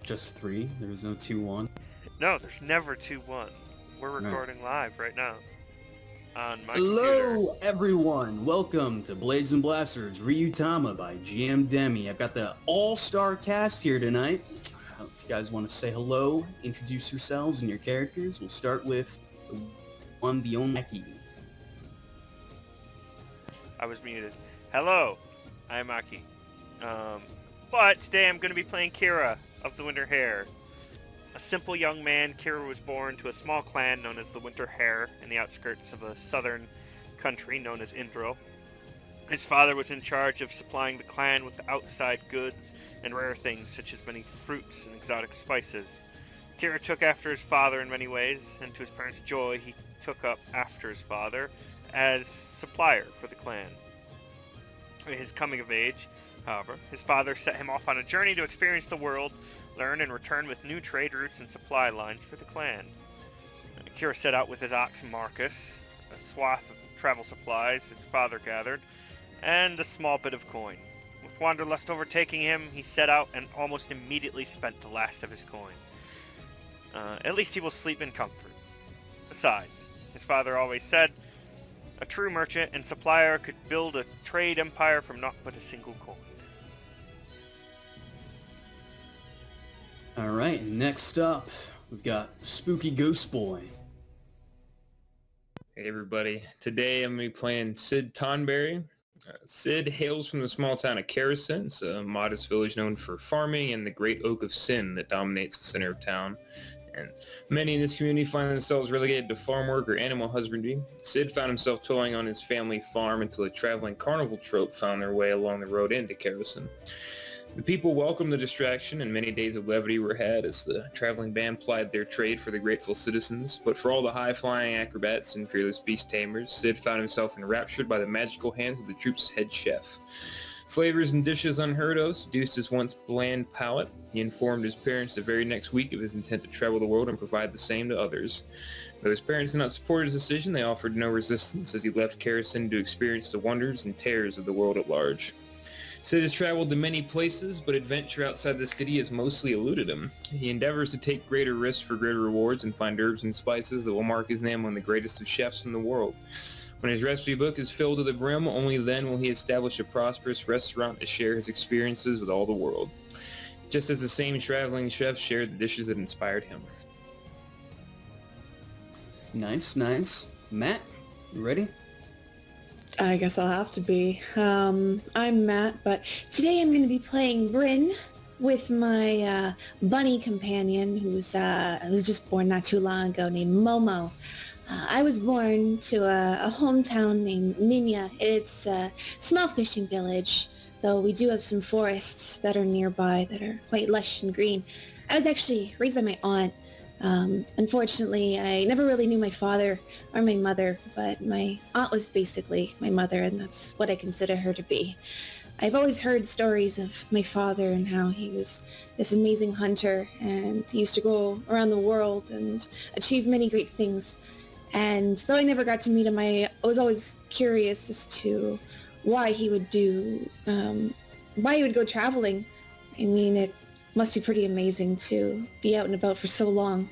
just 3. There was no 2-1. No, there's never 2-1. We're recording live right now on my Hello, computer. everyone. Welcome to Blades and Blasters Ryuutama by GM Demi. I've got the all-star cast here tonight. If you guys want to say hello, introduce yourselves and your characters, we'll start with the one, the only Aki. I was muted. Hello, I'm Aki. But today I'm going to be playing Kira of the Winter Hare. A simple young man, Kira was born to a small clan known as the Winter Hare in the outskirts of a southern country known as Indril. His father was in charge of supplying the clan with outside goods and rare things such as many fruits and exotic spices. Kira took after his father in many ways, and to his parents' joy, he took up after his father as supplier for the clan. At his coming of age, however, his father set him off on a journey to experience the world, learn and return with new trade routes and supply lines for the clan. Kira set out with his ox Marcus, a swath of travel supplies his father gathered, and a small bit of coin. With wanderlust overtaking him, he set out and almost immediately spent the last of his coin. At least he will sleep in comfort. Besides, his father always said, a true merchant and supplier could build a trade empire from naught but a single coin. Alright, next up, we've got Spooky Ghost Boy. Hey everybody, today I'm going to be playing Sid Tonberry. Sid hails from the small town of Cherrystone. It's a modest village known for farming and the great oak of sin that dominates the center of town. And many in this community find themselves relegated to farm work or animal husbandry. Sid found himself toiling on his family farm until a traveling carnival troupe found their way along the road into Cherrystone. The people welcomed the distraction, and many days of levity were had as the traveling band plied their trade for the grateful citizens. But for all the high-flying acrobats and fearless beast tamers, Sid found himself enraptured by the magical hands of the troupe's head chef. Flavors and dishes unheard of seduced his once bland palate. He informed his parents the very next week of his intent to travel the world and provide the same to others. Though his parents did not support his decision, they offered no resistance as he left Cherrystone to experience the wonders and terrors of the world at large. Sid has traveled to many places, but adventure outside the city has mostly eluded him. He endeavors to take greater risks for greater rewards and find herbs and spices that will mark his name among the greatest of chefs in the world. When his recipe book is filled to the brim, only then will he establish a prosperous restaurant to share his experiences with all the world, just as the same traveling chef shared the dishes that inspired him. Nice, nice. Matt, you ready? I guess I'll have to be. I'm Matt, but today I'm going to be playing Bryn with my bunny companion who was just born not too long ago, named Momo. I was born to a hometown named Ninya. It's a small fishing village, though we do have some forests that are nearby that are quite lush and green. I was actually raised by my aunt. Unfortunately, I never really knew my father or my mother, but my aunt was basically my mother, and that's what I consider her to be. I've always heard stories of my father and how he was this amazing hunter, and he used to go around the world and achieve many great things. And though I never got to meet him, I was always curious as to why he would go traveling. I mean, it must be pretty amazing to be out and about for so long.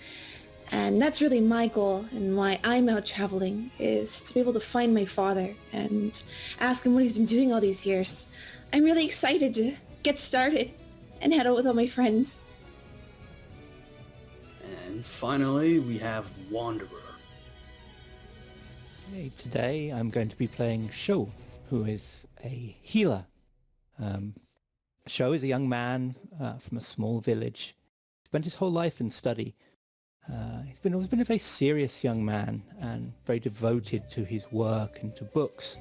And that's really my goal, and why I'm out traveling, is to be able to find my father and ask him what he's been doing all these years. I'm really excited to get started and head out with all my friends. And finally, we have Wanderer. Hey, today I'm going to be playing Sho, who is a healer. Sho is a young man from a small village. Spent his whole life in study. He's always been a very serious young man and very devoted to his work and to books.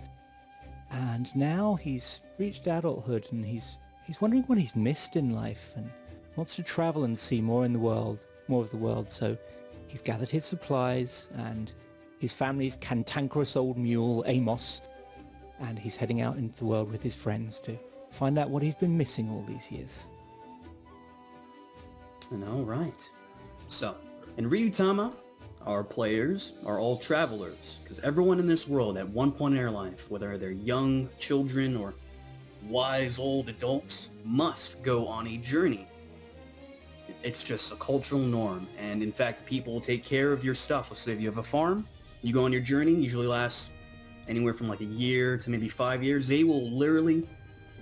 And now he's reached adulthood and he's wondering what he's missed in life and wants to travel and see more of the world. So he's gathered his supplies and his family's cantankerous old mule, Amos, and he's heading out into the world with his friends to find out what he's been missing all these years. And all right. So, in Ryuutama, our players are all travelers, because everyone in this world at one point in their life, whether they're young children or wise old adults, must go on a journey. it's just a cultural norm. And in fact, people will take care of your stuff. Let's say if you have a farm, you go on your journey, usually lasts anywhere from like a year to maybe 5 years. They will literally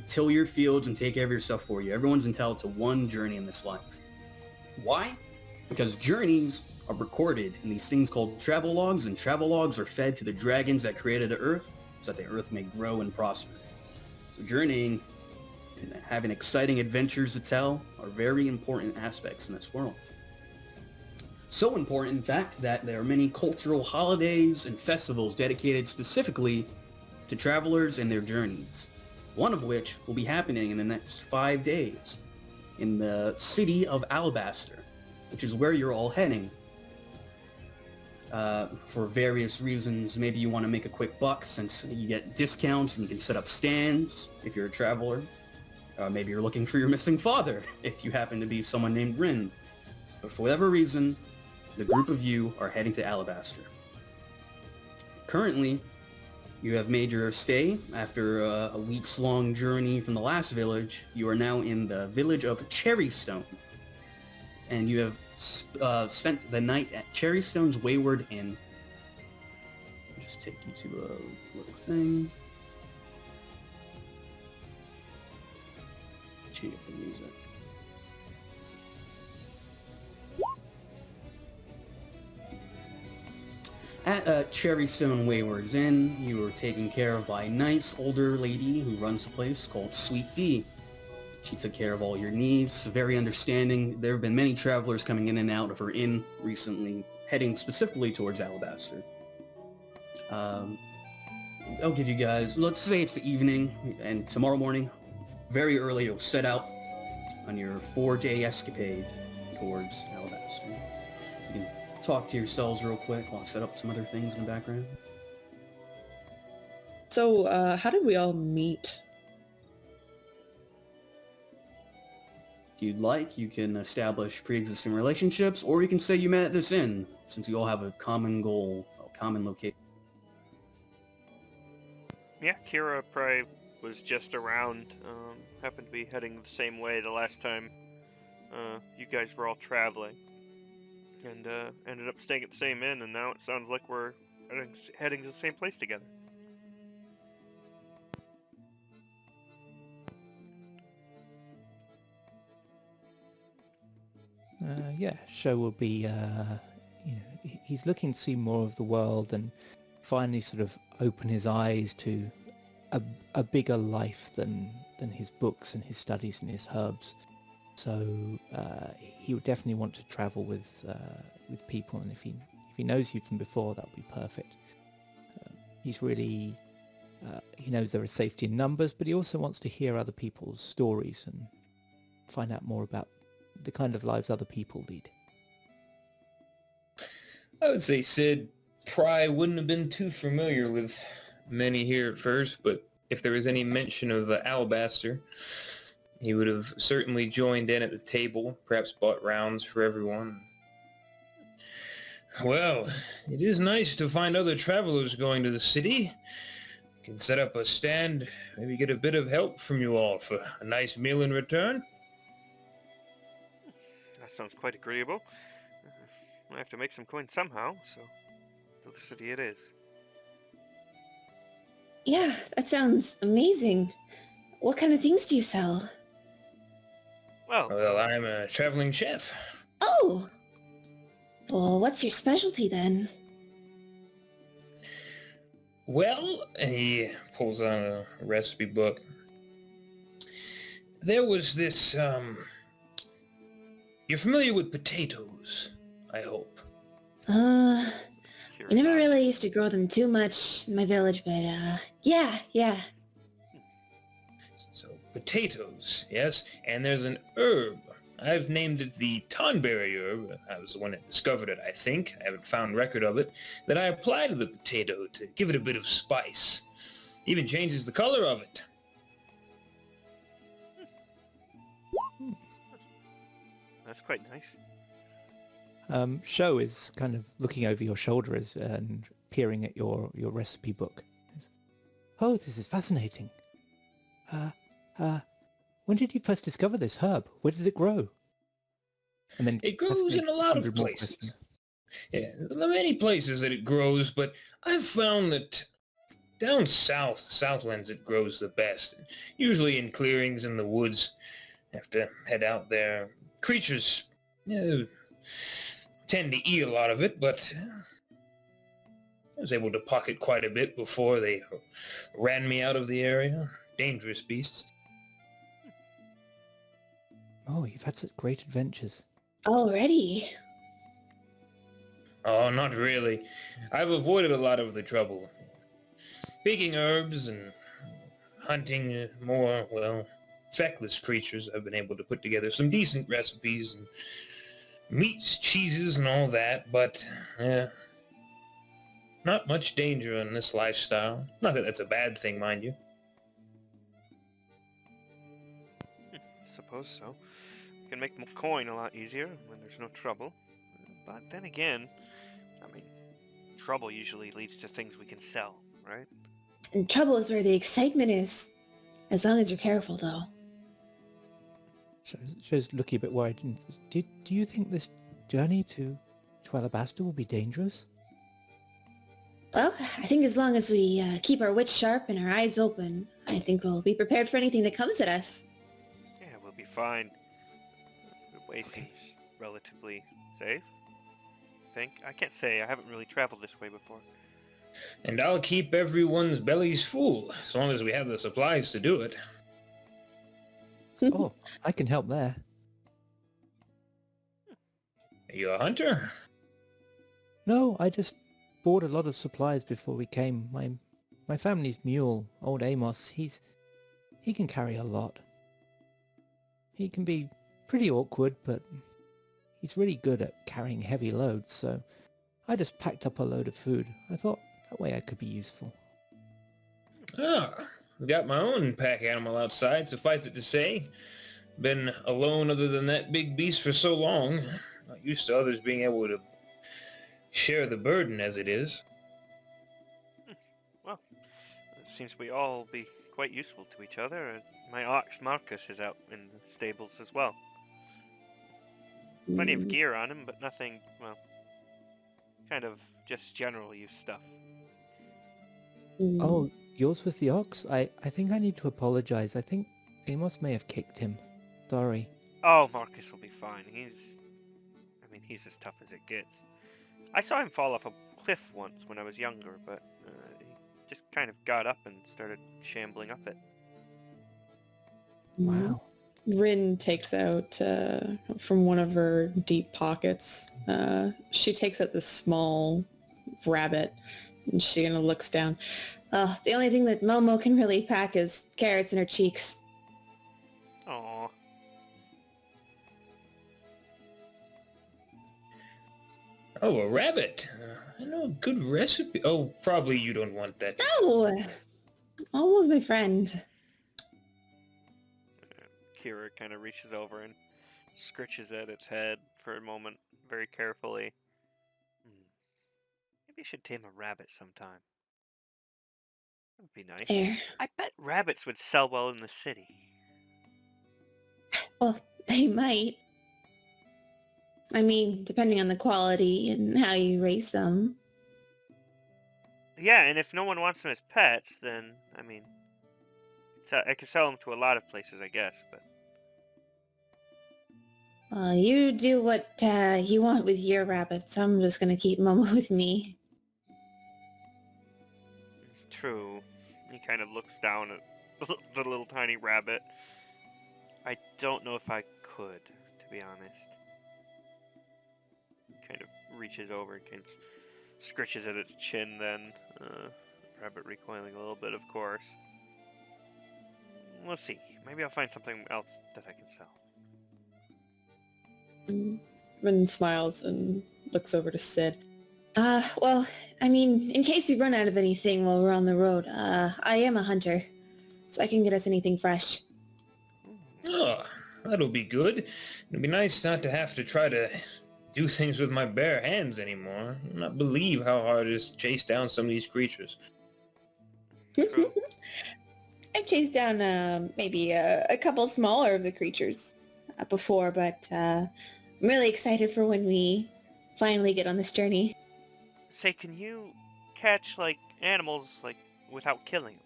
till your fields and take care of your stuff for you. Everyone's entitled to one journey in this life. Why? Because journeys are recorded in these things called travel logs, and travel logs are fed to the dragons that created the earth so that the earth may grow and prosper. So journeying and having exciting adventures to tell are very important aspects in this world. So important, in fact, that there are many cultural holidays and festivals dedicated specifically to travelers and their journeys. One of which will be happening in the next 5 days in the city of Alabaster, which is where you're all heading. For various reasons, maybe you want to make a quick buck since you get discounts and you can set up stands if you're a traveler. Maybe you're looking for your missing father if you happen to be someone named Rin. But for whatever reason, the group of you are heading to Alabaster. Currently, you have made your stay after a weeks-long journey from the last village. You are now in the village of Cherrystone, and you have spent the night at Cherrystone's Wayward Inn. I'll just take you to a little thing. Change up the music. At Cherrystone Wayward Inn, you were taken care of by a nice older lady who runs the place called Sweet D. She took care of all your needs, very understanding. There have been many travelers coming in and out of her inn recently, heading specifically towards Alabaster. I'll give you guys, let's say it's the evening, and tomorrow morning, very early, you'll set out on your 4-day escapade towards Alabaster. You can talk to yourselves real quick while I set up some other things in the background. So, how did we all meet? If you'd like, you can establish pre-existing relationships, or you can say you met at this inn, since you all have a common goal, a common location. Yeah, Kira probably was just around, happened to be heading the same way the last time you guys were all traveling. And ended up staying at the same inn, and now it sounds like we're heading to the same place together. Yeah, Sho will be, he's looking to see more of the world and finally sort of open his eyes to a bigger life than his books and his studies and his herbs. So he would definitely want to travel with people, and if he knows you from before, that would be perfect. He's really he knows there is safety in numbers, but he also wants to hear other people's stories and find out more about the kind of lives other people lead. I would say Sid probably wouldn't have been too familiar with many here at first, but if there was any mention of Alabaster, he would have certainly joined in at the table, perhaps bought rounds for everyone. Well, it is nice to find other travelers going to the city. Can set up a stand, maybe get a bit of help from you all for a nice meal in return. That sounds quite agreeable. I have to make some coin somehow, so to the city it is. Yeah, that sounds amazing. What kind of things do you sell? Well, I'm a traveling chef. Oh! Well, what's your specialty then? Well, he pulls out a recipe book. There was this, You're familiar with potatoes, I hope? I Kira never nods. really used to grow them too much in my village, but, yeah. So, potatoes, yes? And there's an herb. I've named it the tonberry herb. I was the one that discovered it, I think. I haven't found record of it. That I apply to the potato to give it a bit of spice. Even changes the color of it. That's quite nice. Sho is kind of looking over your shoulder and peering at your recipe book. Oh, this is fascinating. When did you first discover this herb? Where does it grow? And then It grows in a lot of 100 more places. questions. Yeah, there are many places that it grows, but I've found that down south, Southlands, it grows the best. Usually in clearings in the woods. Have to head out there. Creatures tend to eat a lot of it, but I was able to pocket quite a bit before they ran me out of the area. Dangerous beasts. Oh, you've had such great adventures. Already? Oh, not really. I've avoided a lot of the trouble. Picking herbs and hunting more, well, feckless creatures. I've been able to put together some decent recipes and meats, cheeses, and all that, but not much danger in this lifestyle. Not that that's a bad thing, mind you. Suppose so. Can make coin a lot easier when there's no trouble. But then again, I mean, trouble usually leads to things we can sell, right? And trouble is where the excitement is. As long as you're careful, though. Shows looking a bit worried. Do you think this journey to Alabaster will be dangerous? Well, I think as long as we keep our wits sharp and our eyes open, I think we'll be prepared for anything that comes at us. Yeah, we'll be fine. The way seems relatively safe. I think. I can't say. I haven't really traveled this way before. And I'll keep everyone's bellies full, as long as we have the supplies to do it. Oh, I can help there. Are you a hunter? No, I just bought a lot of supplies before we came. My family's mule, old Amos, he can carry a lot. He can be pretty awkward, but he's really good at carrying heavy loads, so I just packed up a load of food. I thought that way I could be useful. Ah, I've got my own pack animal outside, suffice it to say. Been alone other than that big beast for so long. Not used to others being able to share the burden as it is. Well, it seems we all be quite useful to each other. My ox Marcus is out in the stables as well. Plenty of gear on him, but nothing, well, kind of just general use stuff. Oh, yours was the ox? I think I need to apologize. I think Amos may have kicked him. Sorry. Oh, Marcus will be fine. He's as tough as it gets. I saw him fall off a cliff once when I was younger, but he just kind of got up and started shambling up it. Wow. Rin takes out from one of her deep pockets. She takes out this small rabbit, and she kind of looks down. The only thing that Momo can really pack is carrots in her cheeks. Aww. Oh, a rabbit. I know a good recipe. Oh, probably you don't want that. No! Momo's my friend. Kira kind of reaches over and scritches at its head for a moment, very carefully. Maybe I should tame a rabbit sometime. That would be nice. There. I bet rabbits would sell well in the city. Well, they might. I mean, depending on the quality and how you raise them. Yeah, and if no one wants them as pets, then, I mean, I could sell them to a lot of places, I guess, but... You do what you want with your rabbits. I'm just gonna keep Momo with me. True. He kind of looks down at the little tiny rabbit. I don't know if I could, to be honest. Kind of reaches over and kind of scritches at its chin then. Rabbit recoiling a little bit, of course. We'll see. Maybe I'll find something else that I can sell. Rin smiles and looks over to Sid. Well, I mean, in case we run out of anything while we're on the road, I am a hunter, so I can get us anything fresh. Oh, that'll be good. It'll be nice not to have to try to do things with my bare hands anymore. I cannot believe how hard it is to chase down some of these creatures. True. I've chased down maybe a couple smaller of the creatures before, but I'm really excited for when we finally get on this journey. Say, can you catch like animals like without killing them?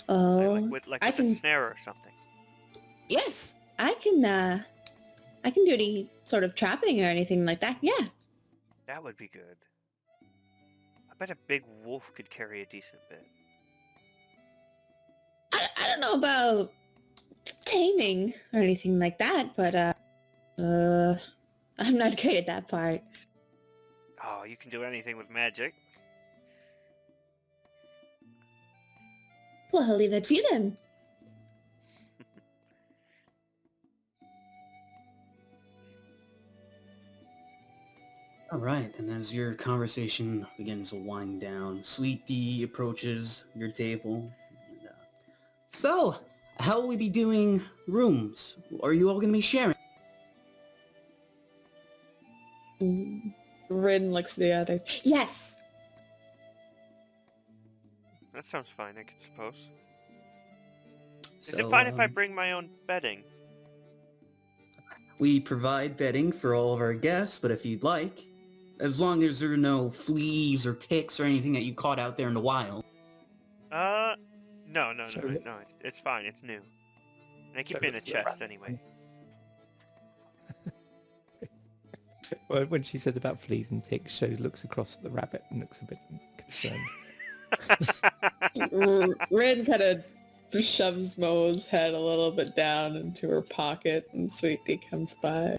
Oh, With I a can. snare or something? Yes, I can. I can do any sort of trapping or anything like that. Yeah. That would be good. I bet a big wolf could carry a decent bit. I don't know about taming or anything like that, but I'm not great at that part. Oh, you can do anything with magic. Well, I'll leave that to you then. All right, and as your conversation begins to wind down, Sweet D approaches your table. And, so, how will we be doing rooms? Are you all going to be sharing? Rin looks at the others. Yes. That sounds fine, I could suppose. Is So, it fine if I bring my own bedding? We provide bedding for all of our guests, but if you'd like, as long as there are no fleas or ticks or anything that you caught out there in the wild. No, Sure. it's fine, it's new. And I keep Sure, it in a it's chest anyway. Well, when she says about fleas and ticks, Sho looks across at the rabbit and looks a bit concerned. Rin kind of shoves Mo's head a little bit down into her pocket, and Sweetie comes by.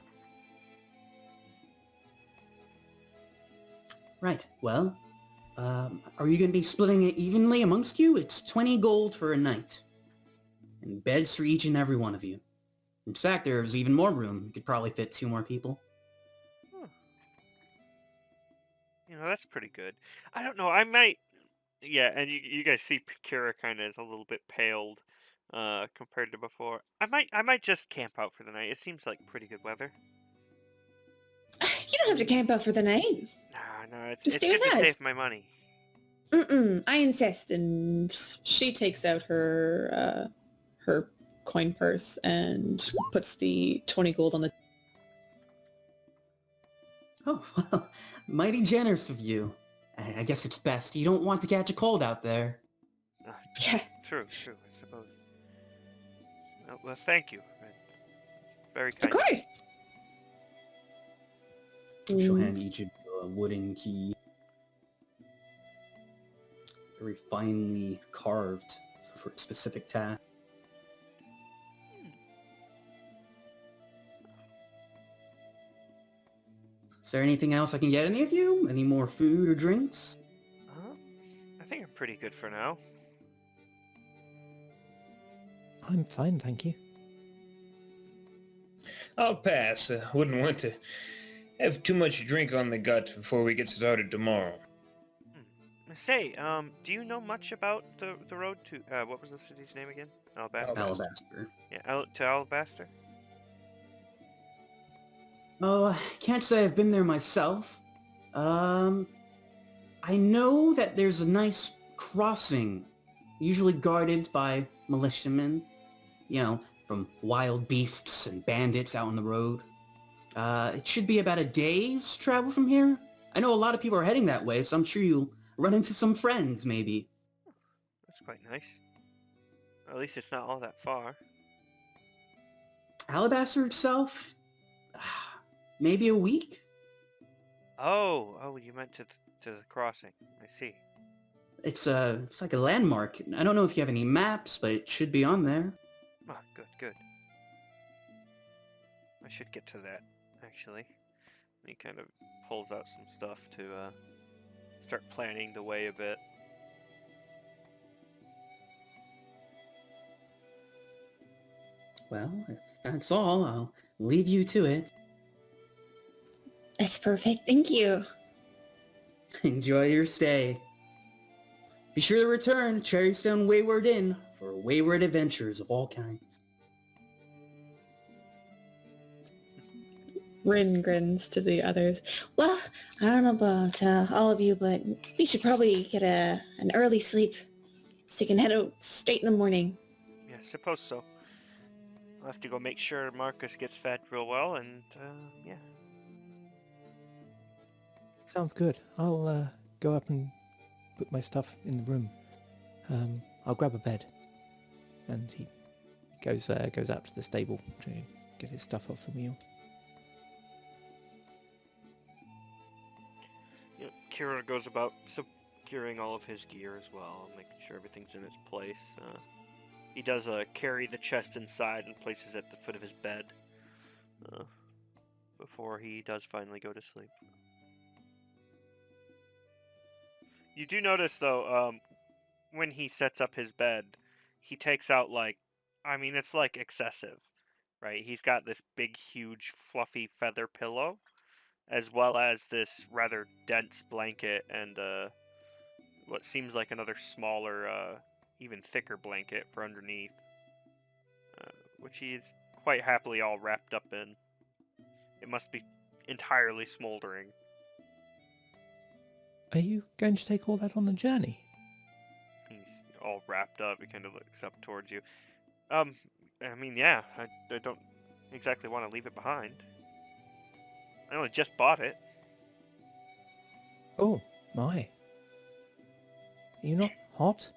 Right, well, are you going to be splitting it evenly amongst you? It's 20 gold for a night. And beds for each and every one of you. In fact, there's even more room. You could probably fit 2 more people. You know, that's pretty good. I don't know, I might... Yeah, and you guys see Kira kind of is a little bit paled compared to before. I might just camp out for the night. It seems like pretty good weather. You don't have to camp out for the night. No, it's Just stay good with to us. save my money. I insist. And she takes out her her coin purse and puts the 20 gold on the... Oh, well, mighty generous of you. I guess it's best. You don't want to catch a cold out there. Yeah. True, I suppose. Well, thank you. Very Of kind. course. She'll hand each of you a wooden key. Very finely carved for a specific task. Is there anything else I can get any of you? Any more food or drinks? I think I'm pretty good for now. I'm fine, thank you. I'll pass. Wouldn't want to have too much drink on the gut before we get started tomorrow. Say, do you know much about the road to... what was the city's name again? Alabaster? Alabaster. Yeah, to Alabaster? Oh, I can't say I've been there myself. I know that there's a nice crossing, usually guarded by militiamen, you know, from wild beasts and bandits out on the road. It should be about a day's travel from here. I know a lot of people are heading that way, so I'm sure you'll run into some friends, maybe. That's quite nice. Or at least it's not all that far. Alabaster itself? Maybe a week? Oh, you meant to the crossing. I see. It's like a landmark. I don't know if you have any maps, but it should be on there. Oh, good. I should get to that, actually. He kind of pulls out some stuff to start planning the way a bit. Well, if that's all, I'll leave you to it. That's perfect. Thank you. Enjoy your stay. Be sure to return to Cherrystone Wayward Inn for wayward adventures of all kinds. Rin grins to the others. Well, I don't know about all of you, but we should probably get an early sleep so you can head out straight in the morning. Yeah, suppose so. I'll have to go make sure Marcus gets fed real well, and yeah. Sounds good. I'll go up and put my stuff in the room. I'll grab a bed. And he goes out to the stable to get his stuff off the wheel. Yeah, Kira goes about securing all of his gear as well, making sure everything's in its place. He does carry the chest inside and places it at the foot of his bed before he does finally go to sleep. You do notice, though, when he sets up his bed, he takes out, it's excessive, right? He's got this big, huge, fluffy feather pillow, as well as this rather dense blanket and what seems like another smaller, even thicker blanket for underneath, which he's quite happily all wrapped up in. It must be entirely smoldering. Are you going to take all that on the journey? He's all wrapped up. He kind of looks up towards you. Yeah. I don't exactly want to leave it behind. I only just bought it. Oh, my. Are you not hot?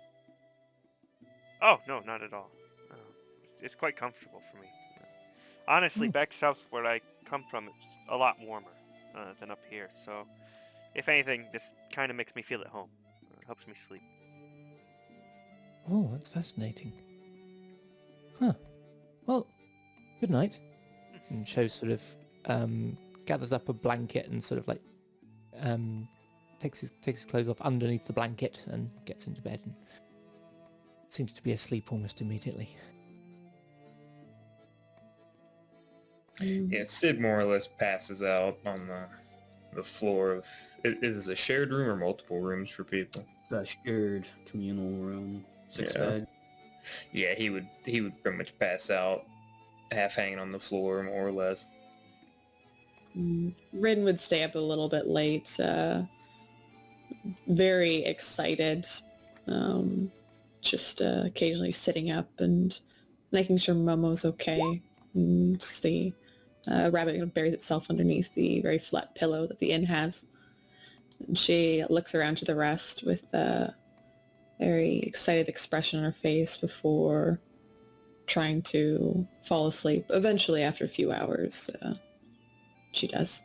Oh, no, not at all. It's quite comfortable for me. Honestly, back south where I come from, it's a lot warmer than up here. So, if anything, this kind of makes me feel at home. Helps me sleep. Oh, that's fascinating. Huh. Well, good night. And Cho sort of gathers up a blanket and sort of takes his clothes off underneath the blanket and gets into bed and seems to be asleep almost immediately. Yeah, Sid more or less passes out on the floor of... Is this a shared room or multiple rooms for people? It's a shared communal room. Six Yeah. bed. Yeah, he would pretty much pass out, half hanging on the floor, more or less. Rin would stay up a little bit late, very excited, just occasionally sitting up and making sure Momo's okay. And just the rabbit buries itself underneath the very flat pillow that the inn has. And she looks around to the rest with a very excited expression on her face before trying to fall asleep. Eventually, after a few hours, she does.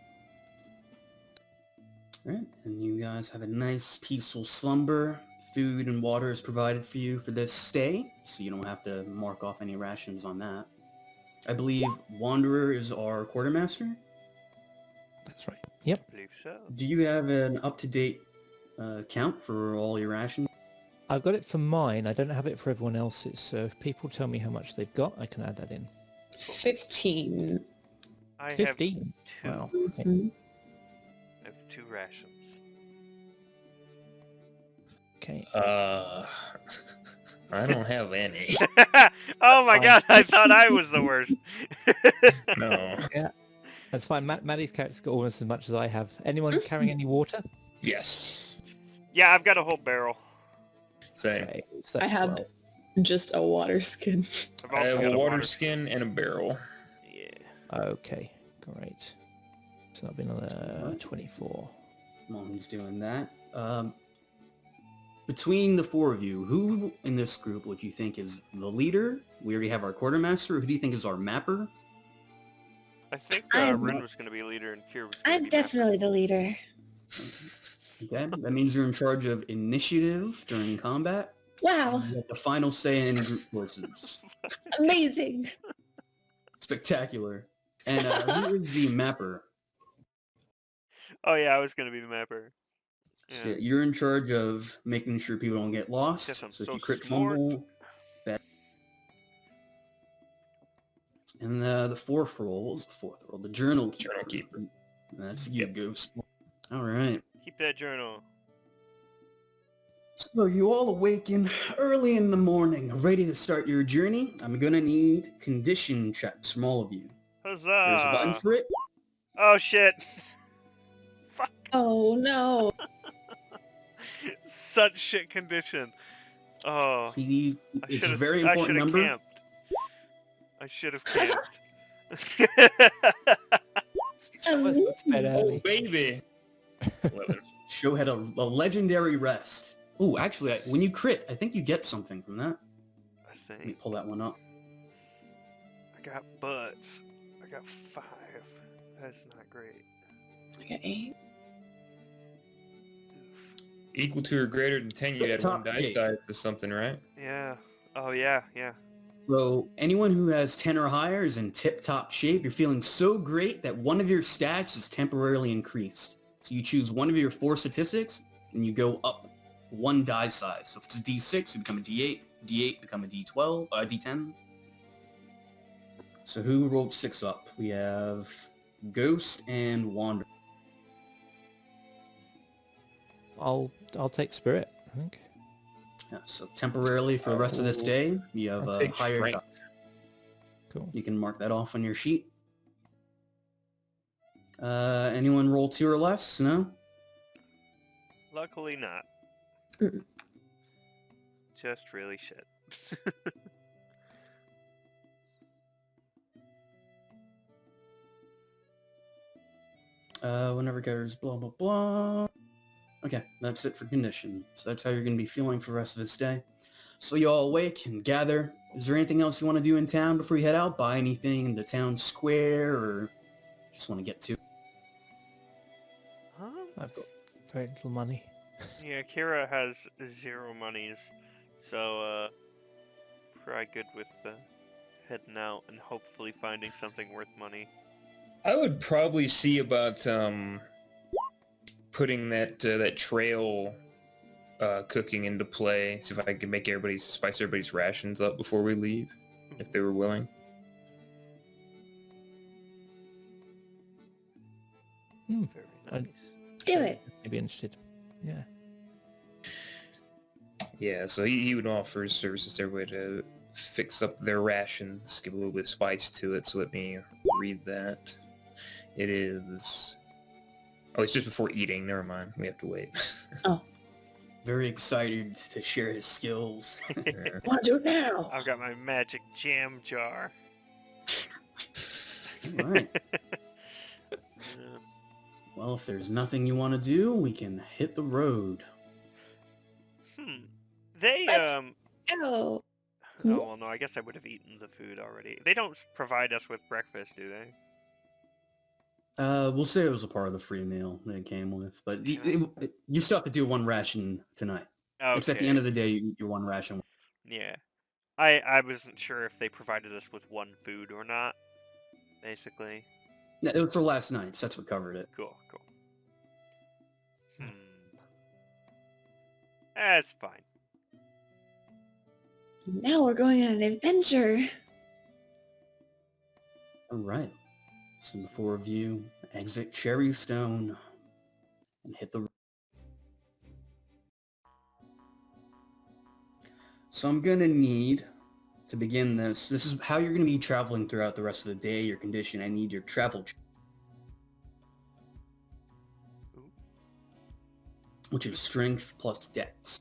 All right, and you guys have a nice, peaceful slumber. Food and water is provided for you for this stay, so you don't have to mark off any rations on that. I believe Wanderer is our quartermaster. That's right. Yep. I believe so. Do you have an up-to-date count for all your rations? I've got it for mine. I don't have it for everyone else's, so if people tell me how much they've got, I can add that in. 15. I 15? have 2. Wow. Mhm. I have 2 rations. Okay. I don't have any. Oh my god, I thought I was the worst. No. Yeah. That's fine. Maddie's character's got almost as much as I have. Anyone carrying any water? Yes. Yeah, I've got a whole barrel. Same. Okay, so I have 12. just a water skin. I've I also have got a water skin and a barrel. Yeah. Okay, great. So that'll be another 24. While he's doing that, between the four of you, who in this group would you think is the leader? We already have our quartermaster. Who do you think is our mapper? I think I'm- Rin was going to be leader and Kira was going to I'm be definitely the leader. Okay, that means you're in charge of initiative during combat. Wow, You have the final say in group forces. amazing. Spectacular. And who is the mapper? Oh yeah, I was going to be the mapper. So Yeah. you're in charge of making sure people don't get lost. Guess I'm so if so you crit smart. fumble, that. And the fourth role, what was the fourth role? The journal keeper. Journal keeper. That's you, Ghost. All right. Keep that journal. So you all awaken early in the morning, ready to start your journey. I'm gonna need condition checks from all of you. There's a button Huzzah! for it. Oh shit! Fuck! Oh no. Such shit condition. Oh, Please, I it's should a have. very I important should have number. camped. I should have camped. Some of us go to bed Oh, early. baby. 11. Show had a legendary rest. Ooh, actually, when you crit, I think you get something from that. I Let me think. pull that one up. I got butts. I got 5. That's not great. I got 8. Oof. Equal to or greater than 10, you add Top 1 dice eight. dice to something, right? Yeah. Oh, yeah, yeah. So anyone who has 10 or higher is in tip-top shape. You're feeling so great that one of your stats is temporarily increased. So you choose one of your 4 statistics, and you go up 1 die size. So if it's a D6, you become a D8. D8 become a D12, D10. So who rolled 6 up? We have Ghost and Wander. I'll take spirit, I think. Yeah, so temporarily for the rest of this day, you have I'll a take higher strength. die. Cool. You can mark that off on your sheet. Anyone roll 2 or less? No? Luckily not. Mm-mm. Just really shit. Whenever goes blah, blah, blah. Okay, that's it for condition. So that's how you're going to be feeling for the rest of this day. So you all awake and gather. Is there anything else you want to do in town before you head out? Buy anything in the town square or just want to get to? Huh? I've got very little money. Yeah, Kira has 0 monies, so probably good with heading out and hopefully finding something worth money. I would probably see about putting that trail cooking into play. See if I can make spice everybody's rations up before we leave, if they were willing. Hmm. Very I- nice. Do it. Maybe interested. Yeah. Yeah, so he would offer his services to everybody to fix up their rations, give a little bit of spice to it. So let me read that. It is... Oh, it's just before eating. Never mind. We have to wait. Very excited to share his skills. Yeah. I want to do it now. I've got my magic jam jar. All right. Um, Well, if there's nothing you want to do, we can hit the road. They Let's- Oh Oh, well, no. I guess I would have eaten the food already. They don't provide us with breakfast, do they? We'll say it was a part of the free meal that it came with, but you still have to do 1 ration tonight. Okay. It's at the end of the day, your 1 ration. Yeah. I wasn't sure if they provided us with 1 food or not. Basically. No, it was for last night, so that's what covered it. Cool. That's fine. now we're going on an adventure. All right. So the 4 of you exit Cherrystone and hit the road. So I'm going to need to begin this. This is how you're going to be traveling throughout the rest of the day, your condition. I need your travel check, which is strength plus dex.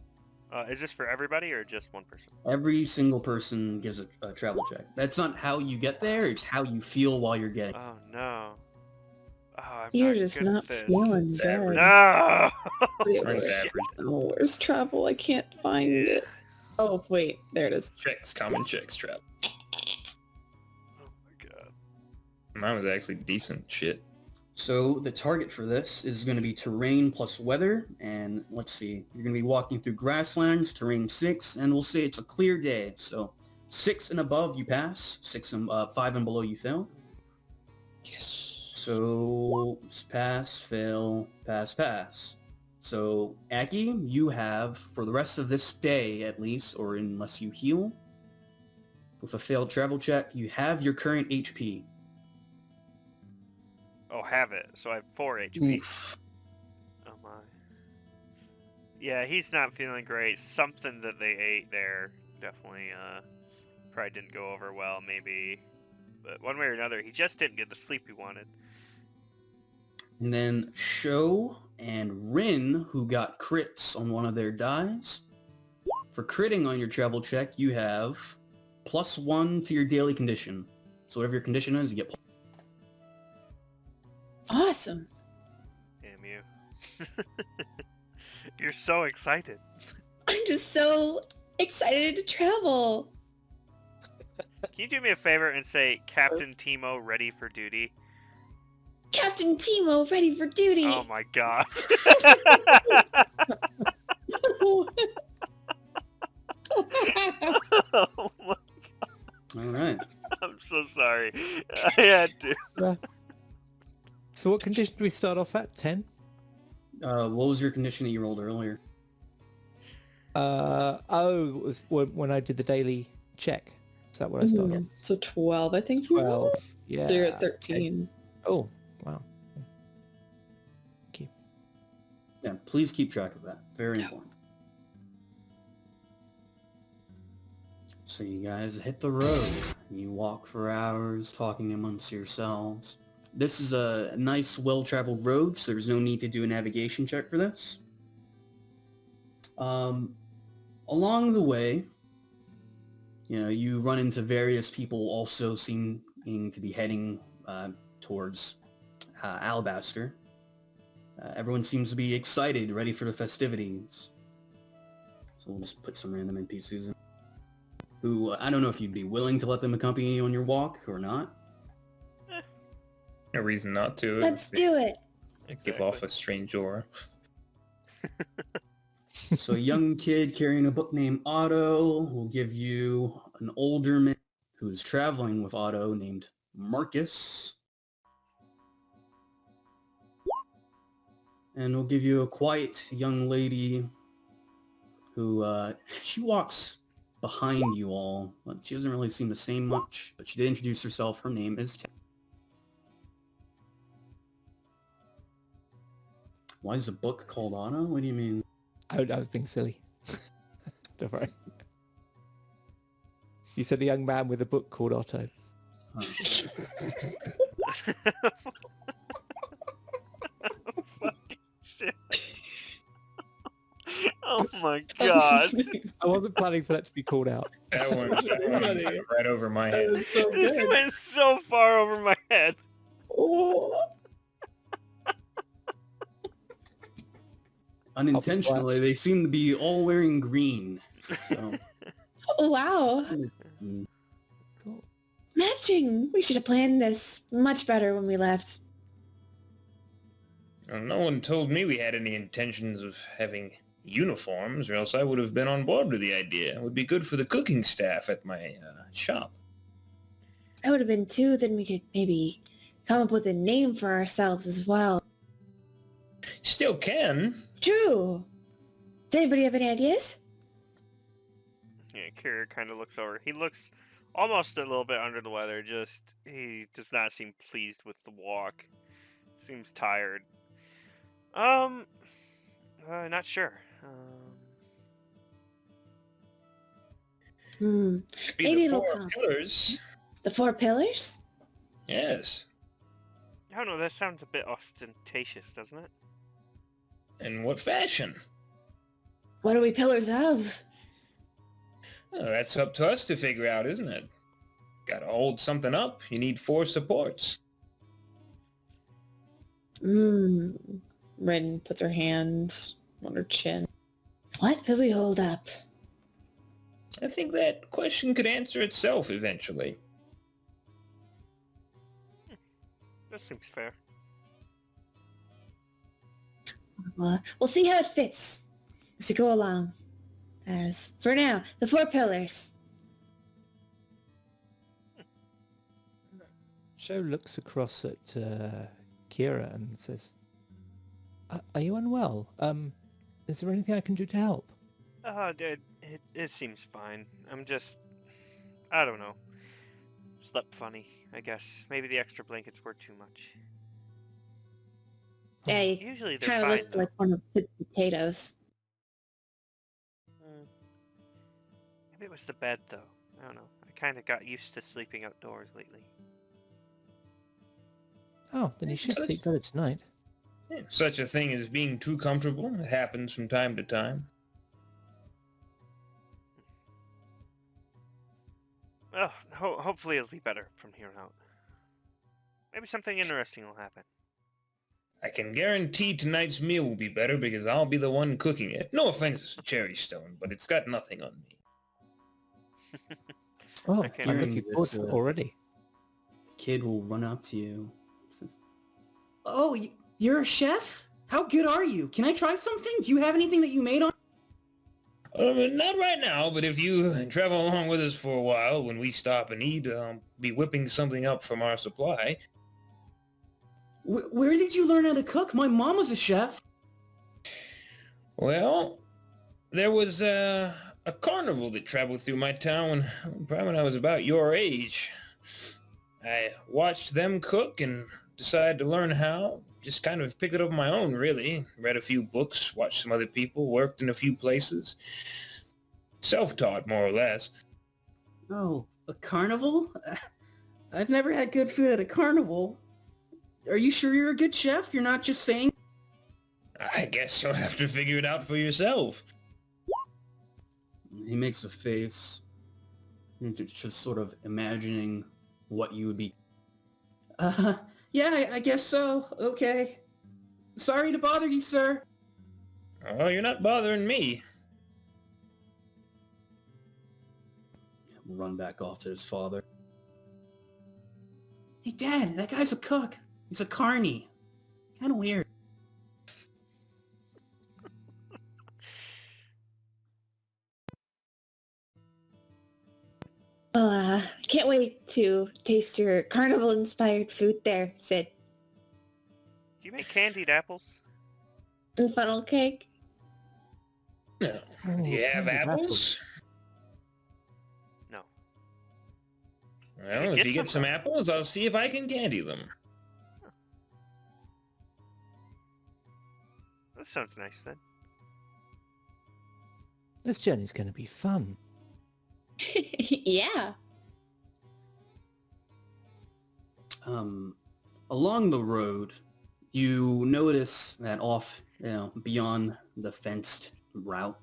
Is this for everybody or just one person? Every single person gives a travel check. That's not how you get there, it's how you feel while you're getting. Oh no. Oh, I'm You're not just good at not this. feeling It's good. average. No. Wait, Mine's where- average. Oh, where's travel? I can't find it. Oh, wait. There it is. Checks, common checks, trap. Oh my god. Mine was actually decent shit. So the target for this is going to be terrain plus weather, and let's see, you're going to be walking through grasslands, terrain 6, and we'll say it's a clear day. So 6 and above you pass, 5 and below you fail. Yes. So pass, fail, pass, pass. So Aki, you have, for the rest of this day at least, or unless you heal, with a failed travel check, you have your current HP. Oh, have it. So I have 4 HP. Oof. Oh my. Yeah, he's not feeling great. Something that they ate there definitely probably didn't go over well, maybe. But one way or another, he just didn't get the sleep he wanted. And then Sho and Rin, who got crits on one of their dies. For critting on your travel check, you have +1 to your daily condition. So whatever your condition is, you get... Awesome. Damn you. You're so excited. I'm just so excited to travel. Can you do me a favor and say Captain Timo ready for duty? Captain Timo, ready for duty. Oh my god. Oh my, All right. I'm so sorry. I had to. So what condition do we start off at? 10? What was your condition that you rolled earlier? It was when I did the daily check. Is that what I started on? So 12, I think. you 12. rolled? Yeah. So you're at 13. Oh, wow. Thank you. Yeah, please keep track of that. Very important. So you guys hit the road. You walk for hours, talking amongst yourselves. This is a nice, well-traveled road, so there's no need to do a navigation check for this. Along the way, you run into various people also seeming to be heading towards Alabaster. Everyone seems to be excited, ready for the festivities. So we'll just put some random NPCs in. Who, I don't know if you'd be willing to let them accompany you on your walk or not. No reason not to. Let's do it. Give off a strange aura. So a young kid carrying a book named Otto will give you an older man who's traveling with Otto named Marcus. And we'll give you a quiet young lady who, she walks behind you all. But she doesn't really seem to say much, but she did introduce herself. Her name is Tam. Why is a book called Otto? What do you mean? I was being silly. Don't worry. You said a young man with a book called Otto. Oh. Fucking shit. Oh my god. I wasn't planning for that to be called out. That one went right over my head. This went so far over my head. Unintentionally, they seem to be all wearing green. So. Oh, wow. Cool. Matching. We should have planned this much better when we left. Well, no one told me we had any intentions of having uniforms, or else I would have been on board with the idea. It would be good for the cooking staff at my shop. I would have been too. Then we could maybe come up with a name for ourselves as well. Still can. True. Does anybody have any ideas? Yeah, Kira kind of looks over. He looks almost a little bit under the weather. He does not seem pleased with the walk. Seems tired. Not sure. Be Maybe the it'll four come. pillars. The 4 pillars? Yes. I don't know. That sounds a bit ostentatious, doesn't it? In what fashion? What are we pillars of? Well, that's up to us to figure out, isn't it? Gotta hold something up. You need 4 supports. Rin puts her hand on her chin. What could we hold up? I think that question could answer itself eventually. That seems fair. Well, we'll see how it fits as we go along. As for now, the 4 pillars. Sho looks across at Kira and says, "Are you unwell? Is there anything I can do to help?" It seems fine. I don't know. Slept funny, I guess. Maybe the extra blankets were too much. Yeah, you Usually they're kind of fine, looked though. like one of the potatoes. Maybe it was the bed, though. I don't know. I kind of got used to sleeping outdoors lately. Oh, then you should sleep better tonight. Such a thing as being too comfortable. It happens from time to time. Well, hopefully it'll be better from here on out. Maybe something interesting will happen. I can guarantee tonight's meal will be better because I'll be the one cooking it. No offense to Cherrystone, but it's got nothing on me. Oh, I can't I'm hearing looking forward this, to it already. Kid will run up to you. Says, "Oh, you're a chef? How good are you? Can I try something? Do you have anything that you made on?" Not right now, but if you travel along with us for a while, when we stop and eat, I'll be whipping something up from our supply. Where did you learn how to cook? My mom was a chef. Well, there was a carnival that traveled through my town probably when I was about your age. I watched them cook and decided to learn how. Just kind of pick it up on my own, really. Read a few books, watched some other people, worked in a few places. Self-taught, more or less. Oh, a carnival? I've never had good food at a carnival. Are you sure you're a good chef? You're not just saying... I guess you'll have to figure it out for yourself. He makes a face. Just sort of imagining what you would be. Yeah, I guess so. Okay. Sorry to bother you, sir. Oh, you're not bothering me. Run back off to his father. Hey, Dad, that guy's a cook. He's a carny. Kind of weird. Well, can't wait to taste your carnival-inspired food there, Sid. Do you make candied apples? And funnel cake? No. Do you have apples? No. Well, if Get you get some. some apples, I'll see if I can candy them. That sounds nice then. This journey's going to be fun. Yeah. Along the road, you notice that off, beyond the fenced route,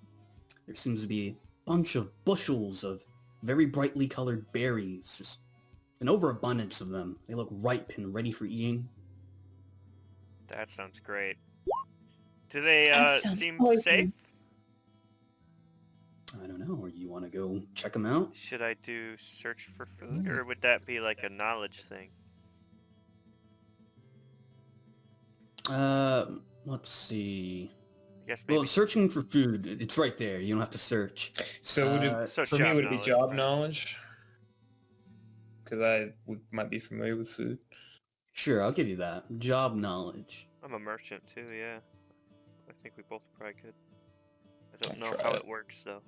there seems to be a bunch of bushels of very brightly colored berries, just an overabundance of them. They look ripe and ready for eating. That sounds great. Do they That sounds seem poison. safe? I don't know, or you want to go check them out? Should I do search for food, or would that be like a knowledge thing? Let's see. I guess maybe. Well, searching for food, it's right there. You don't have to search. So, So for me, job would it be knowledge, job right. knowledge? Because might be familiar with food. Sure, I'll give you that. Job knowledge. I'm a merchant too, yeah. I think we both probably could. I don't I'll know try how it. it works though.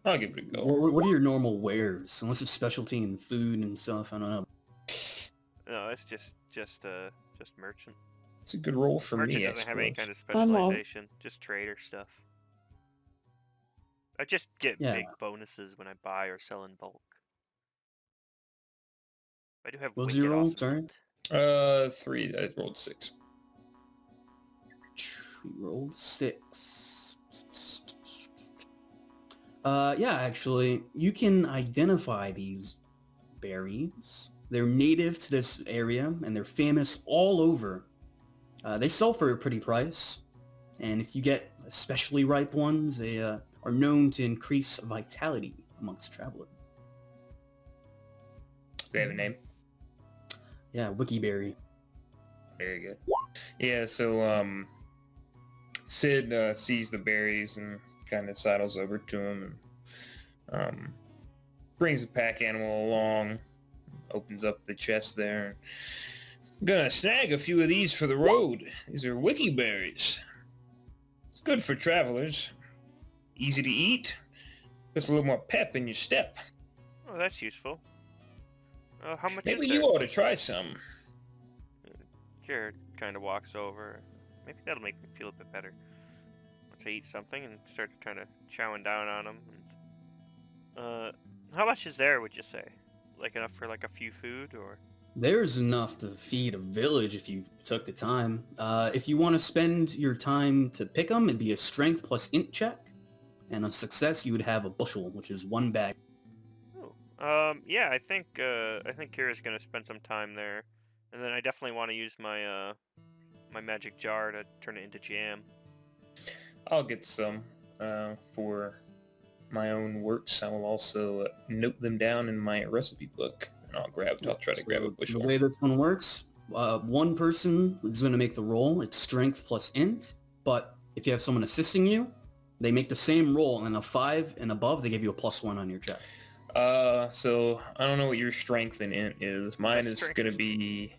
I'll give it a go. What are your normal wares? Unless it's specialty in food and stuff, I don't know. No, it's just merchant. It's a good role for Merchant me, I doesn't have any suppose. kind of I'm all- specialization, just trader stuff. I just get Yeah. big bonuses when I buy or sell in bulk. I do have What's wicked your roll? awesome Sorry? hit. 3. I rolled 6. We rolled 6. Yeah, actually, you can identify these berries. They're native to this area, and they're famous all over. They sell for a pretty price, and if you get especially ripe ones, they are known to increase vitality amongst travelers. They have a name? Yeah, Wikiberry. Very good. Yeah, so Sid sees the berries and kind of sidles over to him and brings the pack animal along, opens up the chest there. I'm gonna snag a few of these for the road. These are wiki berries. It's good for travelers. Easy to eat. Just a little more pep in your step. Oh, that's useful. How much Maybe is there? you ought to try some. Kira kind of walks over. Maybe that'll make me feel a bit better. Once I eat something and start kind of chowing down on them. And, how much is there, would you say? Like enough for like a few food, or? There's enough to feed a village if you took the time. If you want to spend your time to pick them, it'd be a strength plus int check. And a success, you would have a bushel, which is one bag. Yeah, I think Kira's gonna spend some time there, and then I definitely want to use my my magic jar to turn it into jam. I'll get some for my own works. I will also note them down in my recipe book, and I'll try to grab a So bushel. the way this one works, one person is going to make the roll. It's strength plus int, but if you have someone assisting you, they make the same roll, and a 5 and above, they give you a +1 on your check. So I don't know what your strength and int is. Mine is strength gonna is- be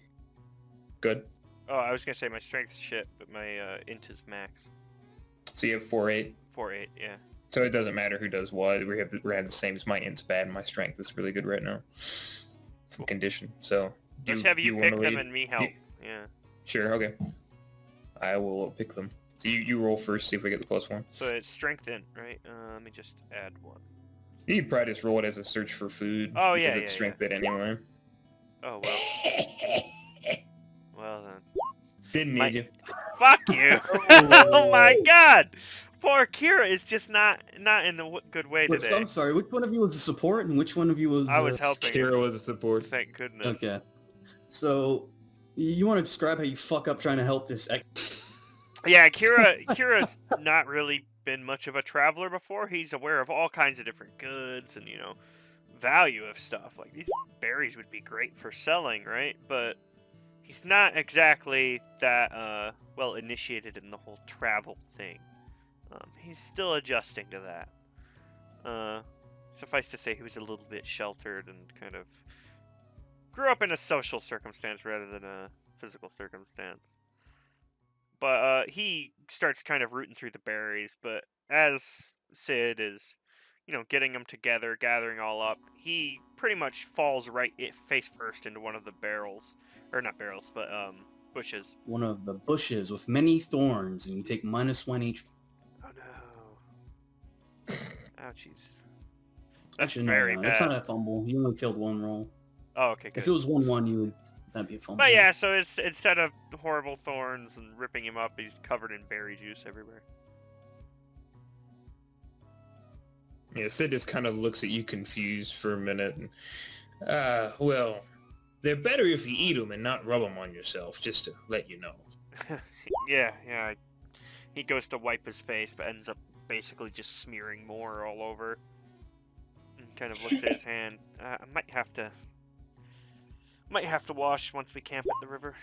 good. Oh, I was gonna say my strength is shit, but my int is max. So you have 4/8. 4/8, yeah. So it doesn't matter who does what. We have the same as my int's bad. My strength is really good right now. From condition. So Let's have you wanna pick them lead? and me help. Yeah. Sure. Okay. I will pick them. So you roll first. See if we get the +1. So it's strength int, right? Let me just add 1. You could probably just roll it as a search for food. Oh, yeah, because it's yeah, strength it anyway. Oh well. Well then. Didn't My- need you. Fuck you! Oh my god! Poor Kira is just not in the good way Wait, today. so I'm sorry, which one of you was the support, and which one of you was... I was helping. Kira was a support. Thank goodness. Okay. So, you want to describe how you fuck up trying to help this... Yeah, Kira's not really been much of a traveler before. He's aware of all kinds of different goods and, value of stuff. Like, these berries would be great for selling, right? But he's not exactly that, well initiated in the whole travel thing. He's still adjusting to that. Suffice to say, he was a little bit sheltered and kind of grew up in a social circumstance rather than a physical circumstance. But he starts kind of rooting through the berries, but as Sid is, getting them together, gathering all up, he pretty much falls face first into one of the barrels. Or not barrels, but bushes. One of the bushes with many thorns, and you take -1 each. Oh no. Ouchies. That's Actually, very no, bad. that's not a fumble. You only failed one roll. Oh, okay, good. If it was 1-1, that'd be a fumble. But yeah, so it's instead of horrible thorns and ripping him up, he's covered in berry juice everywhere. Yeah, Sid just kind of looks at you confused for a minute. And, well, they're better if you eat them and not rub them on yourself, just to let you know. Yeah. He goes to wipe his face, but ends up basically just smearing more all over. And kind of looks at his hand. I might have to wash once we camp at the river.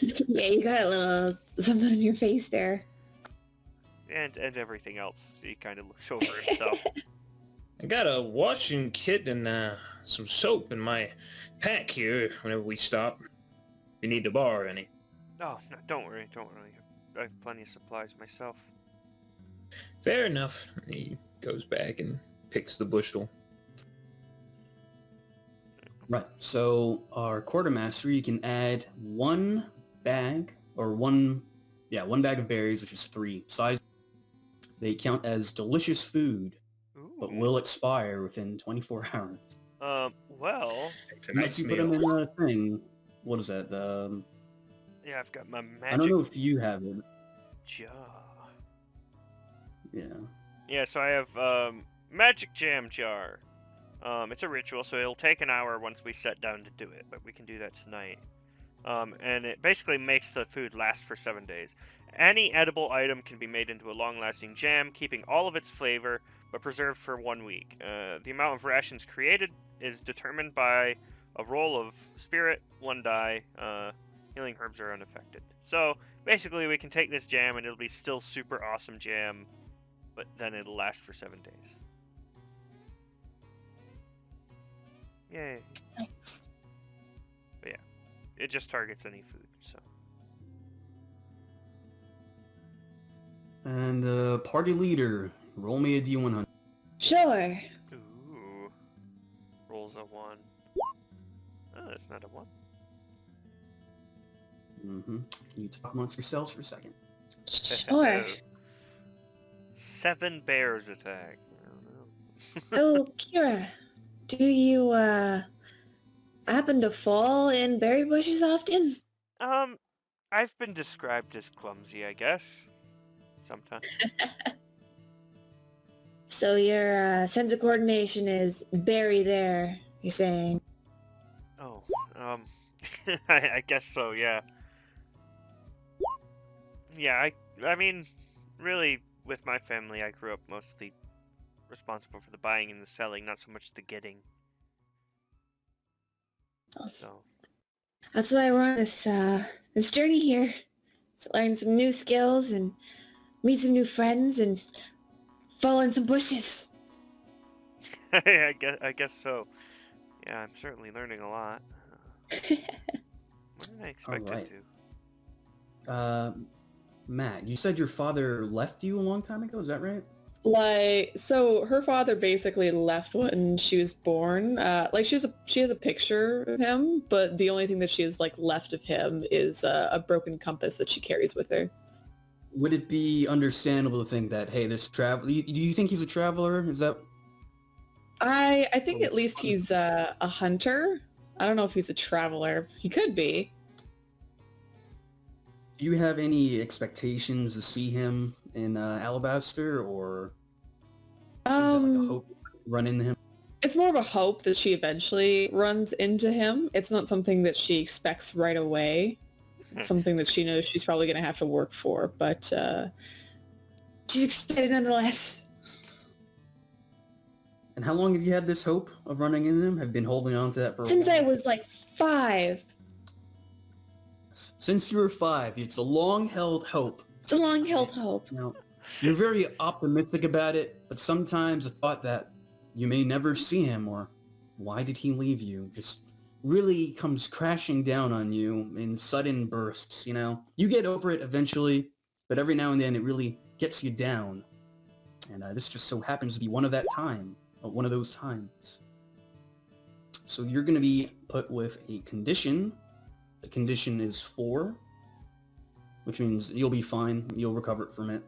Yeah, you got a little something on your face there. And everything else. He kind of looks over himself. I got a washing kit and some soap in my pack here whenever we stop. If you need to borrow any. Oh, no, don't worry. I have plenty of supplies myself. Fair enough. He goes back and picks the bushel. Right. So our quartermaster, you can add one bag of berries, which is 3 size. They count as delicious food, Ooh. but will expire within 24 hours. Well, It's a Unless nice you put them meal. in a thing. What is that? yeah, I've got my I don't magic know if you have it. jar. Yeah. Yeah, so I have magic jam jar. It's a ritual, so it'll take an hour once we sit down to do it, but we can do that tonight. And it basically makes the food last for 7 days. Any edible item can be made into a long-lasting jam, keeping all of its flavor, but preserved for 1 week. The amount of rations created is determined by a roll of spirit, 1 die. Healing herbs are unaffected. So, basically, we can take this jam, and it'll be still super awesome jam, but then it'll last for 7 days. Yay. Nice. But yeah, it just targets any food, so. And party leader, roll me a D100. Sure. Ooh. Rolls a 1. Oh, that's not a 1. Mm-hmm. Can you talk amongst yourselves for a second? Sure. 7 bears attack. I don't know. So, Kira, do you, happen to fall in berry bushes often? I've been described as clumsy, I guess. Sometimes. So your sense of coordination is buried there, you're saying? Oh, I guess so, yeah. Yeah, I mean, really, with my family, I grew up mostly responsible for the buying and the selling, not so much the getting. So, That's why we're on this journey here. To learn some new skills and meet some new friends and fall in some bushes. I guess so. Yeah, I'm certainly learning a lot. What did I expect it Alright. to? Matt, you said your father left you a long time ago, is that right? So her father basically left when she was born. She has a picture of him, but the only thing that she has like left of him is a broken compass that she carries with her. Would it be understandable to think that, hey, this travel... Do you think he's a traveler? Is that... I think at least he's a hunter. I don't know if he's a traveler. He could be. Do you have any expectations to see him in Alabaster, or is it like a hope to run into him? It's more of a hope that she eventually runs into him. It's not something that she expects right away. It's something that she knows she's probably going to have to work for, but She's excited nonetheless. And how long have you had this hope of running into him? Have you been holding on to that for a Since while? I was like 5. Since you were 5. It's a long-held hope. It's a long-held hope. Now, you're very optimistic about it, but sometimes the thought that you may never see him, or why did he leave you, just really comes crashing down on you in sudden bursts, you know? You get over it eventually, but every now and then it really gets you down. And this just so happens to be one of those times. So you're going to be put with a condition. The condition is 4, which means you'll be fine. You'll recover from it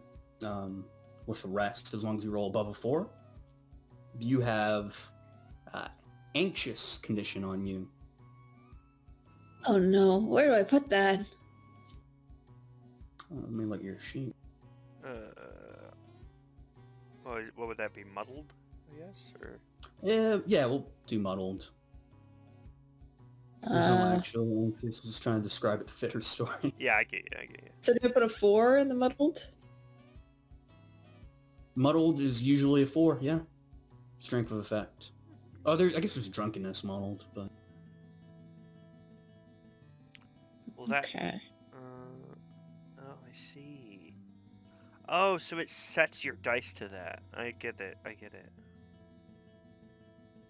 with the rest, as long as you roll above a 4. You have anxious condition on you. Oh no, where do I put that? Let me look at your sheet. What would that be? Muddled, I guess, or Yeah, we'll do muddled. There's no actual anxious. I was just trying to describe it to fit her story. yeah, I get you. so do I put a 4 in the muddled? Muddled is usually a 4, yeah. Strength of effect. Oh, I guess there's drunkenness muddled, but... Well, that. Okay. Oh, I see. Oh, so it sets your dice to that. I get it.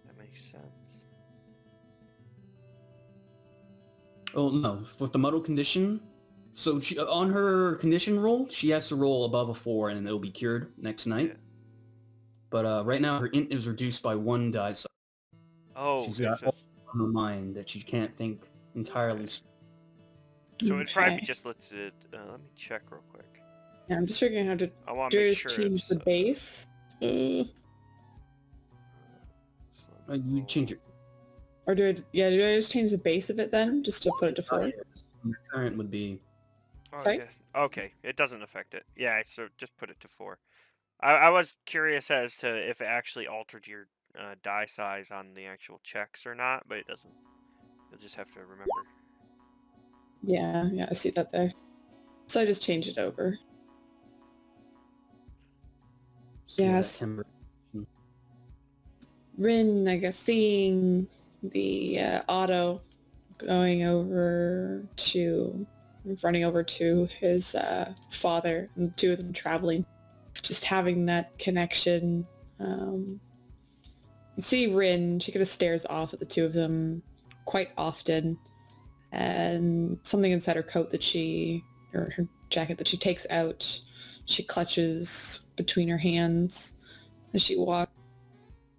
That makes sense. Oh, no. With the muddle condition, so on her condition roll, she has to roll above a 4 and it'll be cured next night. Yeah. But right now her int is reduced by 1 die, so Oh, she's got all on her mind that she can't think entirely. So it probably Okay. just lets it. Let me check real quick. Yeah, I'm just figuring out how to I want to make sure change it's. the base. So You change it. Or do I just change the base of it then, just to put it to 4? Your current would be... Oh, Sorry? yeah. Okay, it doesn't affect it. Yeah, so just put it to 4. I was curious as to if it actually altered your die size on the actual checks or not, but it doesn't. You'll just have to remember. Yeah, I see that there. So I just change it over. So yeah, Yes. that Rin, I guess, seeing the auto running over to his father, and the two of them traveling, just having that connection. You see Rin, she kind of stares off at the two of them quite often, and something inside her coat or her jacket that she takes out, she clutches between her hands as she walks.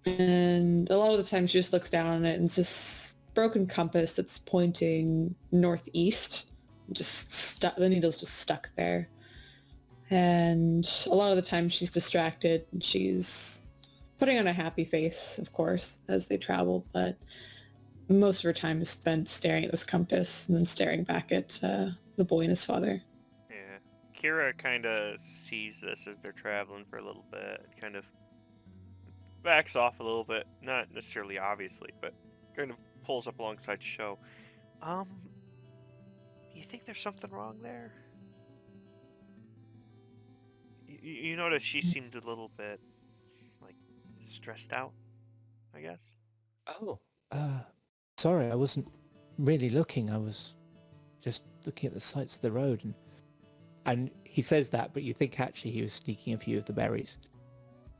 And a lot of the time she just looks down on it and it's this broken compass that's pointing northeast. Just stuck, the needle's just stuck there. And a lot of the time she's distracted and she's putting on a happy face, of course, as they travel, but most of her time is spent staring at this compass and then staring back at the boy and his father. Yeah. Kira kind of sees this as they're traveling for a little bit, kind of backs off a little bit, not necessarily obviously, but kind of pulls up alongside Show. You think there's something wrong there? You notice she seemed a little bit, like, stressed out, I guess? Oh, sorry, I wasn't really looking. I was just looking at the sights of the road, and he says that, but you think actually he was sneaking a few of the berries.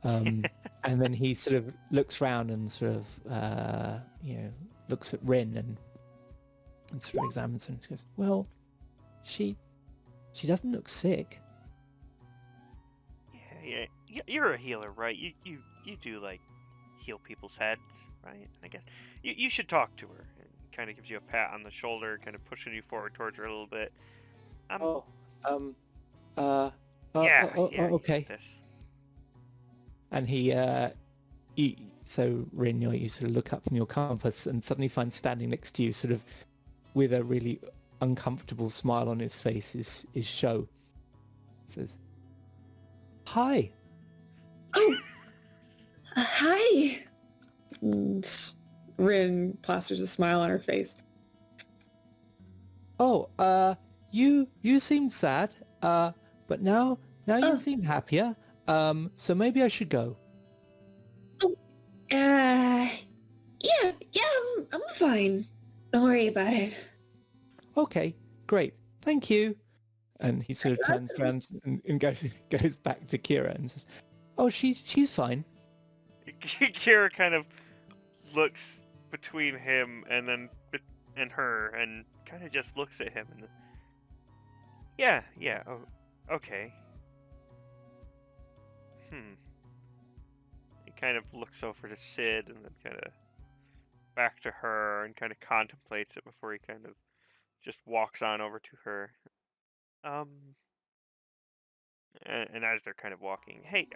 And then he sort of looks round and sort of, looks at Rin and sort of examines her and goes, well, she doesn't look sick. Yeah. You're a healer, right? You do, like, heal people's heads, right? I guess. You should talk to her. And kind of gives you a pat on the shoulder, kind of pushing you forward towards her a little bit. Yeah, you okay. got this. And so Rin, you sort of look up from your compass and suddenly find standing next to you, sort of with a really uncomfortable smile on his face, is Sho. Says, "Hi." Oh, hi. And Rin plasters a smile on her face. Oh, you seemed sad, but now you seem happier. So maybe I should go. Yeah, I'm fine. Don't worry about it. Okay, great, thank you. And he sort of turns around and goes back to Kira and says, "Oh, she's fine." Kira kind of looks between him and her, and kind of just looks at him. And oh, okay. He kind of looks over to Sid and then kind of back to her and kind of contemplates it before he kind of just walks on over to her. And as they're kind of walking, hey,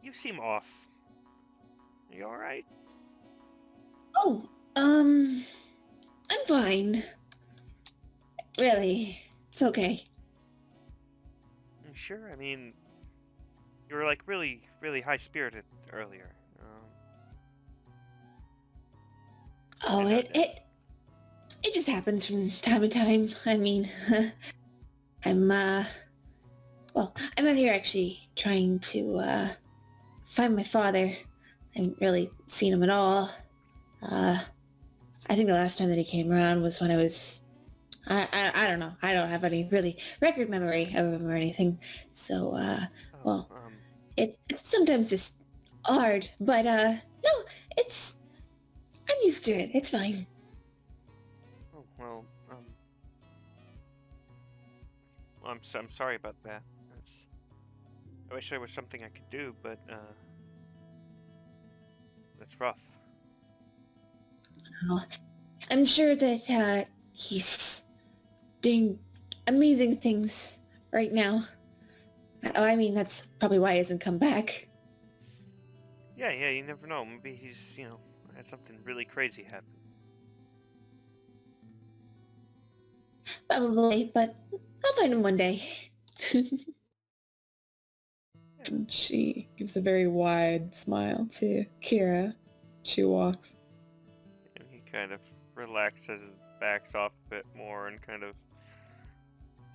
you seem off. Are you all right? Oh, I'm fine. Really, it's okay. You sure? I mean, you were like really, really high-spirited earlier. Oh, it just happens from time to time. I mean, I'm out here actually trying to find my father. I haven't really seen him at all. I think the last time that he came around was when I was, I don't know. I don't have any really record memory of him or anything. So, it's sometimes just hard, but no, I'm used to it. It's fine. Oh, well, I'm sorry about that. I wish there was something I could do, but that's rough. Oh, I'm sure that he's doing amazing things right now. I mean, that's probably why he hasn't come back. Yeah, you never know. Maybe he's, had something really crazy happen. Probably, but I'll find him one day. And she gives a very wide smile to Kira. She walks. And he kind of relaxes and backs off a bit more and kind of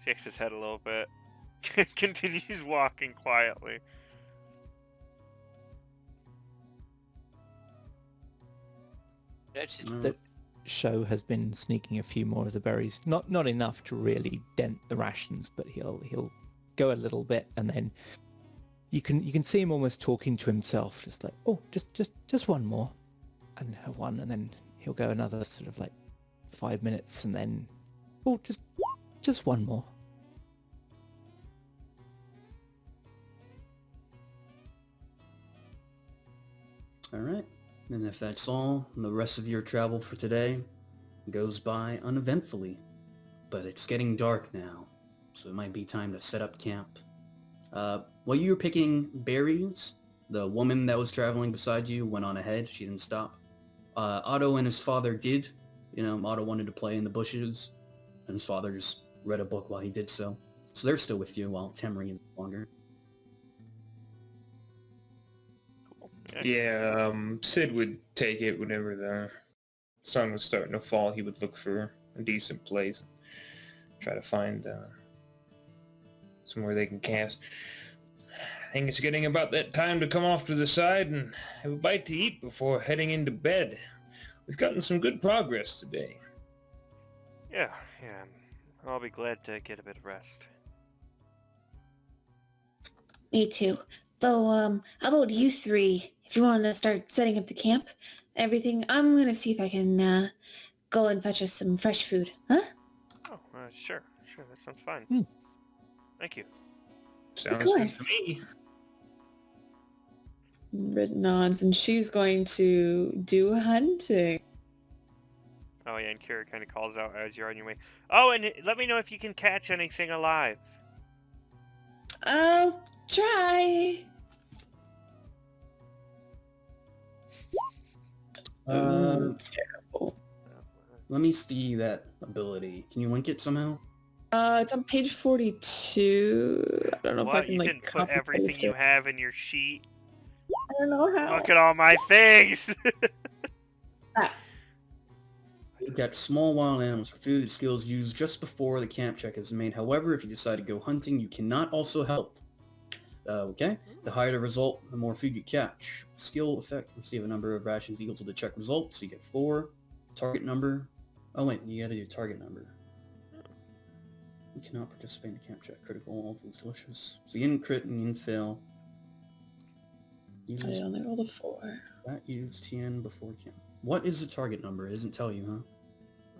shakes his head a little bit. Continues walking quietly. Noticed that Sho has been sneaking a few more of the berries. Not enough to really dent the rations, but he'll go a little bit, and then you can see him almost talking to himself, just like, oh, just one more, and one, and then he'll go another sort of like 5 minutes, and then, oh, just one more. All right. And if that's all, the rest of your travel for today goes by uneventfully. But it's getting dark now, so it might be time to set up camp. While you were picking berries, the woman that was traveling beside you went on ahead. She didn't stop. Otto and his father did. Otto wanted to play in the bushes, and his father just read a book while he did so. So they're still with you while Temri is longer. Cool. Yeah, Sid would take it whenever the sun was starting to fall. He would look for a decent place, try to find somewhere they can cast. I think it's getting about that time to come off to the side and have a bite to eat before heading into bed. We've gotten some good progress today. Yeah. I'll be glad to get a bit of rest. Me too. Though, how about you three? If you want to start setting up the camp, everything, I'm gonna see if I can go and fetch us some fresh food. Huh? Oh, sure. That sounds fine. Hmm. Thank you. Sounds Of good course. to me. Rid nods, and she's going to do hunting. Oh yeah, and Kira kind of calls out as you're on your way. Oh, and let me know if you can catch anything alive. I'll try. Terrible. Let me see that ability. Can you link it somehow? It's on page 42. I don't know if I What? can, You like, didn't put copy everything paste you it. have in your sheet? I don't know how. Look at all my things! You've got small wild animals for food. Skills used just before the camp check is made. However, if you decide to go hunting, you cannot also help. Okay? The higher the result, the more food you catch. Skill effect. Receive a number of rations equal to the check result, so you get 4. Target number. Oh wait, you gotta do target number. You cannot participate in the camp check. Critical, all food's delicious. So you didn't crit and you didn't fail. I Use only rolled a 4. that use TN before camp. What is the target number? It doesn't tell you,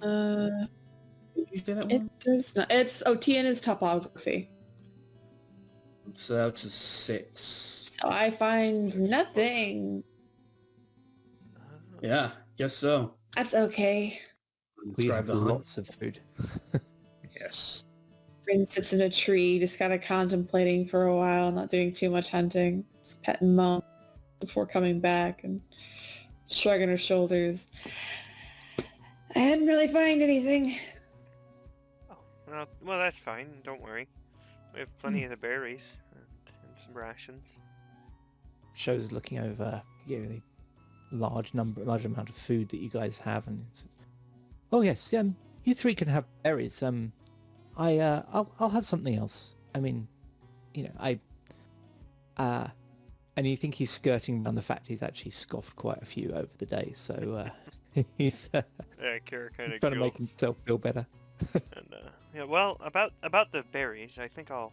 huh? Did you say that one? It does not. It's TN is topography. So that's a 6. So I find nothing. Yeah, guess so. That's okay. We Describe have the hunt. lots of food. Yes. Bryn sits in a tree, just kind of contemplating for a while, not doing too much hunting. Just petting Mom before coming back and shrugging her shoulders. I didn't really find anything. Oh, well, that's fine. Don't worry. We have plenty of the berries and some rations. Shows looking over the large amount of food that you guys have, and it's, oh yes, you three can have berries. I'll have something else. I mean, and you think he's skirting around the fact he's actually scoffed quite a few over the day, so he's Yeah, Kira kind of trying to make himself feel better. And yeah, well, about the berries, I think I'll.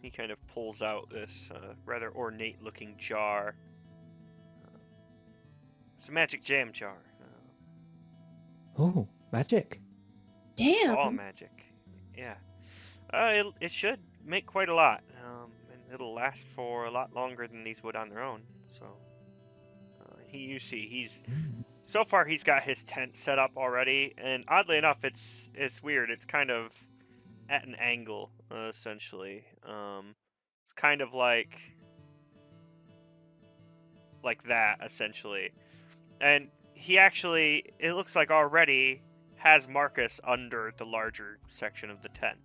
He kind of pulls out this rather ornate-looking jar. It's a magic jam jar. Oh, magic! Damn. All magic. Yeah. It should make quite a lot. And it'll last for a lot longer than these would on their own. So, you see, so far he's got his tent set up already, and oddly enough, it's weird. It's kind of at an angle, essentially. It's kind of like that, essentially. And he actually, it looks like already has Marcus under the larger section of the tent,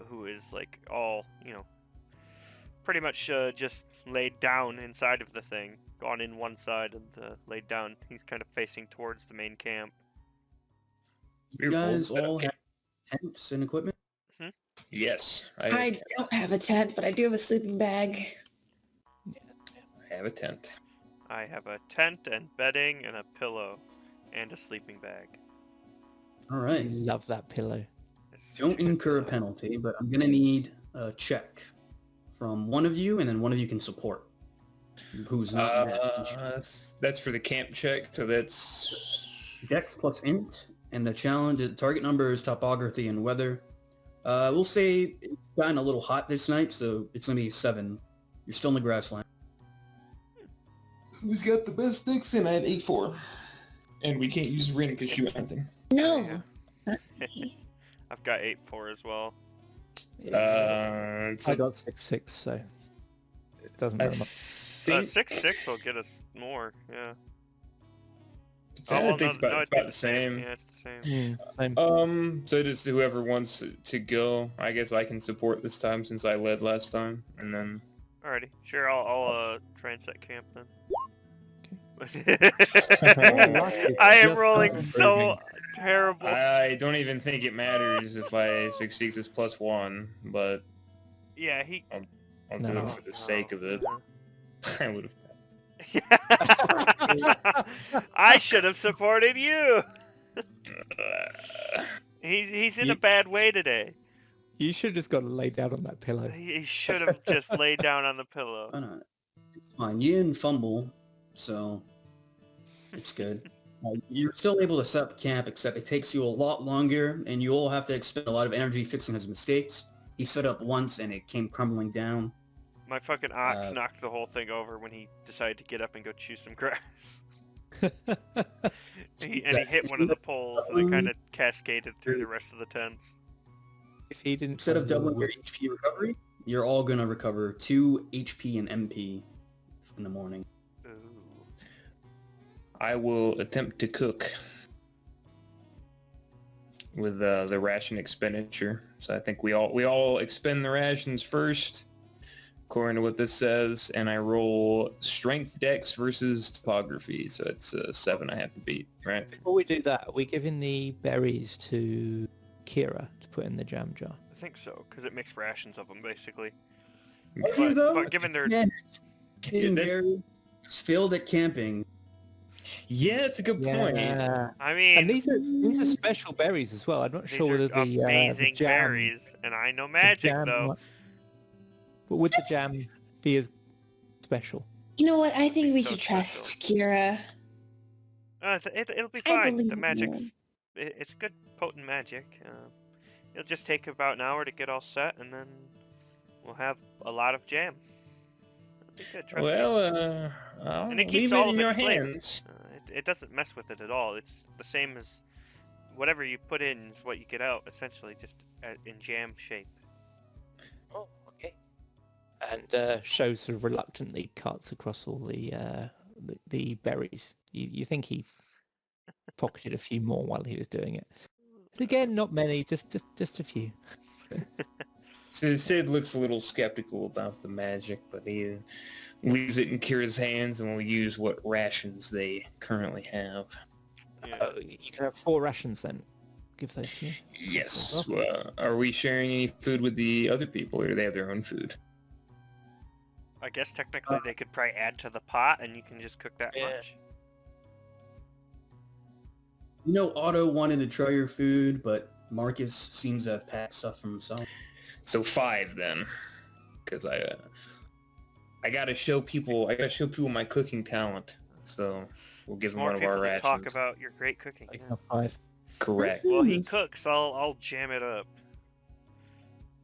who is like all, pretty much just laid down inside of the thing, gone in one side and laid down. He's kind of facing towards the main camp. You guys all have tents and equipment? Yes. I don't have a tent, but I do have a sleeping bag. I have a tent. I have a tent and bedding and a pillow and a sleeping bag. All I right. love that pillow. It's Don't such a good incur a pillow. penalty, but I'm going to need a check from one of you, and then one of you can support. Who's not That's for the camp check, so that's... Dex plus int, and the challenge, the target number is topography and weather. We'll say it's gotten a little hot this night, so it's going to be 7. You're still in the grassland. Who's got the best sticks? And I have 8-4. And we can't use Rin because she went hunting. No. Yeah. Not me. I've got 8-4 as well. So I got 6-6, so it doesn't I matter much. think 6-6 will get us more, yeah. I think it's no, about, it'd it's be about the same. Yeah, it's the same. Same. So does whoever wants to go, I guess I can support this time since I led last time, and then Alrighty, sure. I'll try and set camp then. Lucky. I am Just rolling doesn't so terrible. I don't even think it matters if I succeed this +1, but Yeah, he. I'll No. do it for the sake of it. I would I should have supported you. have. He's in a bad way today. You should have just got to lay down on that pillow. He should have just laid down on the pillow. Oh, no. It's fine. You didn't fumble, so it's good. You're still able to set up camp, except it takes you a lot longer, and you all have to expend a lot of energy fixing his mistakes. He set up once, and it came crumbling down. My fucking ox knocked the whole thing over when he decided to get up and go chew some grass. He hit one of the poles, and it kind of cascaded through the rest of the tents. If he didn't Instead of doubling your HP recovery, you're all going to recover 2 HP and MP in the morning. Ooh. I will attempt to cook with the ration expenditure. So I think we all expend the rations first, according to what this says, and I roll strength dex versus topography. So it's 7 I have to beat, right? Before we do that, we're giving the berries to Kira to put in the jam jar. I think so, because it makes rations of them, basically. Okay, though, But given their... yeah, Yeah, that- very filled at camping. Yeah, it's a good point. Yeah. I And mean, these are special berries as well. I'm not these sure whether are the amazing jam, berries, and I know the magic, jam though. might- But would the jam be as special? You know what? I think He's we so should special. trust Kira. It'll be I fine. believe The in magic's... It's good, potent magic. It'll just take about an hour to get all set, and then we'll have a lot of jam. It'll be good, trust me. Well, I'll And it keeps leave all it in of your its flavor. hands. It doesn't mess with it at all. It's the same as whatever you put in is what you get out, essentially, just in jam shape. Oh, okay. And Sho sort of reluctantly cuts across all the berries. You think he pocketed a few more while he was doing it? But again, not many, just a few. So Sid looks a little skeptical about the magic, but he leaves it in Kira's hands and will use what rations they currently have. Yeah. You can have 4 rations then. Give those to you. Yes. Are we sharing any food with the other people, or do they have their own food? I guess technically they could probably add to the pot, and you can just cook that Yeah. much. You know Otto wanted to try your food, but Marcus seems to have packed stuff for himself. So 5 then, because I gotta show people my cooking talent. So we'll give them Smart one of our people to rations. talk about your great cooking. You can have 5. Correct. Well, he cooks. I'll jam it up.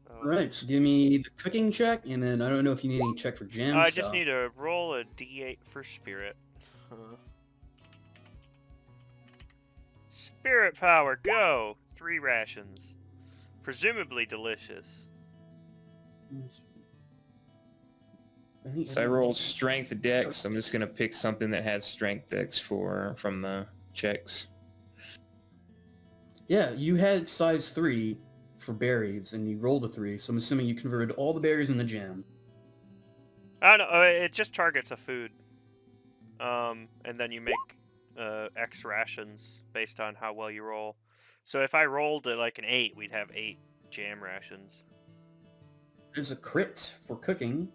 So, All right, so give me the cooking check, and then I don't know if you need any check for jam I stuff. just need to roll a d8 for spirit. Spirit power, go! 3 rations. Presumably delicious. So I roll strength dex. I'm just gonna pick something that has strength dex from the checks. Yeah, you had size 3 for berries, and you rolled a 3, so I'm assuming you converted all the berries in the jam. I don't know, it just targets a food. And then you make X rations based on how well you roll. So if I rolled at like an 8, we'd have 8 jam rations. There's a crit for cooking.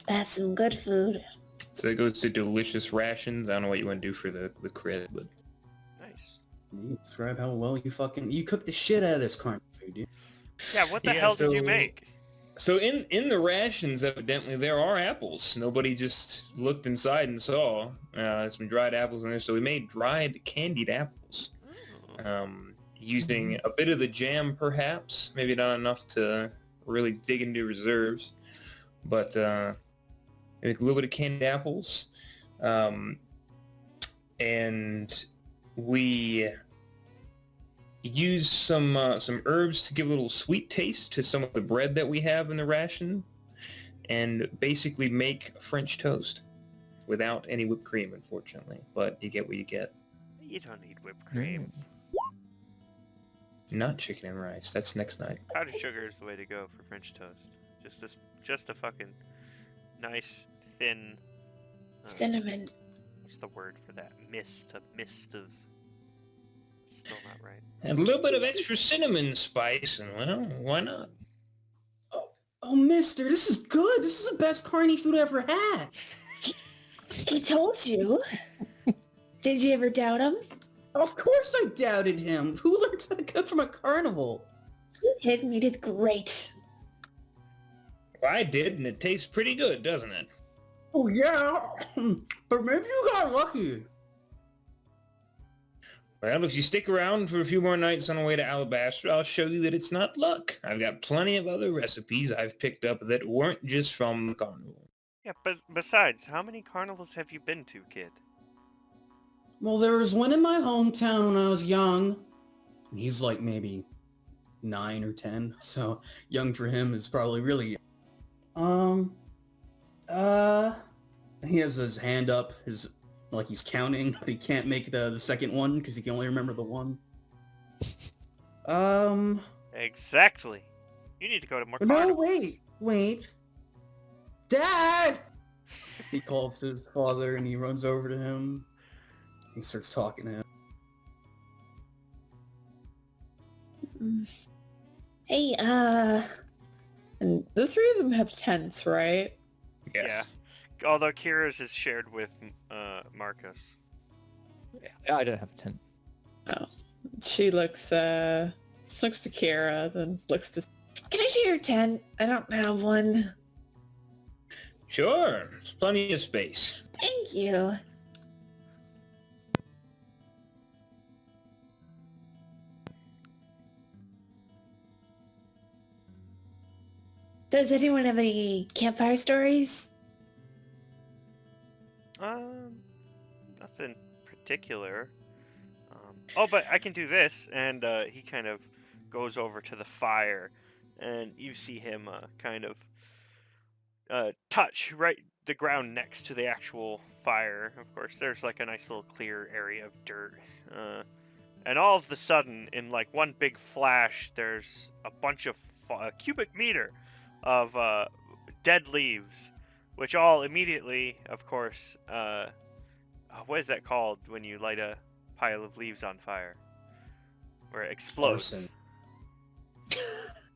That's some good food. So it goes to delicious rations. I don't know what you want to do for the crit, but Nice. Can you describe how well you cooked the shit out of this carne food, dude. Yeah, what the Yeah, hell did you so- make? so in the rations, evidently there are apples. Nobody just looked inside and saw some dried apples in there. So we made dried candied apples, using a bit of the jam, perhaps. Maybe not enough to really dig into reserves, but make a little bit of candied apples, and we use some herbs to give a little sweet taste to some of the bread that we have in the ration, and basically make French toast without any whipped cream, unfortunately. But you get what you get. You don't need whipped cream. Not chicken and rice. That's next night. Powdered sugar is the way to go for French toast. Just a fucking nice, thin... Cinnamon. What's the word for that? A mist of... Still not right. And a little bit of extra cinnamon spice, and well, why not? Oh, mister, this is good. This is the best carny food I ever had. He told you. Did you ever doubt him? Of course I doubted him. Who learns how to cook from a carnival? You did, and you did great. Well, I did, and it tastes pretty good, doesn't it? Oh, yeah. But maybe you got lucky. Well, if you stick around for a few more nights on the way to Alabaster, I'll show you that it's not luck. I've got plenty of other recipes I've picked up that weren't just from the carnival. Yeah, but besides, how many carnivals have you been to, kid? Well, there was one in my hometown when I was young. He's like maybe 9 or 10, so young for him is probably really young. He has his hand up, like he's counting, but he can't make the second one because he can only remember the one. Exactly. You need to go to more No, carnivals. wait. Dad! He calls his father and he runs over to him. He starts talking to him. Hey, and the three of them have tents, right? Yes. Yeah. Although Kira's is shared with Marcus. Yeah, I don't have a tent. Oh. She looks to Kira, then looks to... Can I share your tent? I don't have one. Sure, there's plenty of space. Thank you. Does anyone have any campfire stories? Nothing particular. Oh, but I can do this, and he kind of goes over to the fire, and you see him kind of touch the ground next to the actual fire. Of course, there's like a nice little clear area of dirt, and all of a sudden, in like one big flash, there's a bunch of cubic meter of dead leaves, which all immediately, of course, what is that called when you light a pile of leaves on fire? Where it explodes.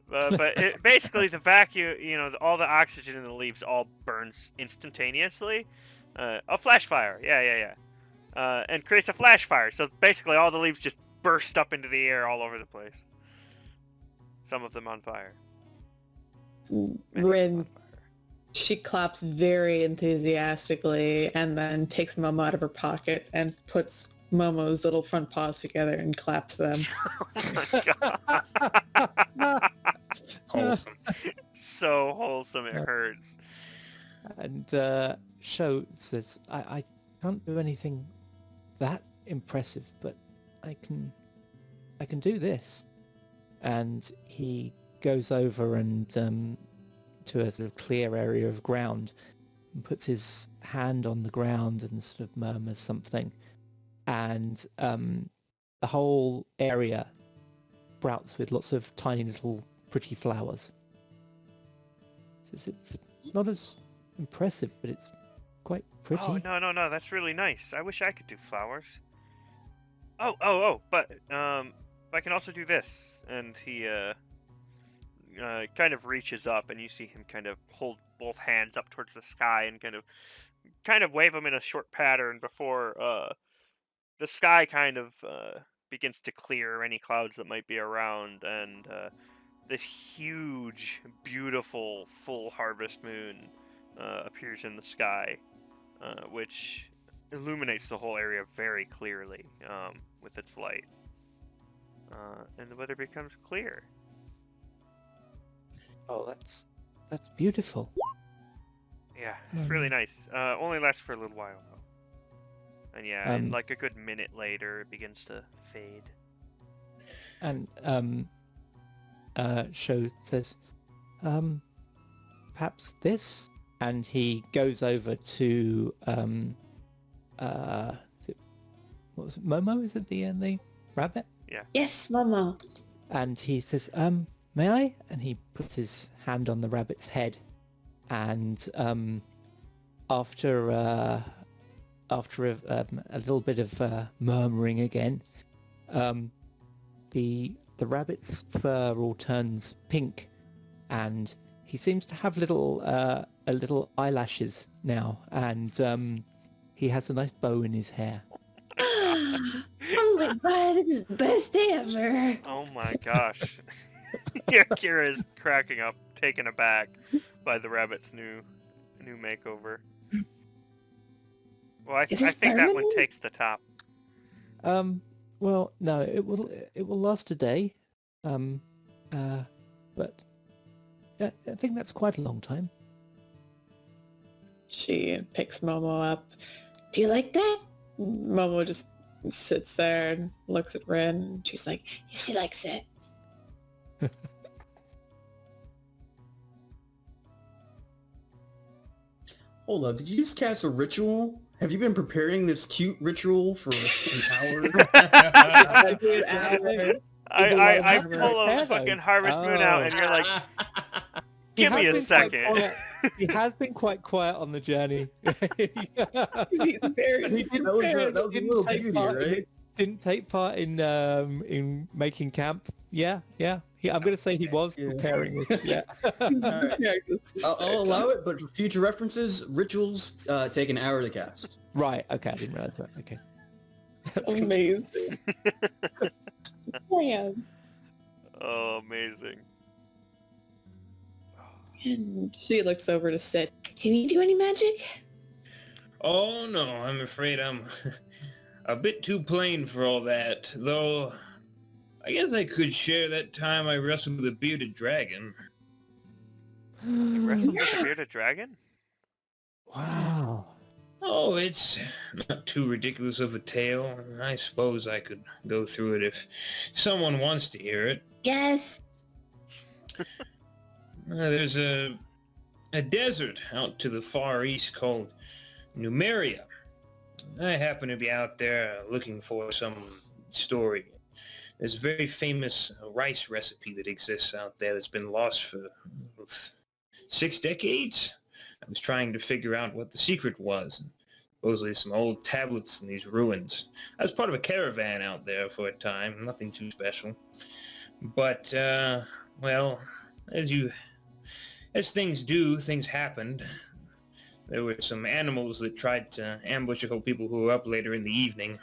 But basically the vacuum, all the oxygen in the leaves all burns instantaneously. A flash fire, yeah. And creates a flash fire. So basically all the leaves just burst up into the air all over the place. Some of them on fire. Rin, she claps very enthusiastically and then takes Momo out of her pocket and puts Momo's little front paws together and claps them. Oh my god. Wholesome. So wholesome, it hurts. And Sho says, I can't do anything that impressive, but I can do this. And he goes over and to a sort of clear area of ground and puts his hand on the ground and sort of murmurs something. And the whole area sprouts with lots of tiny little pretty flowers. It's not as impressive, but it's quite pretty. Oh, no, that's really nice. I wish I could do flowers. But I can also do this. And he kind of reaches up, and you see him kind of hold both hands up towards the sky and kind of wave them in a short pattern before the sky kind of begins to clear any clouds that might be around, and this huge, beautiful, full harvest moon appears in the sky, which illuminates the whole area very clearly with its light. And the weather becomes clear. Oh, that's beautiful. Yeah, it's really nice. Only lasts for a little while, though. And yeah, and like a good minute later, it begins to fade. And Sho says, perhaps this? And he goes over to, what was it, Momo? Is it the rabbit? Yeah. Yes, Momo. And he says, may I? And he puts his hand on the rabbit's head, and after a little bit of murmuring again, the rabbit's fur all turns pink, and he seems to have little eyelashes now, and he has a nice bow in his hair. Oh my god, this is the best day ever. Oh my gosh. Yeah, Kira's cracking up, taken aback by the rabbit's new makeover. Well, I Is think this that one permanent? takes the top. Well, no, it will last a day, but yeah, I think that's quite a long time. She picks Momo up. Do you like that? Momo just sits there and looks at Rin. She's like, She likes it. Hold up, did you just cast a ritual? Have you been preparing this cute ritual for an hour? "Dude, hours." I It's a pull lot a of fucking Harvest Moon out, and you're like, He give me has a been second. quite quiet. He has been quite quiet on the journey. He's very He didn't, That was a didn't little take beauty, part in- right? didn't take part in making camp. Yeah. I'm gonna say he was Yeah. preparing it. Yeah. I'll allow it, but for future references, rituals take an hour to cast. Right. Okay. I didn't realize that. Okay. amazing. Plan. Oh, amazing. And she looks over to Sid. Can you do any magic? Oh no, I'm afraid I'm a bit too plain for all that, though I guess I could share that time I wrestled with a bearded dragon. You wrestled with a bearded dragon? Wow. Oh, it's not too ridiculous of a tale. I suppose I could go through it if someone wants to hear it. Yes. There's a desert out to the far east called Numeria. I happen to be out there looking for some story. There's a very famous rice recipe that exists out there that's been lost for 6 decades. I was trying to figure out what the secret was. Supposedly some old tablets in these ruins. I was part of a caravan out there for a time, nothing too special. But, well, as things do, things happened. There were some animals that tried to ambush a couple people who were up later in the evening.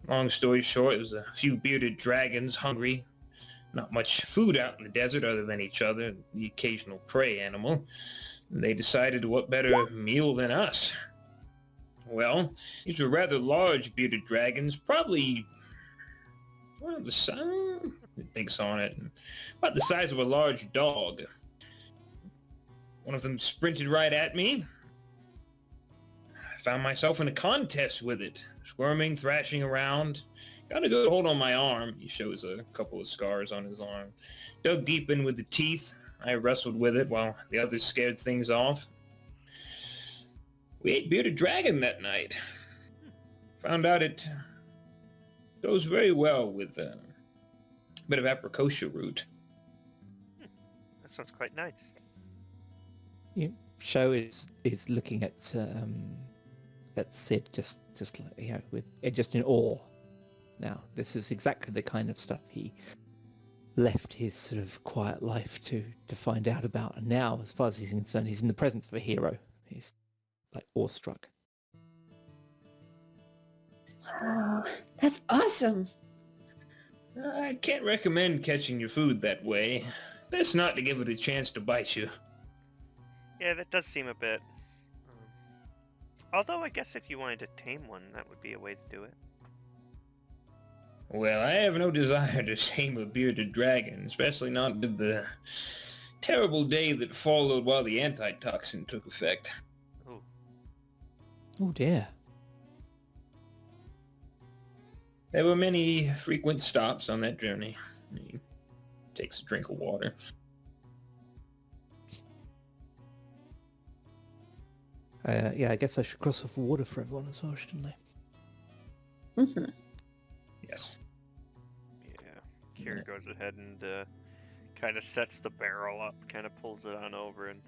Long story short, it was a few bearded dragons, hungry. Not much food out in the desert other than each other, the occasional prey animal. They decided what better meal than us. Well, these were rather large bearded dragons, probably the size, it thinks on it, about the size of a large dog. One of them sprinted right at me. I found myself in a contest with it, squirming, thrashing around. Got a good hold on my arm. He shows a couple of scars on his arm. Dug deep in with the teeth. I wrestled with it while the others scared things off. We ate bearded dragon that night. Found out it goes very well with a bit of apricotia root. That sounds quite nice. Sho is looking at Sid just with just in awe. Now, this is exactly the kind of stuff he left his sort of quiet life to find out about, and now, as far as he's concerned, he's in the presence of a hero. He's like awestruck. Wow, that's awesome. I can't recommend catching your food that way. Best not to give it a chance to bite you. Yeah, that does seem a bit... although I guess if you wanted to tame one, that would be a way to do it. Well, I have no desire to tame a bearded dragon, especially not with the terrible day that followed while the antitoxin took effect. Ooh. Oh dear. There were many frequent stops on that journey. He takes a drink of water. Yeah, I guess I should cross off water for everyone as well, shouldn't I? Mm-hmm. Yes. Yeah. Kira goes ahead and kind of sets the barrel up, kind of pulls it on over, and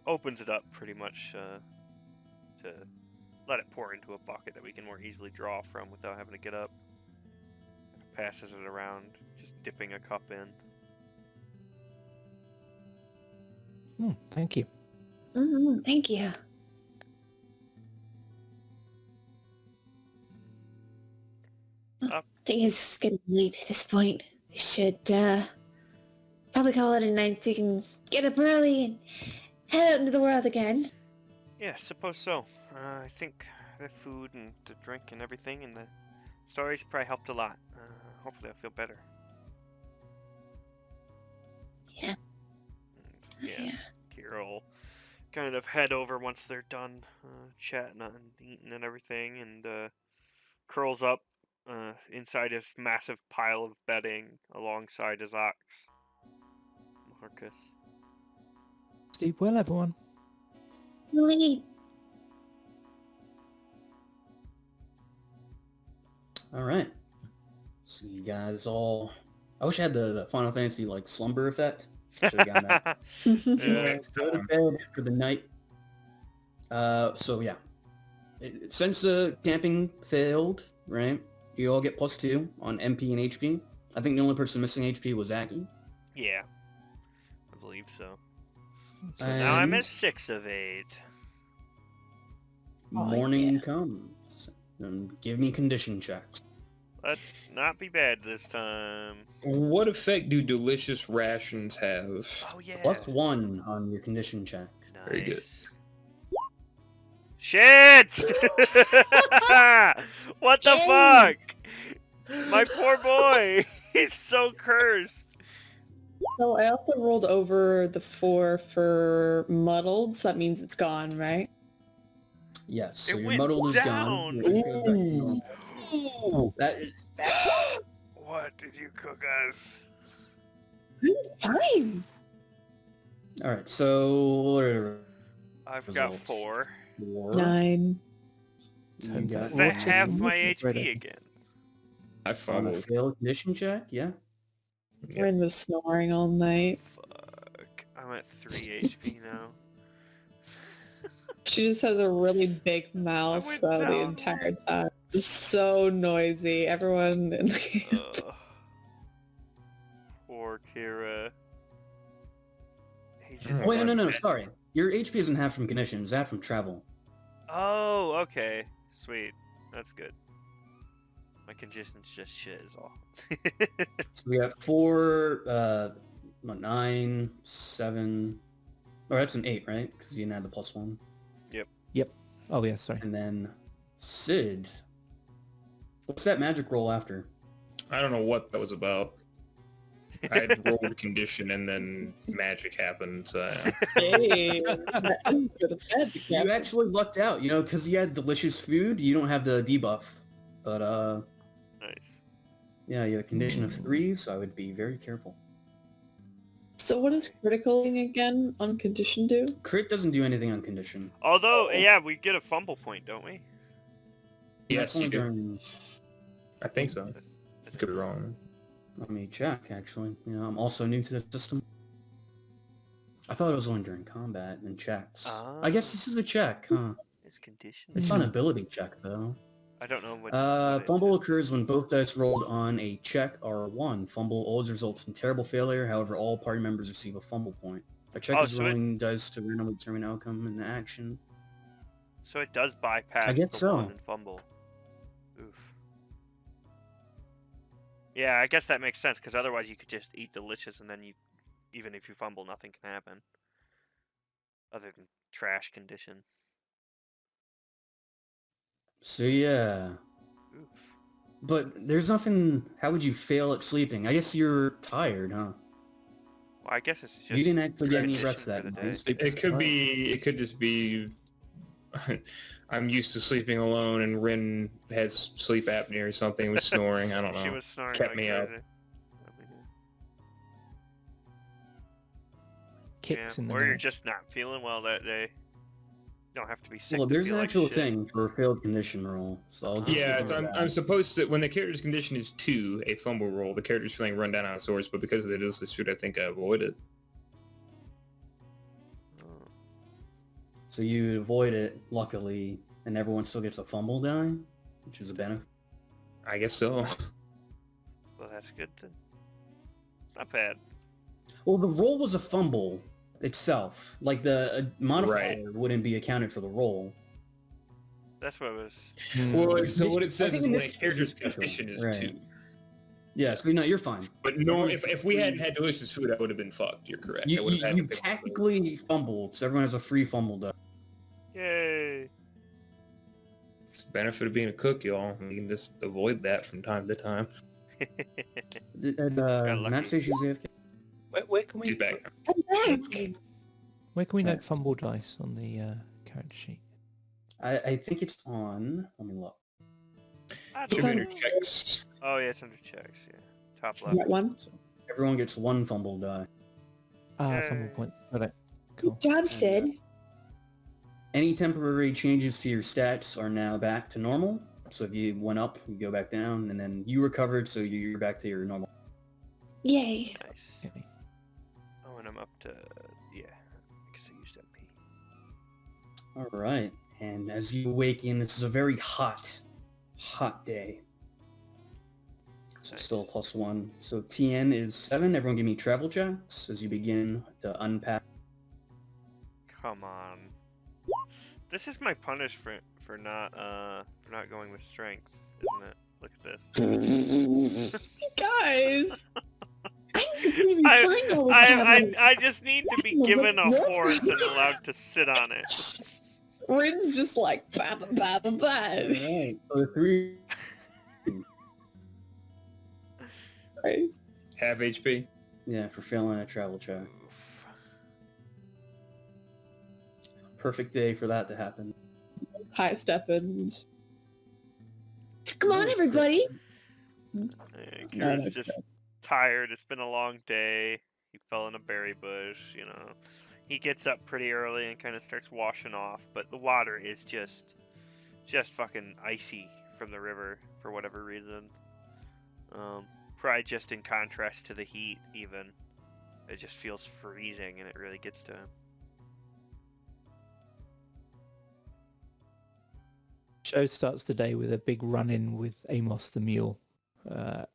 opens it up pretty much to let it pour into a bucket that we can more easily draw from without having to get up. Passes it around, just dipping a cup in. Thank you. Thank you. I think it's getting late at this point. We should probably call it a night so you can get up early and head out into the world again. Yeah, suppose so. I think the food and the drink and everything and the stories probably helped a lot. Hopefully I'll feel better. Yeah. Yeah. Kira will kind of head over once they're done chatting and eating and everything, and curls up inside his massive pile of bedding alongside his ox, Marcus. Sleep well, everyone. Wait. All right. So you guys all... I wish I had the Final Fantasy, like, slumber effect. So you got that. Yeah. Go to bed for the night. So yeah. Since the camping failed, right, you all get +2 on MP and HP. I think the only person missing HP was Aki. Yeah, I believe so. So now I'm And at 6 of 8. morning comes. And give me condition checks. Let's not be bad this time. What effect do delicious rations have? Oh yeah. +1 on your condition check. Nice. Very good. Shit! What the fuck? My poor boy. He's so cursed. So I also rolled over the 4 for muddled, so that means it's gone, right? Yes, so It your went muddle is down. gone. Your HP goes back to normal. Ooh. That is bad. What did you cook us? Fine. All right, so I've got Results. 4. 4. 9. You Turns got Is out that Watch half it. my Ready. HP again? I on a fumbled. failed condition check. Yeah. Yeah. Rin was snoring all night. Fuck. I'm at 3 HP now. She just has a really big mouth went the down. entire time. It's so noisy. Everyone in the camp. Ugh. Poor Kira. He just Wait, no, got- sorry. Your HP isn't half from condition, it's half from travel. Oh, okay. Sweet. That's good. My condition's just shit is all. So we got 4, 9, 7... Oh, that's an 8, right? Because you didn't add the +1. Oh, yeah, sorry. And then Sid. What's that magic roll after? I don't know what that was about. I had rolled condition and then magic happened. So Hey, go to bed. You actually lucked out, because you had delicious food, you don't have the debuff. But, Nice. yeah, you have a condition of 3, so I would be very careful. So what does criticaling again on condition do? Crit doesn't do anything on condition. Although, yeah, we get a fumble point, don't we? yes, That's only you do. during... I think so. Could be wrong. Let me check, actually. I'm also new to the system. I thought it was only during combat and checks. I guess this is a check, huh? It's condition. It's not an ability check, though. I don't know what. Fumble occurs when both dice rolled on a check are 1. Fumble always results in terrible failure. However, all party members receive a fumble point. A check Oh, is so rolling dice to randomly determine outcome and action. So it does bypass I guess the so. 1 and fumble. Oof. Yeah, I guess that makes sense, because otherwise you could just eat delicious and then even if you fumble, nothing can happen. Other than trash condition. So yeah. Oof. But there's nothing... How would you fail at sleeping? I guess you're tired, huh? Well, I guess it's just. You didn't actually get any condition rest that for the night. day. It could be. It could just be. I'm used to sleeping alone, and Rin has sleep apnea or something. Was snoring. I don't know. She was snoring Kept like me up. crazy. Kicks in the Or you're night. just not feeling well that day. don't have to be sick Well, to there's feel an like actual shit. thing for a failed condition roll, so I'll just Yeah, give so you I'm that. supposed to, when the character's condition is 2, a fumble roll, the character's feeling run down on a source, but because it is this food, I think I avoid it. Oh. So you avoid it, luckily, and everyone still gets a fumble die, which is a benefit. I guess so. Well, that's good then. It's not bad. Well, the roll was a fumble itself. Like, the modifier Right. wouldn't be accounted for the roll. That's what was. Well, so what it I says think is in when this a case character's it's special. condition is Right. 2. Yeah, so no, you're fine. But no, if we hadn't had delicious food, I would have been fucked. You're correct. I You, would have you, had you to pick one of those. technically fumbled, so everyone has a free fumble die. Yay! It's the benefit of being a cook, y'all. You can just avoid that from time to time. Did lucky. Matt say she's AFK? Where can She's we back. I'm back. where can we Right. note fumble dice on the character sheet? I think it's on. Let me look. I It's don't Commander know. checks. Oh yeah, it's under checks. Yeah, top You left. got one. So everyone gets one fumble die. Fumble Yay. point. Got it. Cool. Good job, Sid. Any temporary changes to your stats are now back to normal. So if you went up, you go back down, and then you recovered, so you're back to your normal. Yay. Nice. Okay. Oh, and I'm up to yeah. I guess I used MP. All right. And as you awaken, this is a very hot day. So it's still a Nice. +1. So TN is 7. Everyone give me travel checks as you begin to unpack. Come on. This is my punish for not going with strength, isn't it? Look at this. Guys. I'm completely fine all the time. I just need to be given a horse and allowed to sit on it. Rin's just like, ba ba ba ba ba. Alright. So the 3... Right. Half HP. Yeah, for failing a travel check. Oof. Perfect day for that to happen. High step and Come on, everybody. Kira's just tired. It's been a long day. He fell in a berry bush, you know. He gets up pretty early and kind of starts washing off, but the water is just fucking icy from the river for whatever reason. Probably just in contrast to the heat, even. It just feels freezing, and it really gets to him. Show starts the day with a big run-in with Amos the mule.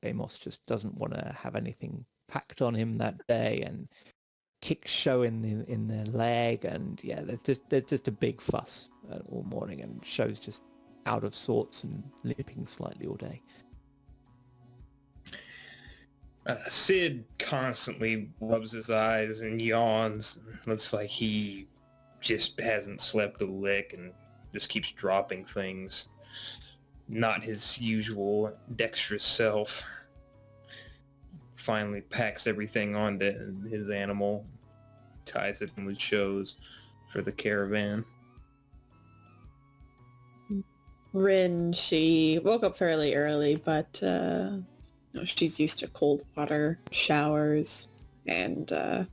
Amos just doesn't want to have anything packed on him that day, and kicks Show in the leg, and yeah, there's just a big fuss all morning, and Show's just out of sorts and limping slightly all day. Sid constantly rubs his eyes and yawns. Looks like he just hasn't slept a lick and just keeps dropping things. Not his usual dexterous self. Finally packs everything onto his animal, ties it in with shows for the caravan. Rin, she woke up fairly early, but she's used to cold water, showers, and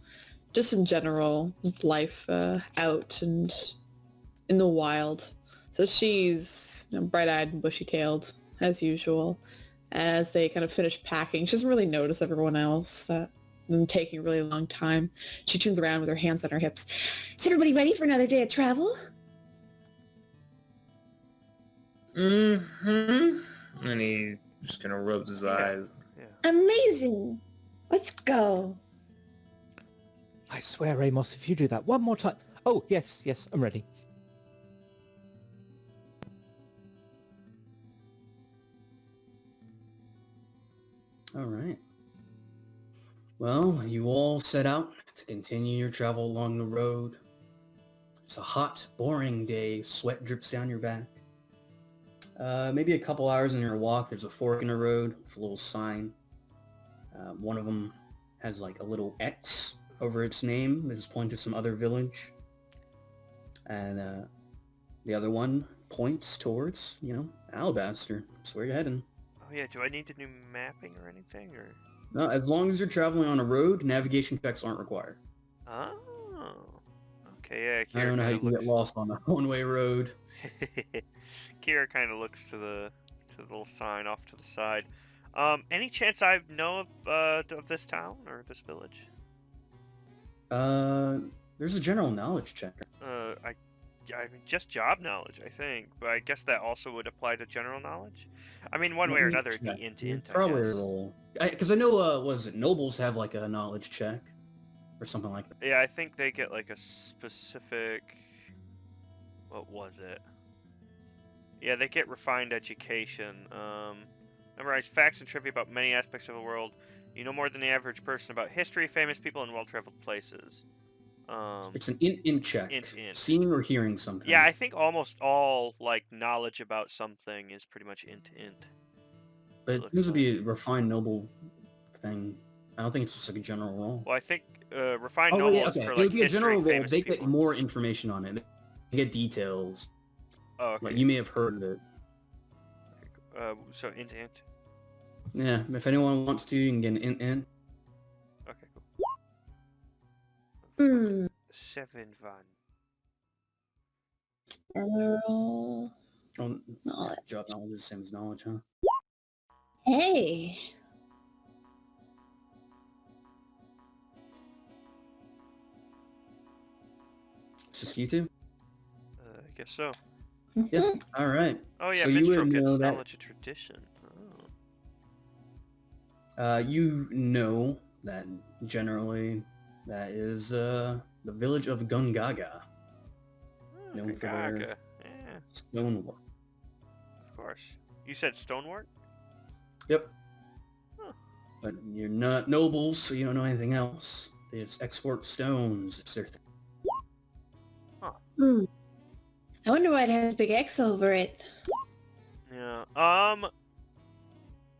just in general life out and in the wild. So she's bright-eyed and bushy-tailed as usual. As they kind of finish packing, she doesn't really notice everyone else that them taking a really long time. She turns around with her hands on her hips. Is everybody ready for another day of travel? Mm-hmm. And he just kind of rubs his eyes. Yeah. Amazing. Let's go. I swear, Amos, if you do that one more time... Oh, yes, I'm ready. All right. Well, you all set out to continue your travel along the road. It's a hot, boring day. Sweat drips down your back. Maybe a couple hours in your walk, there's a fork in the road with a little sign. One of them has like a little X over its name that is pointing to some other village. And the other one points towards, Alabaster. That's where you're heading. Oh yeah, do I need to do mapping or anything, or? No, as long as you're traveling on a road, navigation checks aren't required. Oh, Okay, yeah, I Kira don't know how you kind can of get lost on a one-way road. Kira kind of looks to the little sign off to the side. Any chance I know of this town or this village? There's a general knowledge checker. I mean, just job knowledge, I think, but I guess that also would apply to general knowledge. I mean, one Let way or me another, it'd check. be int You int, I probably guess. roll. Because I know, what is it? Nobles have like a knowledge check or something like that. Yeah, I think they get like a specific. What was it? Yeah, they get refined education. Memorize facts and trivia about many aspects of the world. You know more than the average person about history, famous people, and well-traveled places. It's an int check. Int. Seeing or hearing something. Yeah, I think almost all like knowledge about something is pretty much int. But it seems to be a refined noble thing. I don't think it's just like a general roll. Well, I think refined noble is for It like would be a history, general roll. famous They people. get more information on it. They get details. Oh, okay. Like you may have heard of it. So int. Yeah, if anyone wants to, you can get an int. Okay, cool. 7 van. General Oh, knowledge. job knowledge is the same as knowledge, huh? Hey. It's just you two? I guess so. Yeah. All right. Oh yeah, So you minstrel would gets know that- knowledge of tradition. Oh. You know that generally that is the village of Gungaga, known for their Gaga. Yeah, stonework. of course. You said stonework? Yep. Huh. But you're not nobles, so you don't know anything else. They just export stones. It's their thing. I wonder why it has a big X over it. Yeah.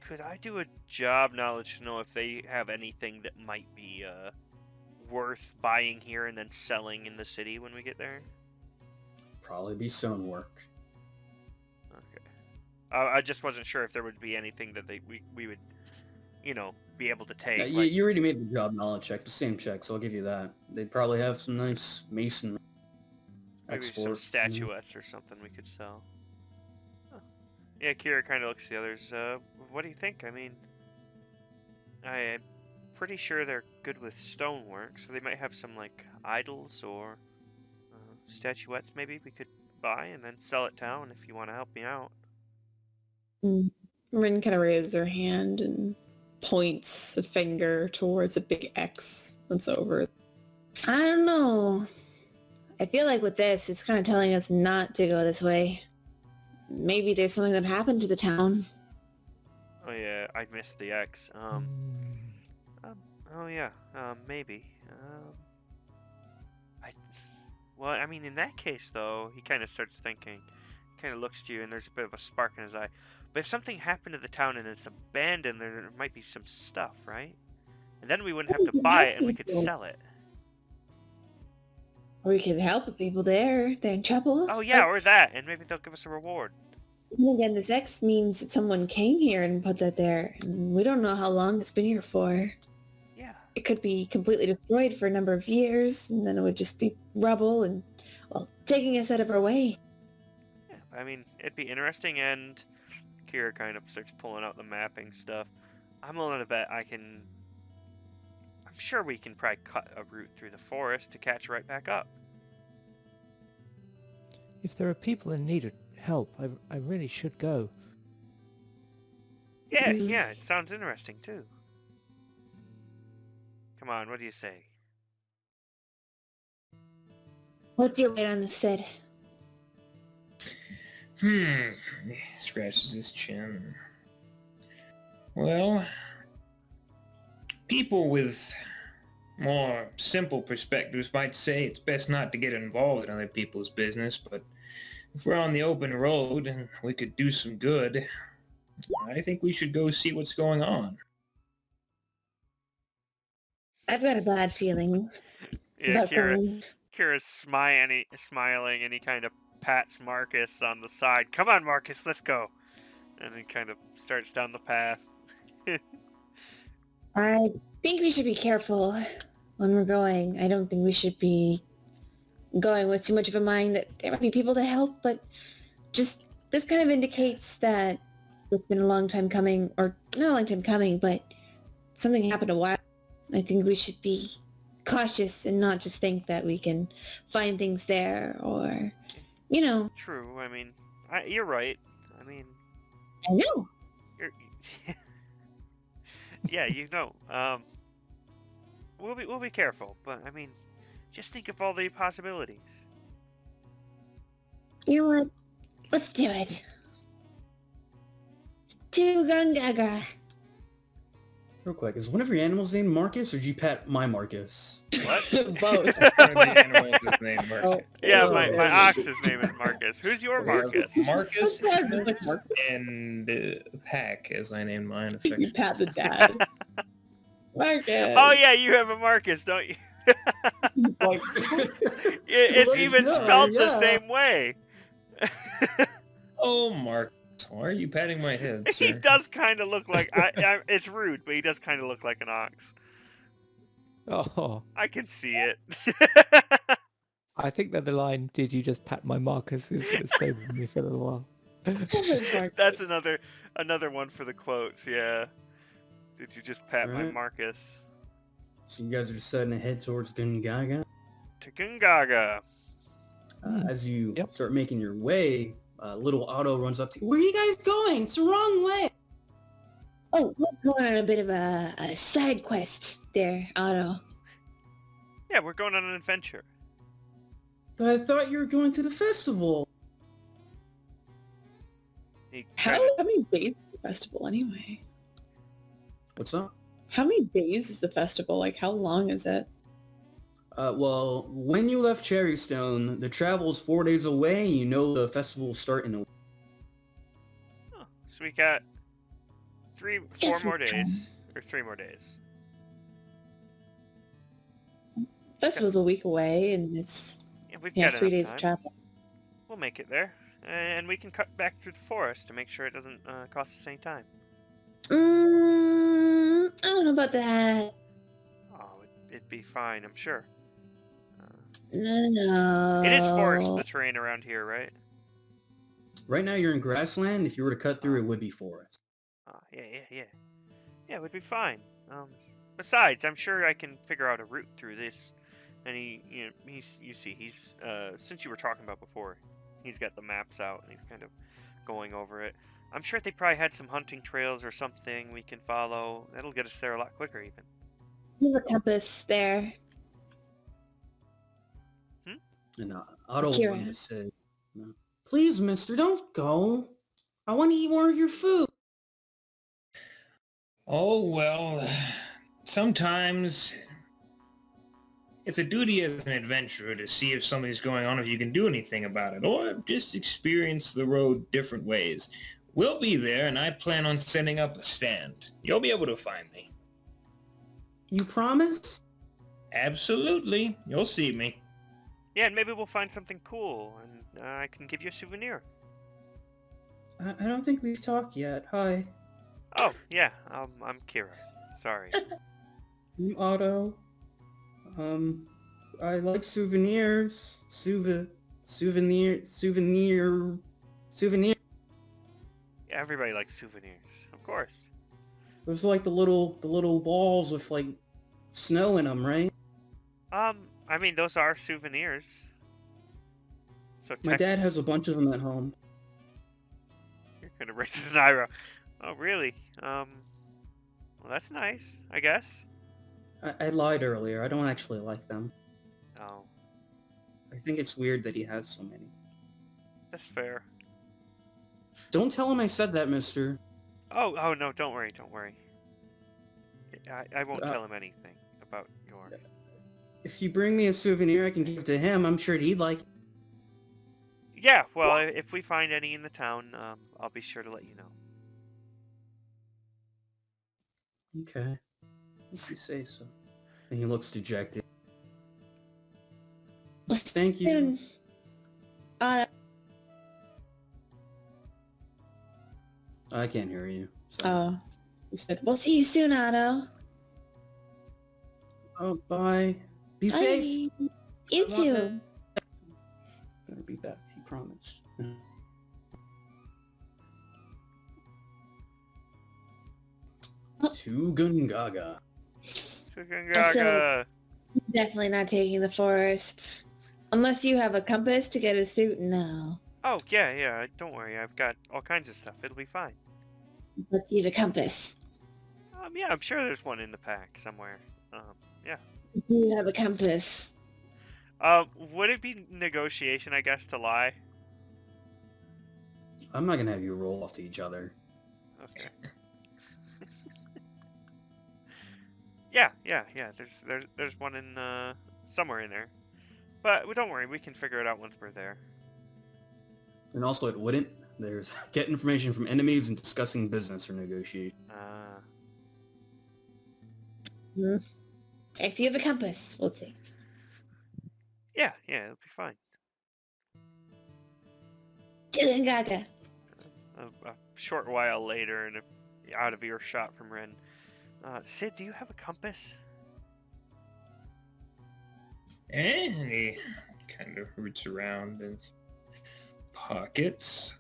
Could I do a job knowledge to know if they have anything that might be worth buying here and then selling in the city when we get there? Probably be stonework. Okay. I just wasn't sure if there would be anything that we would, be able to take. Yeah, like, you already made the job knowledge check, the same check, so I'll give you that. They'd probably have some nice mason maybe some export. statuettes or something we could sell. Huh. Yeah, Kira kind of looks at the others. What do you think? I mean, I'm pretty sure they're good with stonework, so they might have some like idols or statuettes maybe we could buy and then sell at town if you want to help me out. Rin kind of raises her hand and points a finger towards a big X that's over. I don't know. I feel like with this, it's kind of telling us not to go this way. Maybe there's something that happened to the town. Oh yeah, I missed the X. Oh yeah, maybe. Well, I mean, in that case though, he kind of starts thinking. Kind of looks to you, and there's a bit of a spark in his eye. But if something happened to the town and it's abandoned, there might be some stuff, right? And then we wouldn't have to buy it, and we could sell it. Or we could help the people there. They're in trouble. Oh yeah, or that, and maybe they'll give us a reward. And again, this X means that someone came here and put that there. And we don't know how long it's been here for. Yeah. It could be completely destroyed for a number of years, and then it would just be rubble and, well, taking us out of our way. Yeah, I mean, it'd be interesting, and Kira kind of starts pulling out the mapping stuff. I'm willing to bet I'm sure we can probably cut a route through the forest to catch right back up. If there are people in need of help, I really should go. Yeah, yeah, it sounds interesting too. Come on, what do you say? What's your weight on this, Sid? Scratches his chin. Well, people with more simple perspectives might say it's best not to get involved in other people's business, but if we're on the open road and we could do some good, I think we should go see what's going on. I've got a bad feeling. Yeah, about going. Kira's smiling, and he kind of pats Marcus on the side. Come on, Marcus, let's go. And he kind of starts down the path. I think we should be careful when we're going. I don't think we should be going with too much of a mind that there might be people to help, but just this kind of indicates that it's been a long time coming, or not a long time coming, but something happened a while. I think we should be cautious and not just think that we can find things there, or, you know. True. I mean, you're right. I mean, I know. you're, yeah, you know. We'll be careful, but I mean, just think of all the possibilities. You know what? Let's do it. To Gungaga. Real quick, is one of your animals named Marcus, or did you pet my Marcus? What? Both. One of the animals is named Marcus. Oh, Yeah, Oh, my yeah. ox's name is Marcus. Who's your We have Marcus? Marcus Like Marcus. and Pack, as I named mine You affectionately. pat the dad. Marcus. Oh yeah, you have a Marcus, don't you? Like, It's even Yeah, spelled the yeah. same way. Oh, Marcus, why are you patting my head, He sir? does kind of look like it's rude, but he does kind of look like an ox. Oh, I can see it. I think that the line, "Did you just pat my Marcus?" is going to stay with me for a little while. That's another one for the quotes. Yeah. Did you just pat my Right. Marcus? So you guys are deciding to head towards Gungaga. To Gungaga. As you Yep. start making your way, little Otto runs up to you. Where are you guys going? It's the wrong way. Oh, we're going on a bit of a side quest there, Otto. Yeah, we're going on an adventure. But I thought you were going to the festival. He how kinda- many days is the festival anyway? What's up? How many days is the festival? Like, how long is it? Well, when you left Cherrystone, the travel is 4 days away. You know the festival will start in a... Oh, so we got 4 Yes, more we days. Or 3 more days. Festival's a week away, and it's Yeah, we've yeah, got 3 enough days time. of travel. We'll make it there. And we can cut back through the forest to make sure it doesn't cost us any time. I don't know about that. Oh, it'd be fine, I'm sure. No. It is forest, the terrain around here, right? Right now you're in grassland. If you were to cut through, it would be forest. Oh, yeah. Yeah, it would be fine. Besides, I'm sure I can figure out a route through this. And he's since you were talking about before, he's got the maps out and he's kind of going over it. I'm sure they probably had some hunting trails or something we can follow. That'll get us there a lot quicker, even. There's a compass there. And Otto Kira. wanted to say, please, mister, don't go. I want to eat more of your food. Oh, well, sometimes it's a duty as an adventurer to see if something's going on, if you can do anything about it, or just experience the road different ways. We'll be there, and I plan on setting up a stand. You'll be able to find me. You promise? Absolutely. You'll see me. Yeah, and maybe we'll find something cool, and I can give you a souvenir. I don't think we've talked yet. Hi. Oh, yeah, I'm Kira. Sorry. I'm Otto. I like souvenirs. Souvenir. Yeah, everybody likes souvenirs, of course. Those are like the little balls with like snow in them, right? I mean, those are souvenirs. So My dad has a bunch of them at home. You're gonna raise an eyebrow. Oh, really? Well, that's nice, I guess. I lied earlier. I don't actually like them. Oh, I think it's weird that he has so many. that's fair. Don't tell him I said that, mister. Oh no, don't worry. I won't Uh, tell him anything about your... If you bring me a souvenir I can give to him, I'm sure he'd like it. Yeah, well, if we find any in the town, I'll be sure to let you know. Okay. If you say so. And he looks dejected. Thank you. Soon. Otto. I can't hear you. So. Oh, you said, We'll see you soon, Otto. Oh, bye. Be safe. Bye. You I want too. be back, he promised. To Gungaga. Gaga. Definitely not taking the forest. Unless you have a compass to get a suit, no. Oh, yeah. Don't worry. I've got all kinds of stuff. It'll be fine. Let's use a compass. Yeah, I'm sure there's one in the pack somewhere. Yeah. You have a compass. Would it be negotiation, I guess, to lie? I'm not gonna have you roll off to each other. Okay. Yeah. There's one in somewhere in there, but don't worry, we can figure it out once we're there. And also, it wouldn't. There's get information from enemies and discussing business or negotiation. If you have a compass, we'll see. Yeah, it'll be fine. Dylan Gaga. A short while later, and out of earshot from Ren. Sid, do you have a compass? And he kind of roots around in his pockets.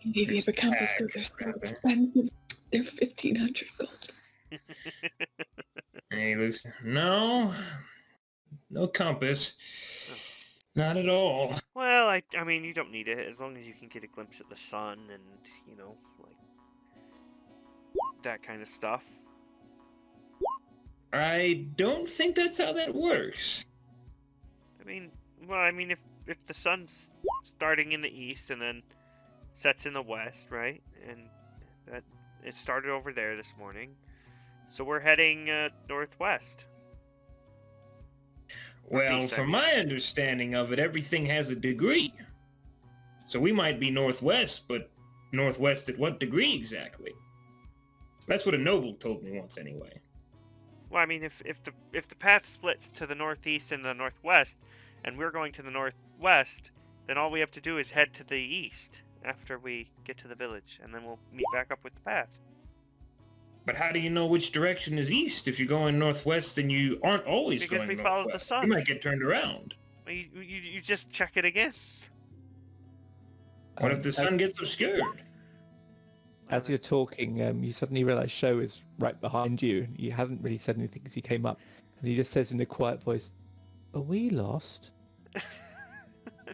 Maybe you have a compass because they're so expensive. They're 1,500 gold. And he looks, no compass. Not at all. Well, I mean, you don't need it as long as you can get a glimpse at the sun and, like that kind of stuff. I don't think that's how that works. I mean, if the sun's starting in the east and then sets in the west, right? And that it started over there this morning, so we're heading northwest. Well, from my understanding of it, everything has a degree. So we might be northwest, but northwest at what degree exactly? That's what a noble told me once, anyway. Well, I mean, if the path splits to the northeast and the northwest, and we're going to the northwest, then all we have to do is head to the east after we get to the village, and then we'll meet back up with the path. But how do you know which direction is east if you're going northwest and you aren't always because going we northwest? follow the sun. You might get turned around. Well, you just check it again. What if the sun gets obscured? As you're talking, you suddenly realize Sho is right behind you. He hasn't really said anything as he came up. And he just says in a quiet voice, "Are we lost?"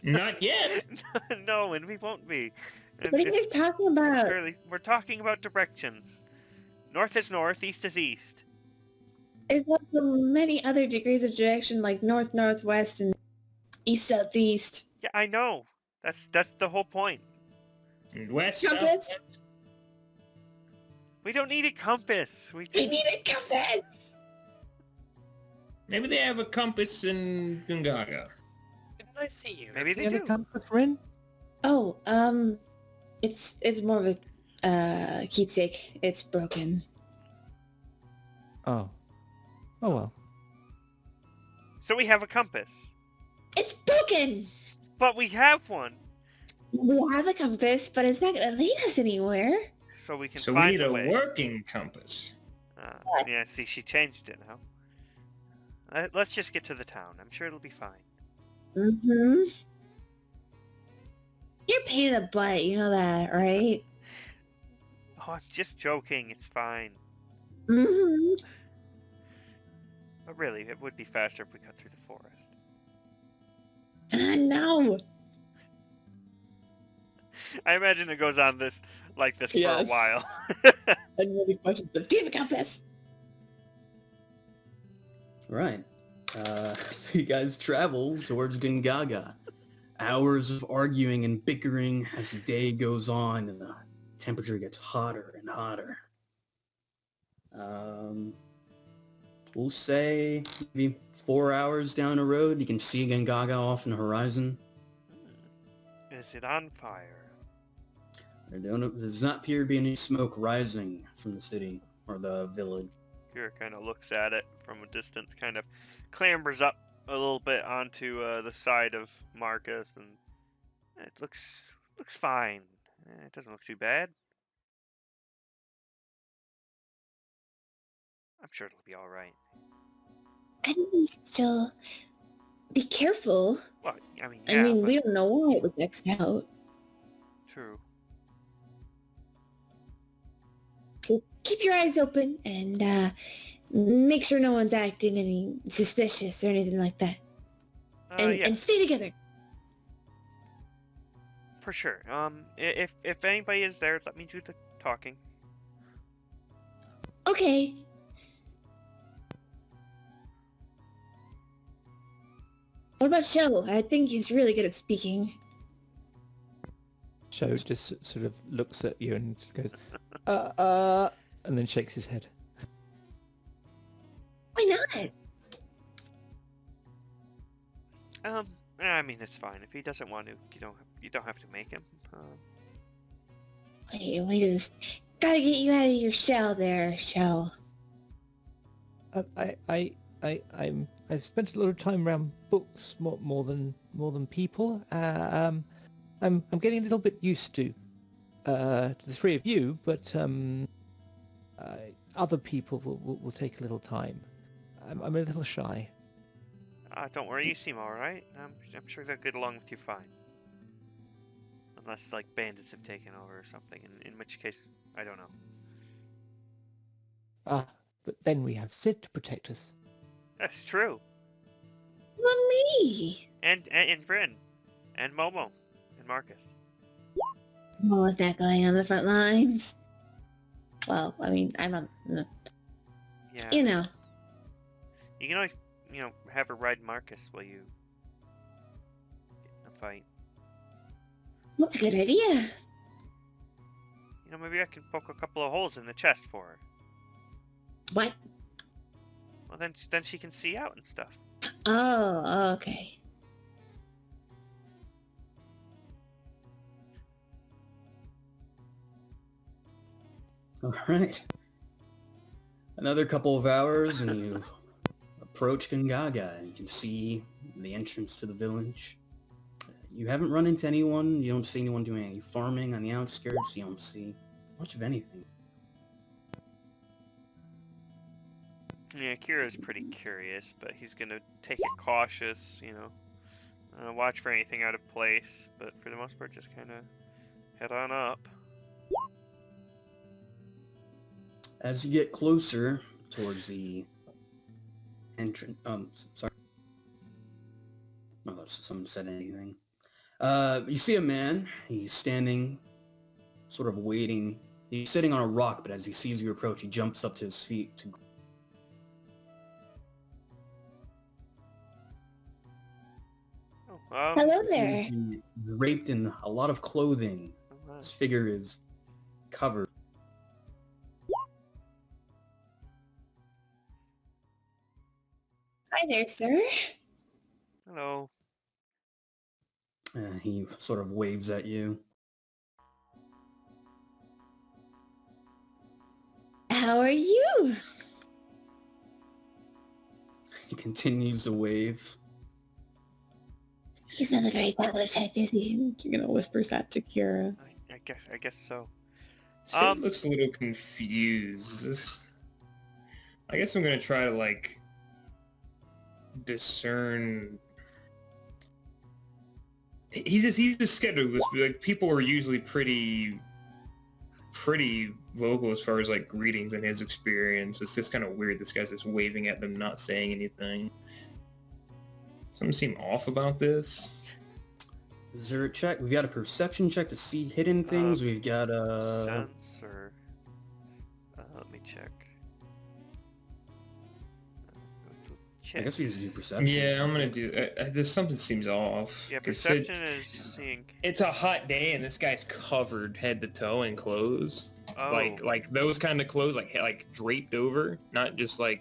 Not yet. No, and we won't be. What are you guys talking about? We're talking about directions. North is north, east is east. There's also many other degrees of direction, like north, northwest, and east, southeast. Yeah, I know. That's the whole point. And west, Compass? south, We don't need a compass. We We need a compass! maybe they have a compass in Gungaga. Didn't I see you? Maybe they You have do. a compass, Ren? Oh, it's more of a keepsake. It's broken. Oh. Oh well. So we have a compass. It's broken! But we have one. We have a compass, but it's not gonna lead us anywhere. So we can So we find need a a way. working compass. Yeah, see, she changed it now. Let's just get to the town. I'm sure it'll be fine. Mm-hmm. You're a pain in the butt, you know that, right? Oh, I'm just joking. It's fine. Mm-hmm. But really, it would be faster if we cut through the forest. No. I imagine it goes on like this for a Yes. while. And really questions of, do you have a compass? Right. So you guys travel towards Gungaga. Hours of arguing and bickering as the day goes on and the temperature gets hotter and hotter. We'll say maybe 4 hours down the road, you can see Gungaga off in the horizon. Is it on fire? There does not appear to be any smoke rising from the city or the village. Kira kind of looks at it from a distance, kind of clambers up a little bit onto the side of Marcus, and it looks fine. It doesn't look too bad. I'm sure it'll be all right. I think we can still Be careful. Well, I mean, I yeah, mean, but we don't know why it was X'd out. true. So keep your eyes open and make sure no one's acting any suspicious or anything like that. And Yes, stay together. for sure. If anybody is there, let me do the talking. Okay. What about Sho? I think he's really good at speaking. Sho just sort of looks at you and goes, and then shakes his head. Why not? I mean, it's fine. If he doesn't want to, you don't have to make him. We just gotta get you out of your shell there, Sho. I've spent a lot of time around books more than people. I'm getting a little bit used to the three of you, but other people will take a little time. I'm a little shy. Don't worry, you seem all right. I'm sure they'll get along with you fine. Unless, like, bandits have taken over or something, in which case, I don't know. But then we have Sid to protect us. That's true. Well, me. And Bryn. And Momo. And Marcus. Momo's not going on the front lines. Well, I mean, I'm on... Yeah. You know. You can always, have her ride Marcus while you get in a fight. That's a good idea. Maybe I can poke a couple of holes in the chest for her. What? Well, then she can see out and stuff. Oh, okay. All right. Another couple of hours and you approach Gongaga. You can see the entrance to the village. You haven't run into anyone. You don't see anyone doing any farming on the outskirts. You don't see much of anything. Yeah, Kira's pretty curious, but he's gonna take it cautious, watch for anything out of place, but for the most part just kind of head on up. As you get closer towards the entrance, sorry. No, someone said anything. You see a man. He's standing, sort of waiting. He's sitting on a rock, but as he sees you approach, he jumps up to his feet to... Hello there. He's draped in a lot of clothing. His figure is covered. Hi there, sir. Hello. He sort of waves at you. How are you? He continues to wave. He's not a very popular type, is he? You're gonna whisper that to Kira. I guess so. Sid looks a little confused. I guess I'm gonna try to discern. He's just skeptical. People are usually pretty vocal as far as greetings in his experience. It's just kind of weird. This guy's just waving at them, not saying anything. Something seem off about this. Is there a check? We've got a perception check to see hidden things. We've got a... Sense or... let me check. I guess we just do perception. Yeah, I'm gonna do... there's something seems off. Yeah, perception is seeing... It's a hot day and this guy's covered head to toe in clothes. Oh. Like those kind of clothes, like draped over, not just Yeah,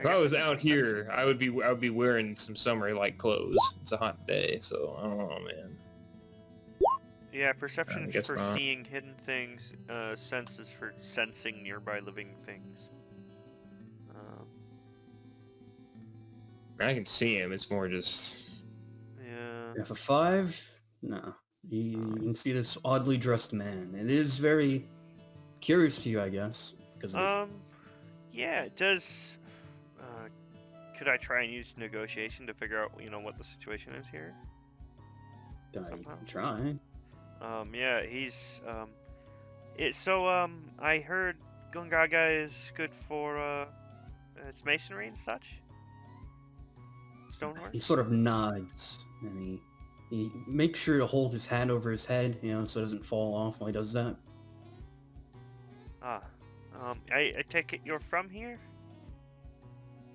if I was out here, I would be wearing some summer-like clothes. It's a hot day, so I don't know, man. Yeah, perception guess for not. seeing hidden things, sense is for sensing nearby living things. I can see him. It's more just... Yeah. If a 5? No. You can see this oddly dressed man. It is very curious to you, I guess. Because Yeah, it does... Could I try and use negotiation to figure out, what the situation is here? You Somehow. can try. Yeah, he's, I heard Gungaga is good for, its masonry and such? Stonework? He sort of nods, and he makes sure to hold his hat over his head, so it doesn't fall off while he does that. I take it you're from here?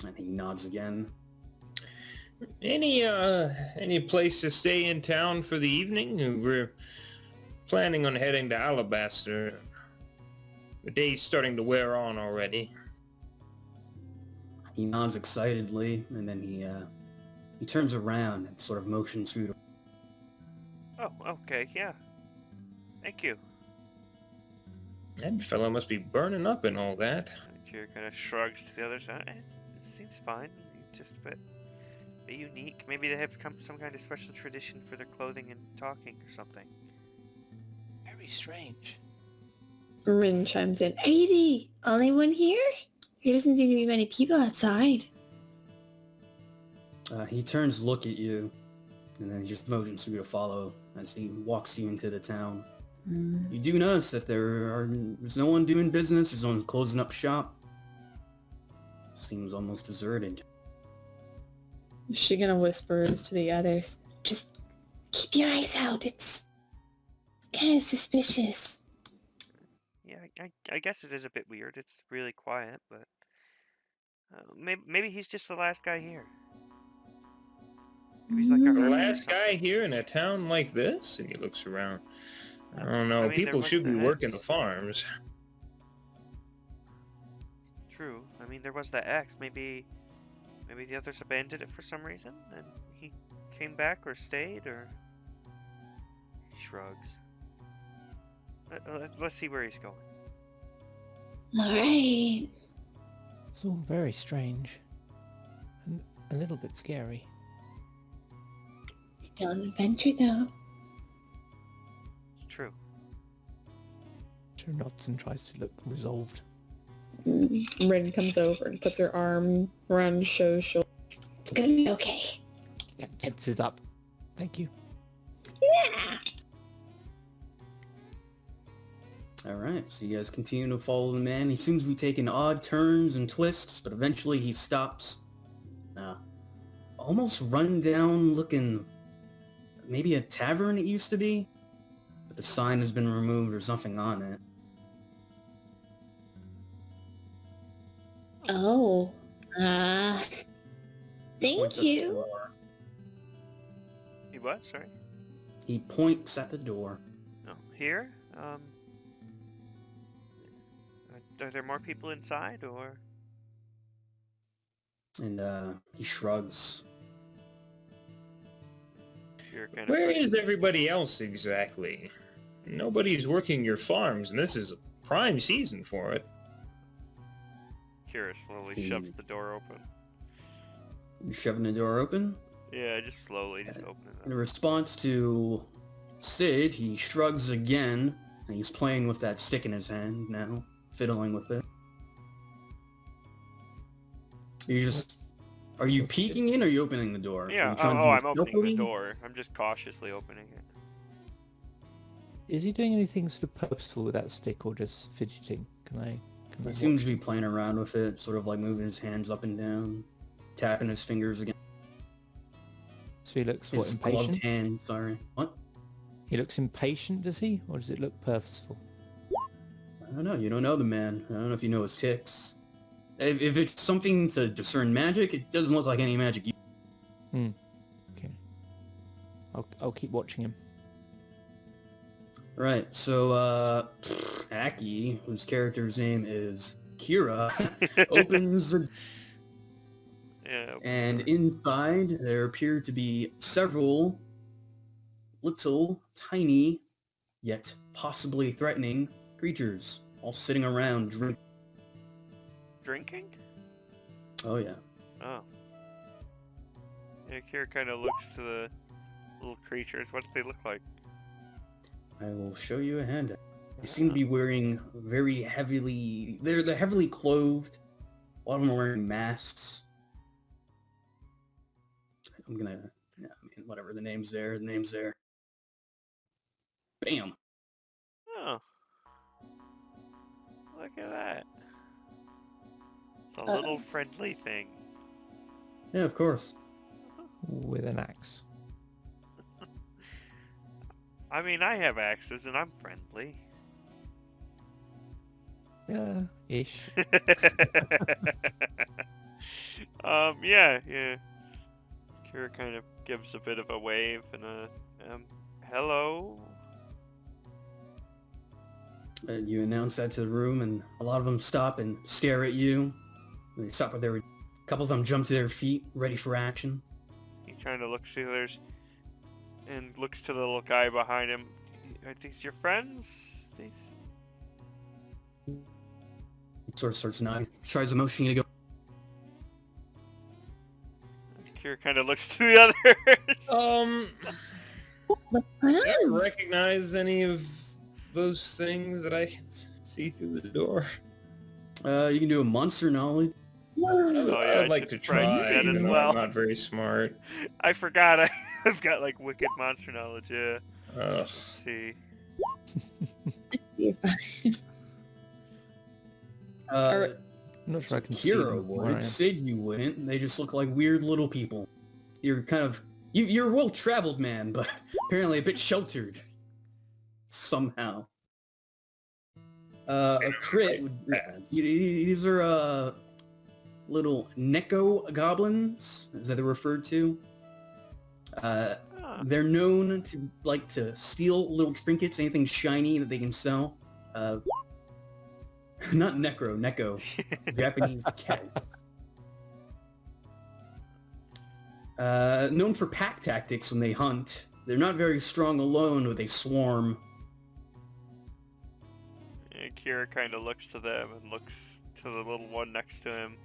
And he nods again. Any place to stay in town for the evening? We're planning on heading to Alabaster. The day's starting to wear on already. He nods excitedly, and then he turns around and sort of motions through. Oh, okay, yeah. Thank you. That fellow must be burning up and all that. Kira kind of shrugs to the other side. It seems fine. Just a bit unique. Maybe they have some kind of special tradition for their clothing and talking or something. Very strange. Rin chimes in. Are you the only one here? There doesn't seem to be many people outside. He turns to look at you, and then he just motions for you to follow as he walks you into the town. You do notice that there's no one doing business, there's no one closing up shop. Seems almost deserted. She gonna whispers to the others. Just keep your eyes out. It's kind of suspicious. Yeah, I guess it is a bit weird. It's really quiet, but maybe he's just the last guy here. Maybe he's like a The hermit or last something. guy here in a town like this? And he looks around. I don't know. I mean, there People was should be the working X. the farms. True. I mean, there was the X. Maybe the others abandoned it for some reason, and he came back or stayed, or... He shrugs. Let's see where he's going. Alright. It's all very strange. And a little bit scary. Still an adventure though. True. She nods and tries to look resolved. Rin comes over and puts her arm around Sho's shoulder. It's gonna be okay. Yeah, tenses up. Thank you. Yeah. Alright, so you guys continue to follow the man. He seems to be taking odd turns and twists, but eventually he stops. Almost run down looking, maybe a tavern it used to be, but the sign has been removed, there's nothing on it. Oh. Points Thank at the you. door. He what? Sorry? He points at the door. No. Here? Are there more people inside, or...? And he shrugs. You're kind of Where is pushes- everybody else exactly? Nobody's working your farms, and this is prime season for it. Kira slowly shoves the door open. You're shoving the door open. Yeah, just slowly, just open it In up. response to Sid, he shrugs again, and he's playing with that stick in his hand now, fiddling with it. Are you peeking in, or are you opening the door? Are Yeah, you trying to I'm do opening the stealthily? door. I'm just cautiously opening it. Is he doing anything sort of purposeful with that stick or just fidgeting? Can I He watch? seems to be playing around with it, sort of like moving his hands up and down, tapping his fingers again. So he looks, what, His gloved impatient? hand, sorry. What? He looks impatient, does he? Or does it look purposeful? I don't know. You don't know the man. I don't know if you know his ticks. If it's something to discern magic, it doesn't look like any magic. Okay. I'll keep watching him. Right, so, Aki, whose character's name is Kira, opens the... Yeah. And inside, there appear to be several little, tiny, yet possibly threatening creatures, all sitting around drinking. Drinking? Oh, yeah. Oh. Yeah, Kira kind of looks to the little creatures. What do they look like? I will show you a handout. They seem to be wearing very heavily... They're heavily clothed. A lot of them are wearing masks. I'm gonna, yeah, I mean, whatever, the name's there, Bam. Oh. Look at that. It's a little friendly thing. Yeah, of course. With an axe. I mean, I have axes and I'm friendly. Yeah, ish. Yeah. Kira kind of gives a bit of a wave and a, hello? And you announce that to the room, and a lot of them stop and stare at you. And they stop where they were. A couple of them jump to their feet, ready for action. He kind of looks to the others and looks to the little guy behind him. Are these your friends? These... Sort of starts nodding. Tries to motion you to go. Kira kind of looks to the others. What's going I don't on? recognize any of those things that I can see through the door. You can do a monster knowledge. Oh, yeah, I'd I like should to try try, to do that as even though well. I'm not very smart. I forgot I've got like wicked monster knowledge, yeah. Ugh. Let's see. Uh, I'm not sure I can see Kira them where I am. would. Sid, you wouldn't. They just look like weird little people. You're kind of... You're a well-traveled man, but apparently a bit sheltered. Somehow. A crit would... These are, little Neko goblins, as they're referred to. They're known to like to steal little trinkets, anything shiny that they can sell. Not Neko, Japanese cat. Known for pack tactics when they hunt. They're not very strong alone, but they swarm. And Kira kind of looks to them and looks to the little one next to him.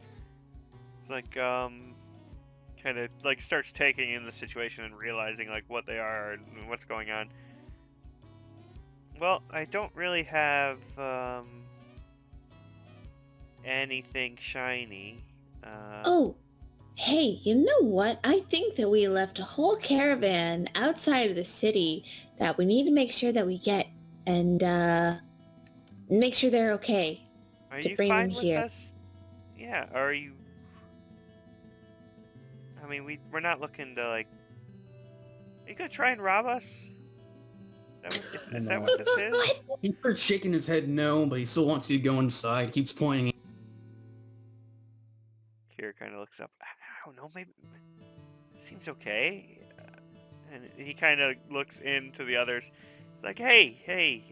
It's like, kind of like starts taking in the situation and realizing like what they are and what's going on. Well, I don't really have anything shiny. Oh, hey, you know what? I think that we left a whole caravan outside of the city that we need to make sure that we get and make sure they're okay. Are to you bring fine them with here. us? Yeah. Are you? I mean, we're not looking to like. Are you gonna try and rob us? Is that what this is? He starts shaking his head no, but he still wants you to go inside. Keeps pointing. Kira kind of looks up. I don't know. Maybe seems okay. And he kind of looks into the others. It's like, hey,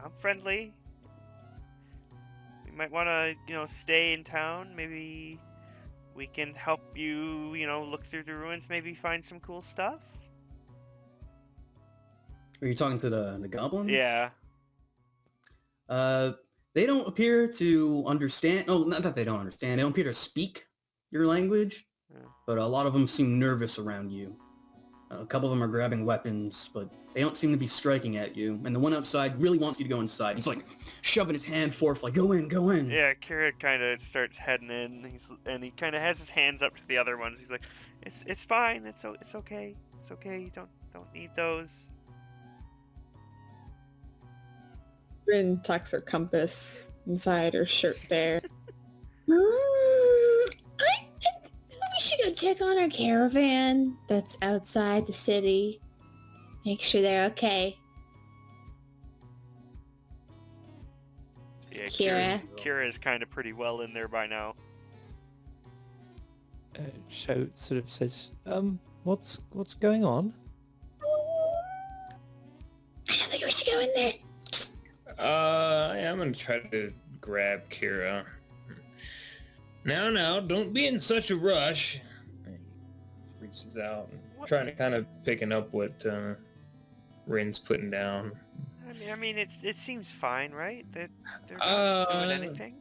I'm friendly. You might want to, stay in town. Maybe we can help you, look through the ruins. Maybe find some cool stuff. Are you talking to the goblins? Yeah. They don't appear to understand. Oh, not that they don't understand. They don't appear to speak your language, but a lot of them seem nervous around you. A couple of them are grabbing weapons, but they don't seem to be striking at you. And the one outside really wants you to go inside. He's like shoving his hand forth, like, go in, go in. Yeah, Kira kind of starts heading in. He kind of has his hands up to the other ones. He's like, it's fine. It's okay. It's okay. You don't need those. Rin tucks her compass inside her shirt there. I think we should go check on our caravan that's outside the city. Make sure they're okay. Yeah, Kira. Kira is kind of pretty well in there by now. Sho sort of says, what's going on? I don't think we should go in there. I'm gonna try to grab Kira. Now, don't be in such a rush. He reaches out, trying to kind of picking up what Rin's putting down. I mean, it seems fine, right? They're not doing anything.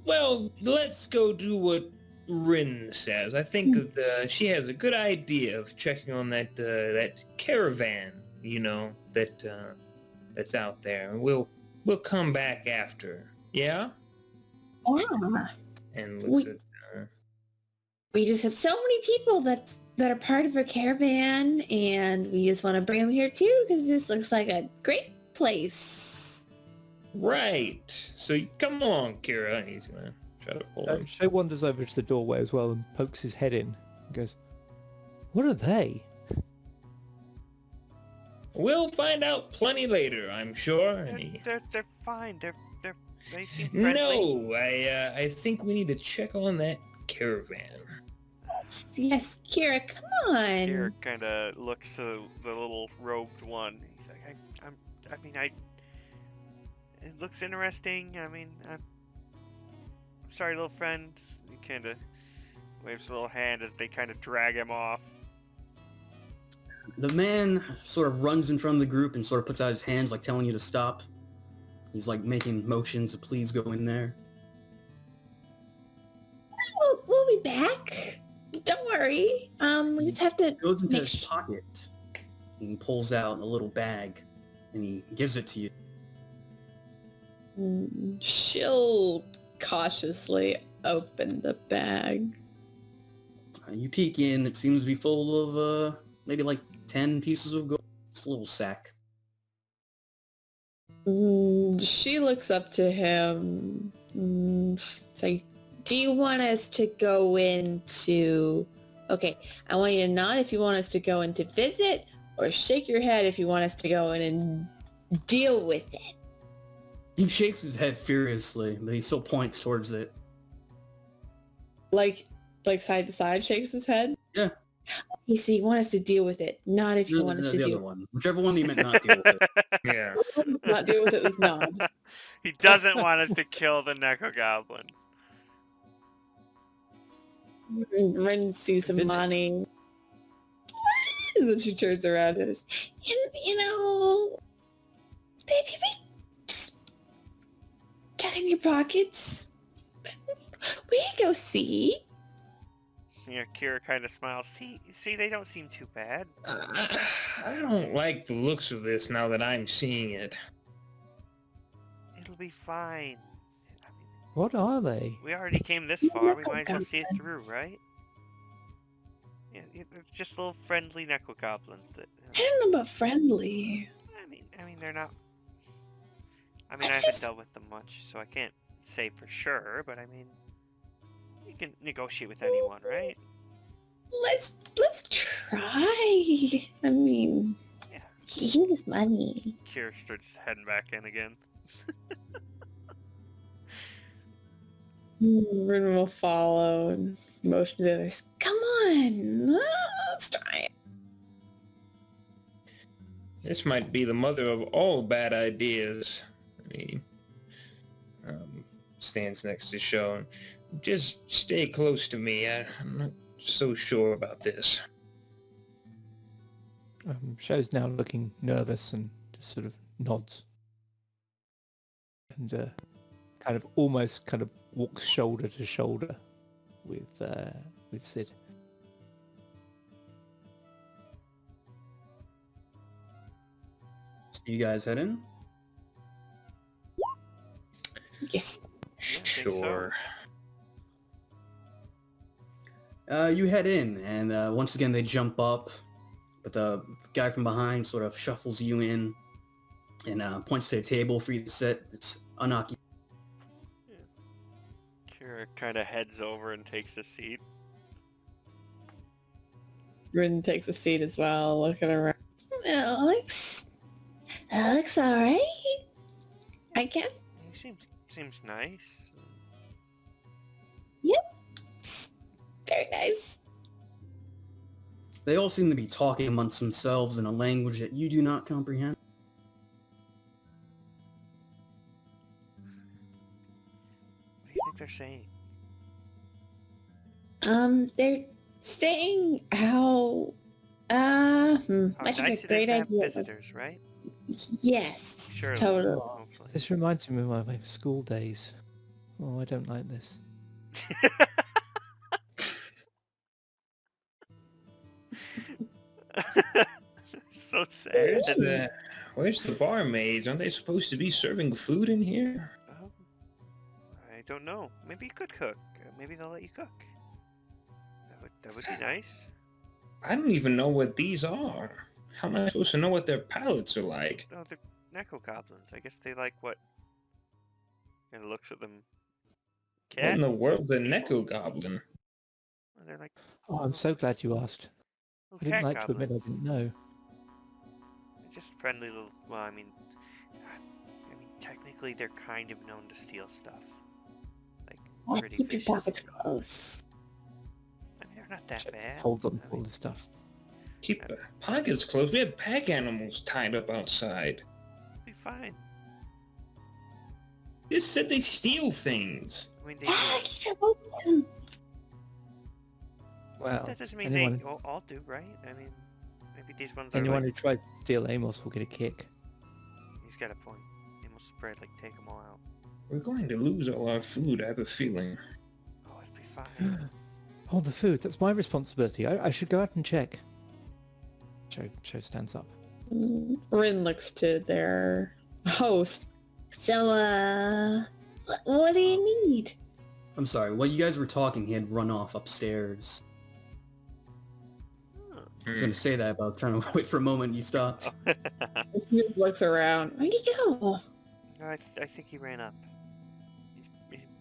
Well, let's go do what Rin says. I think that she has a good idea of checking on that caravan, that's out there. We'll come back after. Yeah? Yeah. And looks at we just have so many people that are part of our caravan, and we just want to bring them here too because this looks like a great place. Right. So come along, Kira. And he's gonna try to pull him. Shay wanders over to the doorway as well and pokes his head in and goes, "What are they?" We'll find out plenty later, I'm sure. And he... They're fine. They seem friendly. No, I think we need to check on that caravan. Yes, Kira, come on. Kira kind of looks to the little robed one. He's like, it looks interesting. I'm sorry, little friend. He kind of waves a little hand as they kind of drag him off. The man sort of runs in front of the group and sort of puts out his hands like telling you to stop. He's like making motions to please go in there. We'll be back. Don't worry. We just have to He goes into make his pocket and he pulls out a little bag and he gives it to you. She'll cautiously open the bag. You peek in, it seems to be full of maybe like 10 pieces of gold. It's a little sack. She looks up to him and say, Do you want us to go into... Okay, I want you to nod if you want us to go in to visit, or shake your head if you want us to go in and deal with it. He shakes his head furiously, but he still points towards it. like side to side, shakes his head. Yeah. You see, you want us to deal with it, not if you want us to the deal other one. Whichever one you meant not deal with it. Yeah. Not deal with it was nod. He doesn't want us to kill the Neko Goblin. Ren sees some money. And then she turns around and is, You know, maybe we just check in your pockets. We can go see. Kira kind of smiles. See, they don't seem too bad. I don't like the looks of this now that I'm seeing it. It'll be fine. What are they? We already came this far. We might as well see it through, right? Yeah, they're just little friendly Neko Goblins. That, I don't know about friendly. I mean, they're not. I haven't dealt with them much, so I can't say for sure. But I mean, you can negotiate with anyone, right? Let's try. I mean, Yeah. give us money. Kira starts heading back in again. Ren will follow and motion to the others. Come on, let's try it. This might be the mother of all bad ideas. He stands next to Sho. Just stay close to me. I'm not so sure about this. Sho's now looking nervous and just sort of nods. And almost walks shoulder to shoulder with Sid. So you guys head in? Yes. Sure. You head in, and once again they jump up, but the guy from behind sort of shuffles you in and points to a table for you to sit. It's unoccupied. Kira kind of heads over and takes a seat. Ren takes a seat as well, looking around. That looks alright. I guess. He seems nice. Yep. Very nice. They all seem to be talking amongst themselves in a language that you do not comprehend. What do you think they're saying? They're saying how How I think nice a it is great to have idea. visitors, right? Yes, Surely. totally. Hopefully. This reminds me of my school days. Oh, I don't like this. So sad. Where's the barmaids? Aren't they supposed to be serving food in here? I don't know. Maybe you could cook. Maybe they'll let you cook. That would be nice. I don't even know what these are. How am I supposed to know what their palates are like? No, they're Neko goblins. I guess they like what? And looks at them. What in Cat? the world's a People? Neko goblin? Well, they're like Oh, I'm so glad you asked. I little didn't cat like to admit I goblins. didn't know. They're just friendly little. Well, I mean, technically they're kind of known to steal stuff. Like pretty Keep your vicious. pockets close. I mean, they're not that bad. Hold on, I all mean, this stuff. Keep the pockets closed. We have pack animals tied up outside. it'll be fine. They said they steal things. I mean, they. Keep your mouth down. Well, That doesn't mean anyone, they all do, right? I mean, maybe these ones are anyone like. who tried to steal Amos will get a kick. He's got a point. They must spread like take them all out. We're going to lose all our food, I have a feeling. Oh, it'll be fine. Oh, the food. That's my responsibility. I should go out and check. Cho stands up. Rin looks to their host. So, what do you need? I'm sorry, while you guys were talking, he had run off upstairs. Huh. I was going to say that, but I was trying to wait for a moment and you stopped. He looks around. Where'd he go? I think he ran up.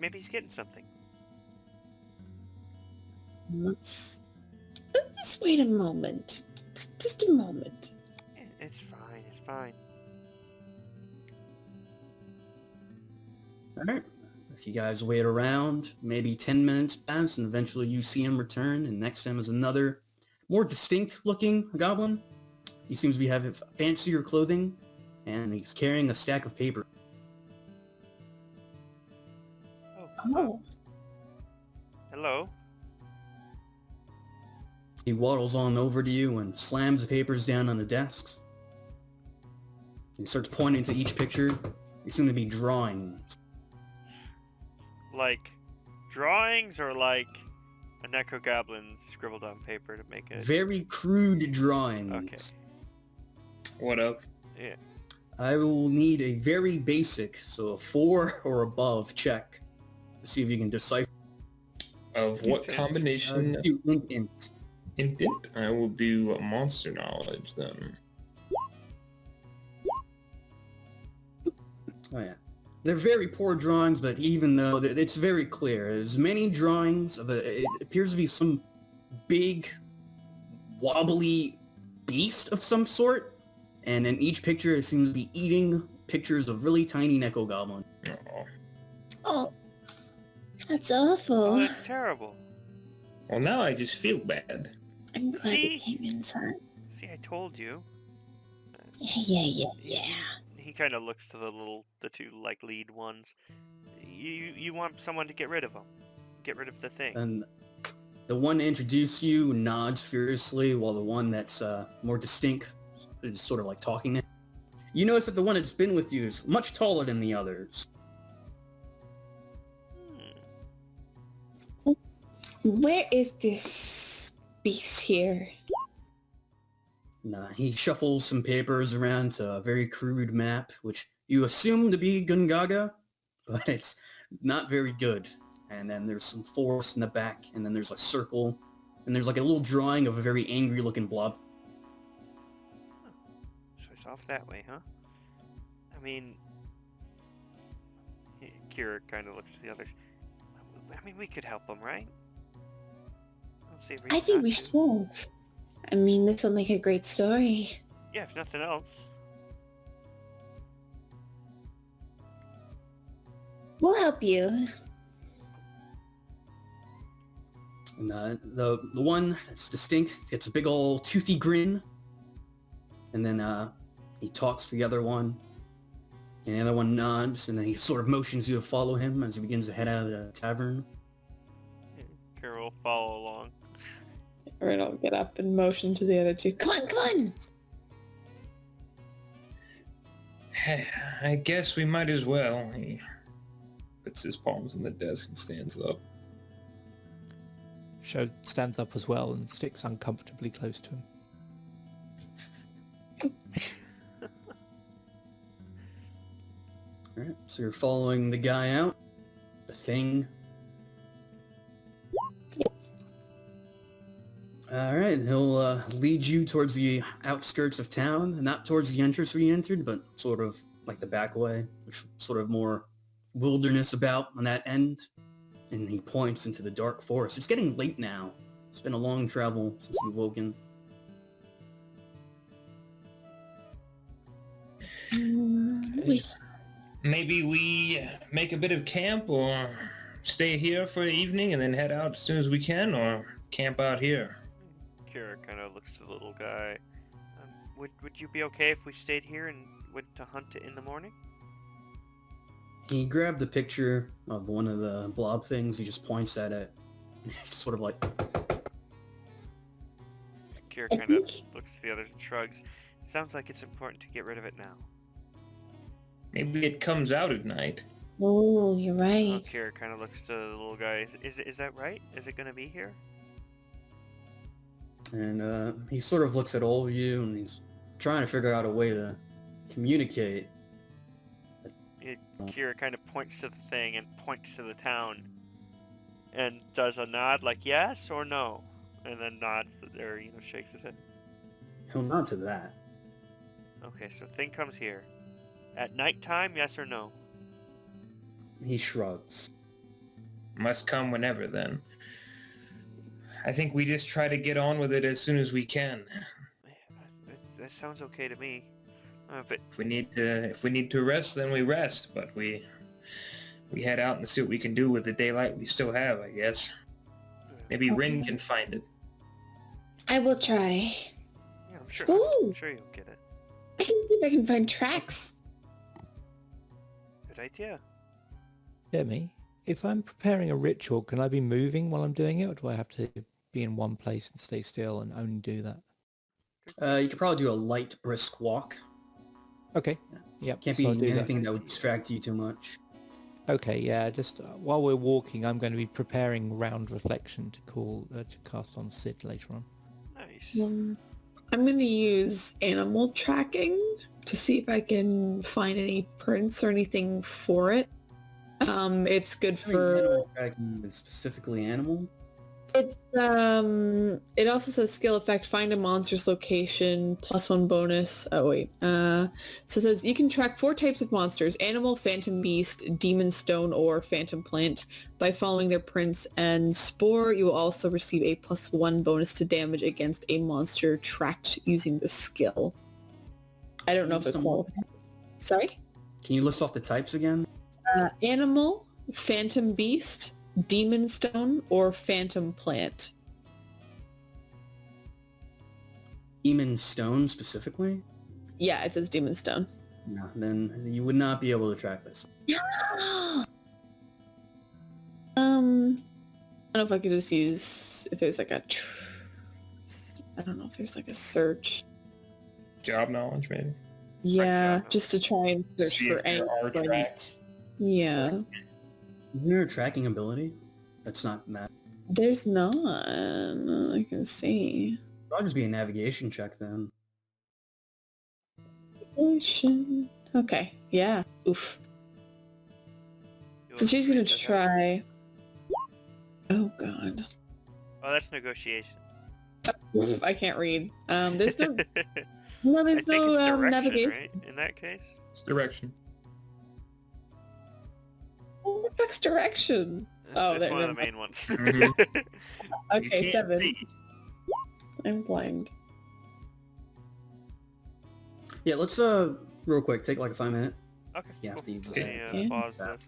Maybe he's getting something. Let's just wait a moment. Just a moment. It's fine. It's fine. Alright. If you guys wait around, maybe 10 minutes pass, and eventually you see him return, and next to him is another, more distinct-looking goblin. He seems to be having fancier clothing, and he's carrying a stack of paper. Oh, Hello. He waddles on over to you and slams the papers down on the desks. He starts pointing to each picture. They seem to be drawings. Like drawings or like a Neko goblin scribbled on paper to make it. Very crude drawings. Okay. What up? Yeah. I will need a very basic, so a 4 or above check to see if you can decipher. Of what Intent. combination? Do int. Intent? I will do monster knowledge then. Oh yeah. They're very poor drawings, but even though it's very clear, there's many drawings of it appears to be some big, wobbly beast of some sort, and in each picture it seems to be eating pictures of really tiny Neko goblins. Oh. oh, that's Oh, awful. that's terrible. Well, now I just feel bad. I'm glad See? you came inside. See, I told you. Yeah. He kind of looks to the two like lead ones. You want someone to get rid of them. Get rid of the thing. And the one to introduce you nods furiously, while the one that's more distinct is sort of like talking to him. You notice that the one that's been with you is much taller than the others. Hmm. Where is this beast here? Nah, he shuffles some papers around to a very crude map, which you assume to be Gungaga, but it's not very good. And then there's some forest in the back, and then there's a circle, and there's like a little drawing of a very angry-looking blob. So it's off that way, huh? I mean, Kira kind of looks to the others. I mean, we could help them, right? I don't see a reason I think not we to. should. I mean, this will make a great story. Yeah, if nothing else. We'll help you. And the one that's distinct gets a big old toothy grin, and then he talks to the other one, and the other one nods, and then he sort of motions you to follow him as he begins to head out of the tavern. Kira will follow along. Rin will get up and motion to the other two. Come on! I guess we might as well. He puts his palms on the desk and stands up. Cho stands up as well and sticks uncomfortably close to him. Alright, so you're following the guy out. The thing. All right, he'll lead you towards the outskirts of town, not towards the entrance where you entered, but sort of like the back way, which sort of more wilderness about on that end. And he points into the dark forest. It's getting late now. It's been a long travel since you've woken. Maybe we make a bit of camp or stay here for the evening and then head out as soon as we can, or camp out here. Kira kind of looks to the little guy. Would you be okay if we stayed here and went to hunt it in the morning? He grabbed the picture of one of the blob things. He just points at it. Sort of like... Kira kind of looks to the others and shrugs. Sounds like it's important to get rid of it now. Maybe it comes out at night. Oh, you're right. Kira kind of looks to the little guy. Is that right? Is it going to be here? And he sort of looks at all of you, and he's trying to figure out a way to communicate. Kira kind of points to the thing and points to the town and does a nod like yes or no, and then nods or shakes his head. He'll nod to that. Okay, so thing comes here. At nighttime, yes or no? He shrugs. Must come whenever then. I think we just try to get on with it as soon as we can. That sounds okay to me. But If we need to rest, then we rest. But we head out and see what we can do with the daylight we still have, I guess. Maybe Rin can find it. I will try. yeah, I'm sure. Ooh. I'm sure you'll get it. I can see if I can find tracks. Good idea. Demi, if I'm preparing a ritual, can I be moving while I'm doing it, or do I have to be in one place and stay still and only do that? You could probably do a light, brisk walk. Okay. Yep. Can't so be I'll do anything that would distract you too much. that. Okay. Yeah. Just while we're walking, I'm going to be preparing round reflection to cast on Sid later on. Nice. I'm going to use animal tracking to see if I can find any prints or anything for it. It's good for... Animal tracking is specifically animal? It's, it also says skill effect, find a monster's location, +1 bonus. Oh, wait. So it says you can track 4 types of monsters, animal, phantom beast, demon stone, or phantom plant. By following their prints and spore, you will also receive a +1 bonus to damage against a monster tracked using the skill. I don't know if it qualifies. Sorry? Can you list off the types again? Animal, phantom beast, demon stone, or phantom plant. Demon stone specifically? Yeah, it says demon stone. No, then you would not be able to track this. I don't know if I could just use, if there's like a, I don't know if there's like a search. Job knowledge, maybe. Yeah, job. just to try and search See for if there any. are tracks. Yeah, Isn't there a tracking ability? That's not that. there's not. I can see. That'll just be a navigation check then. Ocean. Okay, yeah. Oof. You'll So she's gonna check that out. try. Oh god. Oh, that's negotiation. Oof, I can't read. There's no. No, I there's think it's no direction, navigation. right? In that case. It's direction. What the fuck's direction? Oh, That's there- one of the never main ones. Mhm. You Okay, can't 7. see. I'm blind. Yeah, let's real quick, take like a 5-minute. Okay. Yeah, cool. after you've Let me, Yeah. pause this.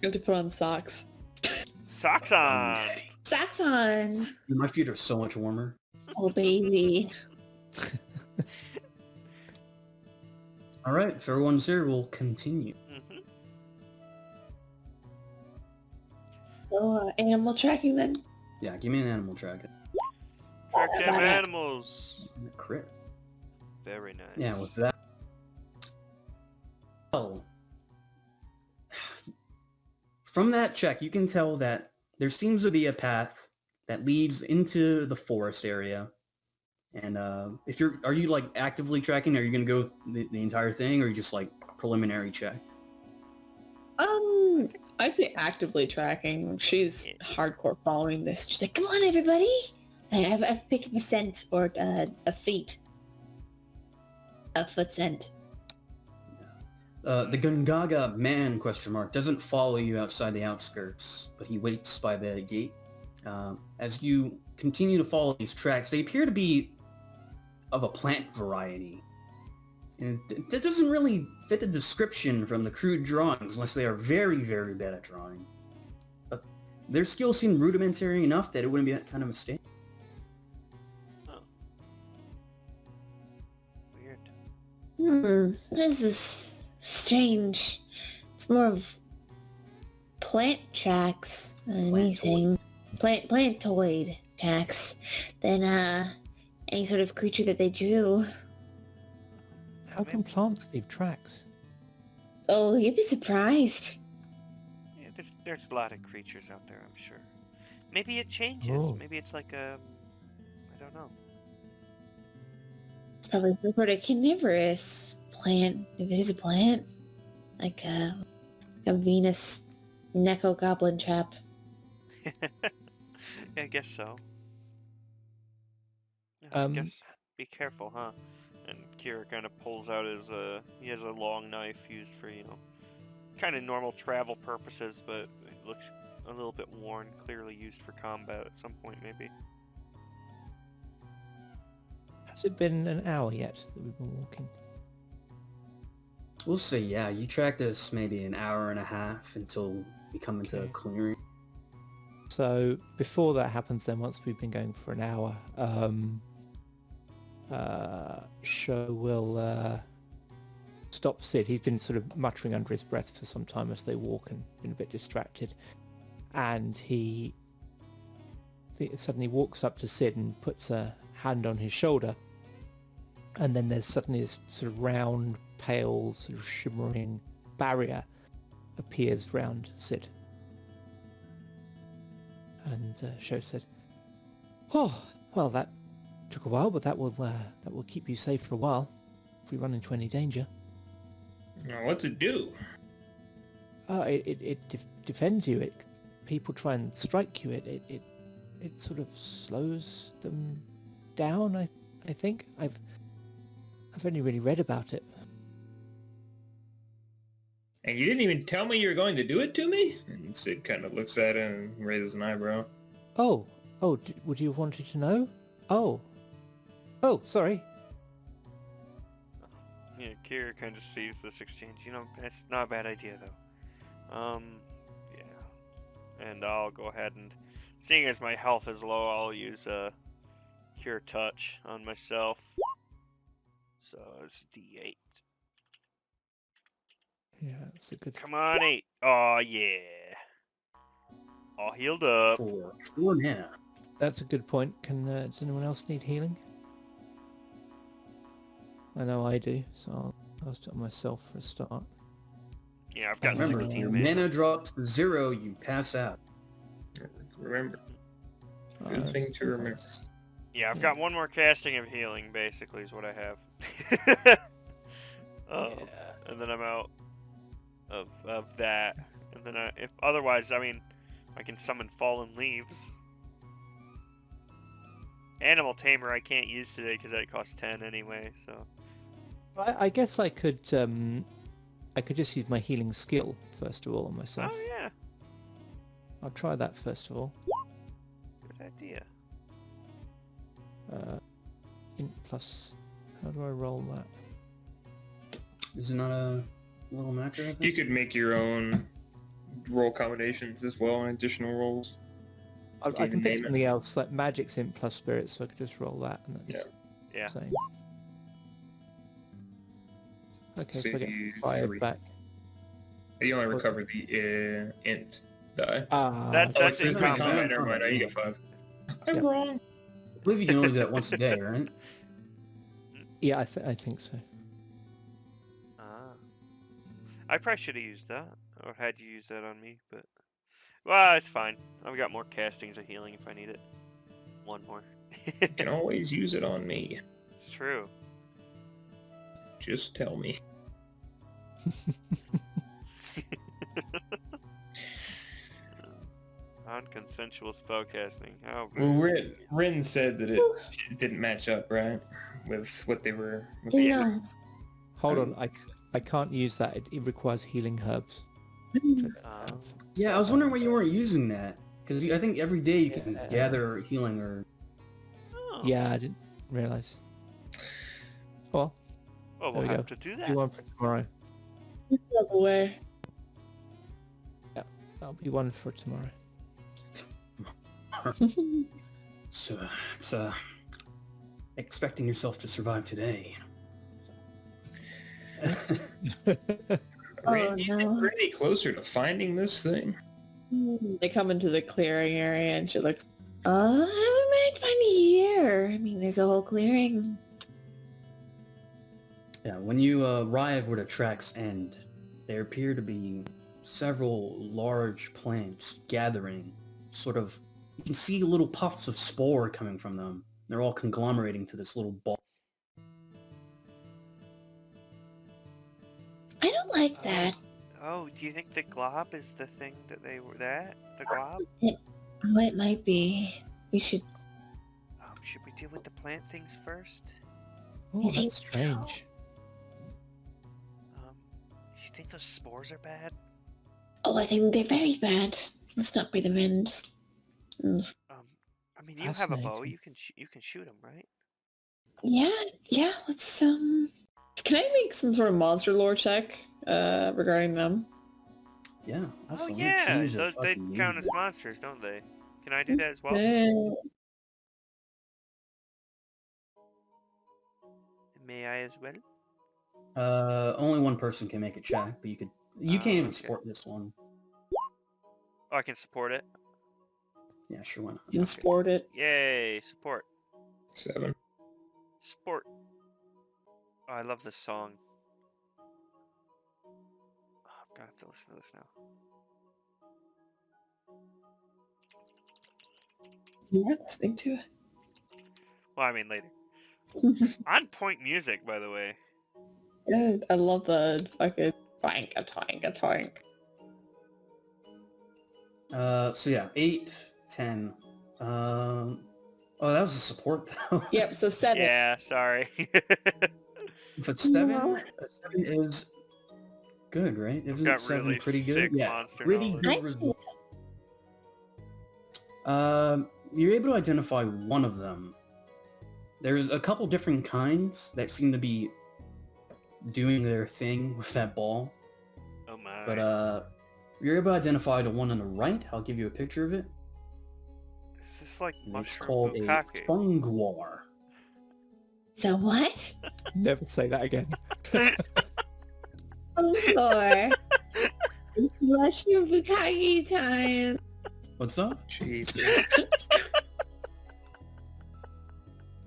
You have to put on socks. Socks on. Socks on. My feet are so much warmer. Oh, baby. All right, if everyone's here, we'll continue. Mhm. So, animal tracking then? Yeah, give me an animal tracker. Track them Got it. animals. And a crit. Very nice. Yeah, with that. Well, from that check, you can tell that there seems to be a path that leads into the forest area. And are you like actively tracking? Are you gonna go the entire thing, or you just like preliminary check? I'd say actively tracking. She's Yeah. hardcore following this. She's like, come on, everybody. I've picked up a scent or a feet. A foot scent. The Gungaga man, doesn't follow you outside the outskirts, but he waits by the gate. As you continue to follow these tracks, they appear to be of a plant variety. And that doesn't really fit the description from the crude drawings, unless they are very, very bad at drawing. But their skills seem rudimentary enough that it wouldn't be that kind of mistake. Oh. Weird. This is strange. It's more of plant tracks than anything. Plantoid tracks than any sort of creature that they drew. How can plants leave tracks? Oh, you'd be surprised. Yeah, there's a lot of creatures out there, I'm sure. Maybe it changes. Oh. Maybe it's like I don't know. It's probably some sort of carnivorous plant, if it is a plant. Like a Venus Neko Goblin trap. Yeah, I guess so. Yeah, I guess be careful, huh? And Kira kind of pulls out he has a long knife used for, kind of normal travel purposes, but it looks a little bit worn, clearly used for combat at some point, maybe. Has it been an hour yet that we've been walking? We'll say, yeah, you tracked us maybe an hour and a half until we come into a clearing. So before that happens, then once we've been going for an hour, Sho will stop Sid. He's been sort of muttering under his breath for some time as they walk and been a bit distracted. And he suddenly walks up to Sid and puts a hand on his shoulder. And then there's suddenly this sort of round, pale, sort of shimmering barrier appears round Sid. And Sho said, "Oh, well, that took a while, but that will keep you safe for a while if we run into any danger." Now, what's it do? It defends you. People try and strike you. It sort of slows them down. I think I've only really read about it. And you didn't even tell me you were going to do it to me? And Sid kind of looks at him and raises an eyebrow. Oh, would you have wanted to know? Oh, sorry. Yeah, Kira kind of sees this exchange. That's not a bad idea, though. Yeah. And I'll go ahead and, seeing as my health is low, I'll use Cure Touch on myself. So it's D8. Yeah, that's a good. Come on, 8. Oh, yeah. All healed up. 4 mana. That's a good point. Does anyone else need healing? I know I do, so I'll start myself for a start. Yeah, I've got Remember, 16 your mana. mana drops to 0, you pass out. Remember. Good thing to remember. Yeah, I've got one more casting of healing, basically, is what I have. And then I'm out of that. And then if otherwise, I can summon Fallen Leaves. Animal Tamer I can't use today because that costs 10 anyway, so... I guess I could just use my healing skill first of all on myself. Oh, yeah. I'll try that first of all. Good idea. Int plus... How do I roll that? Is it not a little macro? I think? You could make your own roll combinations as well, and additional rolls. I can even pick name it. something else, like Magic's Int plus Spirit, so I could just roll that, and that's Yeah. the same. Okay, So so I get you 5 3. back. You only recover the int die. That's It's in just combat. combat. Never mind. You get 5. I'm Yeah. wrong. I believe you can only do that once a day, right? Yeah, I think so. I probably should have used that, or had you use that on me, but... Well, it's fine. I've got more castings of healing if I need it. One more. You can always use it on me. It's true. Just tell me. Non-consensual spellcasting. Oh, Well, Rin said that it didn't match up, right? With what they were... No. Hold on, I can't use that. It requires healing herbs. Yeah, I was wondering why you weren't using that. Because I think every day you can gather healing or... oh. Yeah, I didn't realize. Well, Well, there we'll we have go. to do do that. one for tomorrow. Away. That'll be one for tomorrow. So, it's expecting yourself to survive today. Rin, Oh, you think no. we're any closer to finding this thing? They come into the clearing area and she looks, We might find a year. I mean, there's a whole clearing. Yeah, when you arrive where the tracks end, there appear to be several large plants gathering, sort of, you can see little puffs of spore coming from them. They're all conglomerating to this little ball. I don't like that. Oh, do you think the glob is the thing that they were that? The glob? Oh, it might be. We should... Should we deal with the plant things first? Oh, think that's so. strange. You think those spores are bad? Oh, I think they're very bad. Let's not breathe them in. Just... I mean, you have a bow. Fascinating. You can shoot them, right? Yeah, let's, can I make some sort of monster lore check regarding them? Yeah. Oh let me yeah, change the those, they fucking count name. as monsters, don't they? Can I do that as well? May I as well? Only one person can make a check, but you can't even okay. support this one. Oh, I can support it. Yeah, sure, why not? You can sport it. Yay, support. 7. Sport. Oh, I love this song. Oh, I'm gonna have to listen to this now. Yeah, listening to it. Well, I mean later. On point music, by the way. Yeah, I love the fucking toink. So yeah, 8, 10. Oh, that was a support though. Yep, so 7. Yeah, sorry. If it's 7, No. 7 is good, right? Isn't got 7 really pretty good? sick Yeah, monster pretty knowledge. good result. You're able to identify one of them. There's a couple different kinds that seem to be doing their thing with that ball. Oh my. But you're able to identify the one on the right. I'll give you a picture of it. Is this like It's mushroom called a bukkake? funguar. So what? Never say that again. Oh, Lord. It's mushroom bukkake time. What's up? Jesus.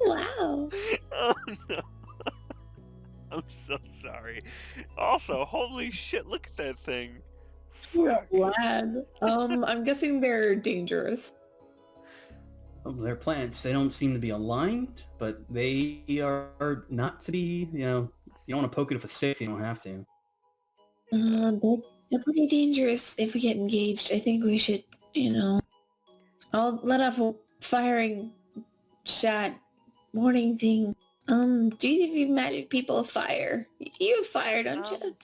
Wow. Oh no. I'm so sorry. Also, holy shit, look at that thing. Fuck. Glad. I'm guessing they're dangerous. Oh, they're plants. They don't seem to be aligned, but they are not to be, you don't want to poke it with a stick if you don't have to. They're pretty dangerous if we get engaged. I think we should, I'll let off a firing shot warning thing. Do you magic people of fire? You have fire, don't you?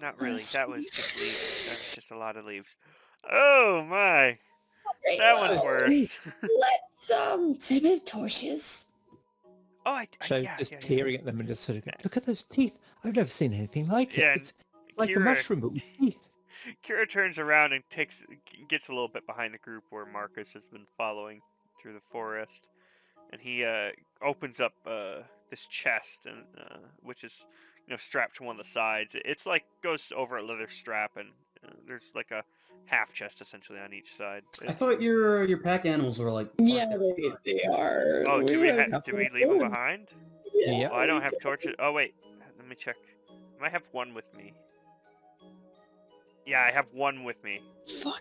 Not really. That was just leaves. That was just a lot of leaves. Oh my. Great, That well, one's worse. Let's tip torches. Oh, So yeah, just yeah. peering at them and just sort of go, look at those teeth. I've never seen anything like it. Yeah, It's like a Kira- mushroom, but with teeth. Kira turns around and gets a little bit behind the group where Marcus has been following through the forest, and he opens up this chest, and which is strapped to one of the sides. It's like goes over a leather strap, and there's like a half chest essentially on each side. I thought your pack animals were like... Yeah, they are. Oh, do we leave them them? behind? Yeah. Oh, I don't have torches. Oh wait, let me check. I might have one with me. Yeah, I have one with me. Fuck.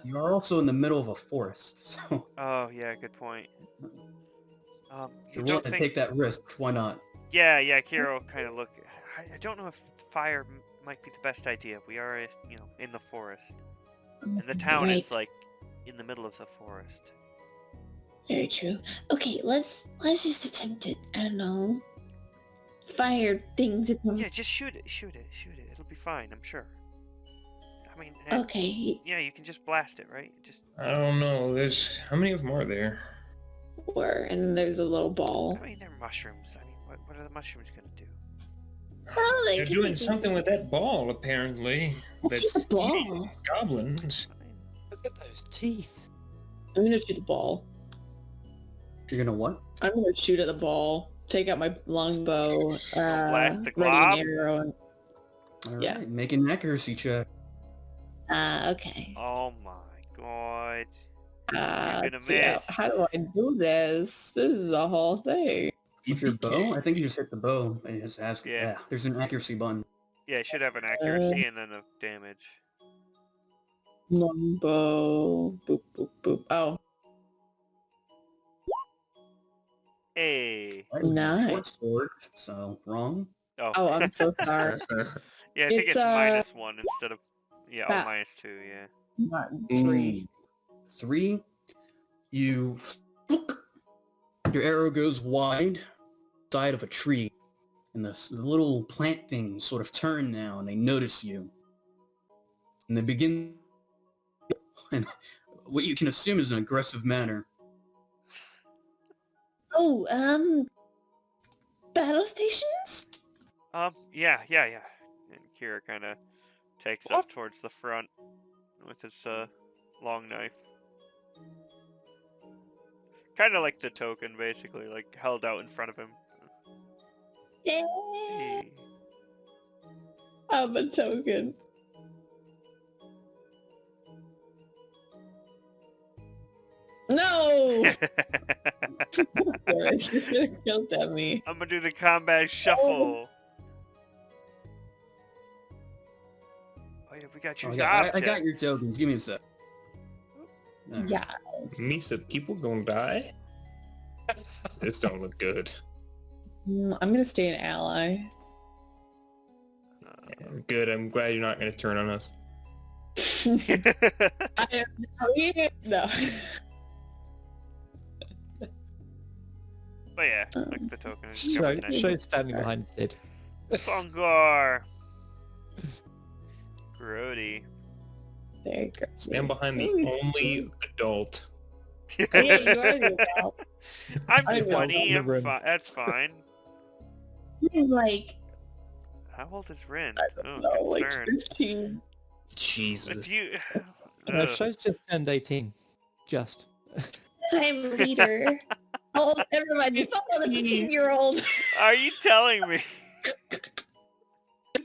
You are also in the middle of a forest, so Oh yeah, good point. if You you're don't willing to think? take that risk, why not? Yeah, Kiro kind of look. I don't know if fire might be the best idea. We are, in the forest. And the town Right. is, like, in the middle of the forest. Very true. Okay, let's just attempt to, I don't know, fire things at them. Yeah, just shoot it. It'll be fine, I'm sure. I mean, Okay, yeah, you can just blast it, right? Just, I don't know. How many of them are there? and there's a little ball. I mean, they're mushrooms. I mean, what are the mushrooms gonna do? probably They're doing something with that ball, apparently. Shoot the ball. Goblins. I mean, Look at those teeth. I'm gonna shoot the ball. You're gonna what? I'm gonna shoot at the ball. Take out my longbow. blast the ready glob? an arrow. And... All right, Yeah. make an accuracy check. Okay. oh my god. You're gonna miss. How do I do this? This is a whole thing. If your bow, I think you just hit the bow and just ask. Yeah. Yeah, there's an accuracy button. Yeah, it should have an accuracy and then a damage. Longbow. Boop, boop, boop. Oh, Hey. That was a Nice. short sword, so wrong. oh, I'm so sorry. Yeah, I think It's, it's -1 instead of... Yeah, ah. -2, yeah. Not 3. 3. You look. Your arrow goes wide, side of a tree, and the little plant things sort of turn now, and they notice you, and they begin. And what you can assume is an aggressive manner. Oh, battle stations? Yeah. And Kira kind of takes up towards the front with his long knife. Kind of like the token, basically, like held out in front of him. Yeah. Hey. I'm a token. No! You should have killed at me. I'm gonna do the combat shuffle. Wait, we got Oh, choose I objects. got your tokens. Give me a sec. All right. Yeah. Misa, people gonna die? This don't look good. I'm gonna stay an ally. Good, I'm glad you're not gonna turn on us. I am no. But yeah, like the token is Show standing behind Sid. Fungar. Grody. There you go. Stand behind the only adult. Yeah, you are the adult. I'm I know, 20. I'm the I'm fine. That's fine. Like, How old is Rin? Oh, No, like concern. 15. Jesus. Do you? No, Ugh. Show's just turned 18. Just. I'm leader. Oh, everybody, follow the 15-year-old. Are you telling me?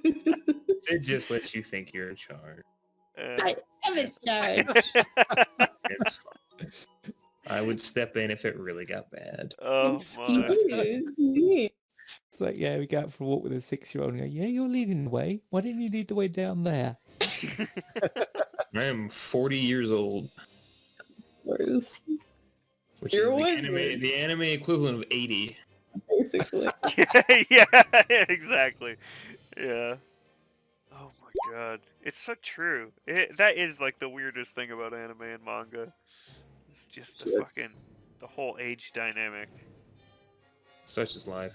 It just lets you think you're in charge. Uh, I'm in charge. It's fine. I would step in if it really got bad. oh my. Excuse me. It's like, yeah, we go out for a walk with a 6-year-old and go, yeah, you're leading the way. Why didn't you lead the way down there? I am 40 years old, Where's which You're is wizard. the anime equivalent of 80. basically. Yeah, exactly. Yeah. Oh my god. It's so true. That is like the weirdest thing about anime and manga. It's just the whole age dynamic. Such is life.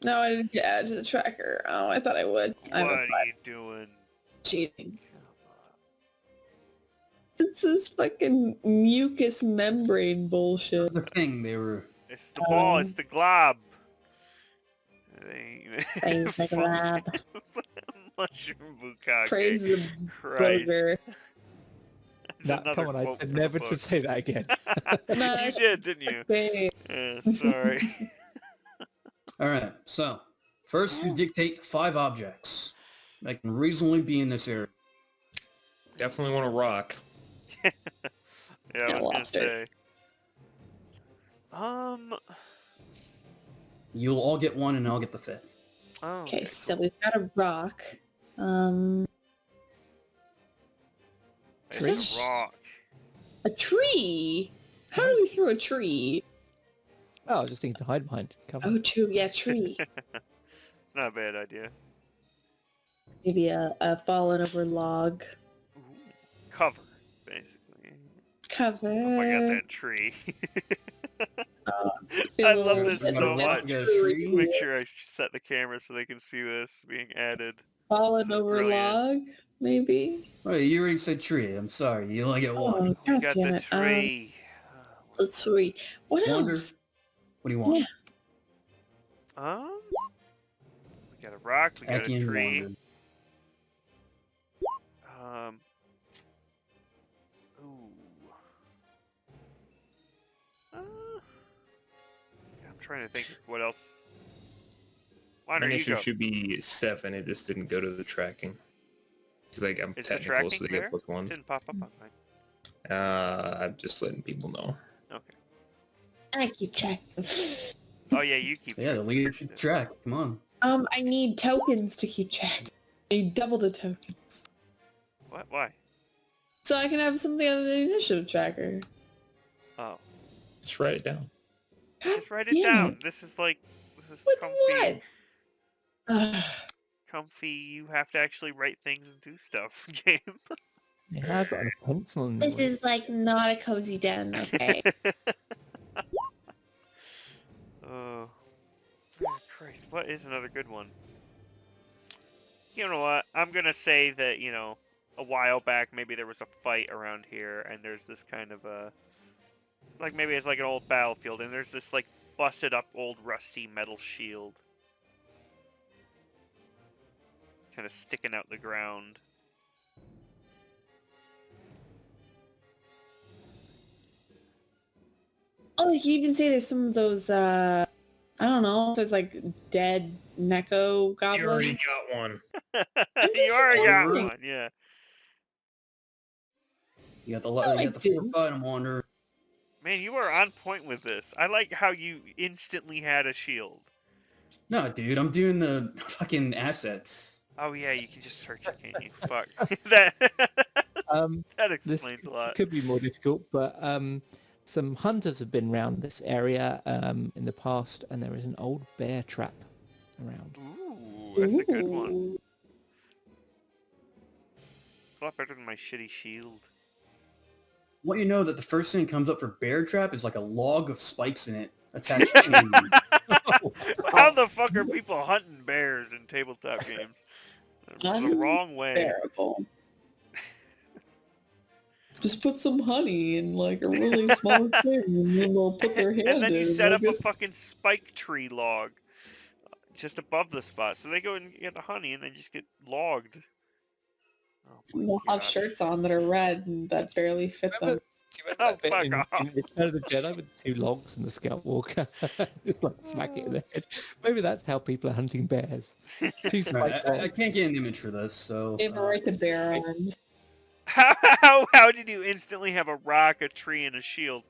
No, I didn't get added to the tracker. Oh, I thought I would. What I'm are you doing? cheating. This is fucking mucus membrane bullshit. The thing they were. It's the ball, it's the glob. They- Praise the glob. Mushroom bukkake. Praise the Christ. booger. That's No, another come on, I quote said from the never to book. say that again. You did, didn't you? Hey, Sorry. All right. So first, we dictate 5 objects that can reasonably be in this area. Definitely want to rock. Yeah, I was gonna Alabaster. say. You'll all get 1, and I'll get the 5th. Oh, okay, so we've got a rock. It's a rock. A tree? How do we throw a tree? Oh, I was just thinking to hide behind cover. Oh, true. Yeah, tree. It's not a bad idea. Maybe a fallen over log. Ooh, cover, basically. Cover. Oh, I got that tree. Feel I a love little this bit so We got a rock, much. we got a tree. Make sure I set the camera so they can see this being added. Fallen This is over brilliant. log, maybe? Wait, you already said tree. I'm sorry. You only get one. Oh, We God got damn the it. tree. The tree. What Wander. else? What do you want? Yeah. We got a rock. We got a Echian tree. wander. Ooh. I'm trying to think what else. Wander, you Initiative go. should be 7. It just didn't go to the tracking. 'Cause, like, I'm Is the technical, tracking so they there? get book It ones. didn't pop up on mine. I'm just letting people know. Okay. I keep track. Oh yeah, you keep. Yeah, the track. leader should track. Come on. I need tokens to keep track. I need double the tokens. What? Why? So I can have something on the initiative tracker. Oh, Just write it down. just write it damn down. it. This is With comfy. what? Ugh. Comfy. You have to actually write things and do stuff. Game. Yeah, I've got a pencil in the This way. is like not a cozy den, okay? Oh. Oh, Christ, what is another good one? You know what? I'm gonna say that, a while back maybe there was a fight around here and there's this kind of like maybe it's like an old battlefield and there's this like busted up old rusty metal shield. Kind of sticking out the ground. Oh, you can even say there's some of those, I don't know, there's like dead Neko You goblins. already got one. You already got suggesting. one, yeah. You got the No, I you got the didn't. 4-5 wander. Man, you are on point with this. I like how you instantly had a shield. No, dude, I'm doing the fucking assets. Oh yeah, you can just search it, can't you? Fuck. that that This explains a lot. could be more difficult, but some hunters have been around this area in the past, and there is an old bear trap around. Ooh, that's a good one. Ooh. It's a lot better than my shitty shield. Want you to know that the first thing that comes up for bear trap is like a log of spikes in it attached to you. How the fuck are people hunting bears in tabletop games? The wrong way. Terrible. Just put some honey in like a really small thing and then they'll put their hand in. And then you set up they'll a get- fucking spike tree log just above the spot. So they go and get the honey and then just get logged. Oh my We'll have gosh. shirts on that are red and that barely fit them. Do you Oh, remember that bit fuck in off. Return of the Jedi with 2 logs and the Scout Walker? Just like smack it in the head. Maybe that's how people are hunting bears. 2 Alright, spiked I logs. can't get an image for this, so... Give her right to bear arms. How did you instantly have a rock, a tree, and a shield?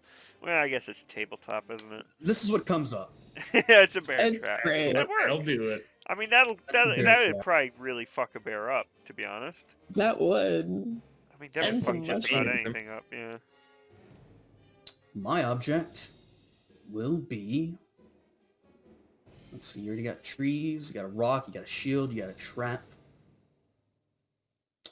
Well, I guess it's tabletop, isn't it? This is what comes up. It's a bear It's trap. great. That I'll works. do it. I mean, that Bear would trap. probably really fuck a bear up, to be honest. That would. I mean, that would And fuck some just about mushrooms. anything up, yeah. My object will be... Let's see, you already got trees, you got a rock, you got a shield, you got a trap.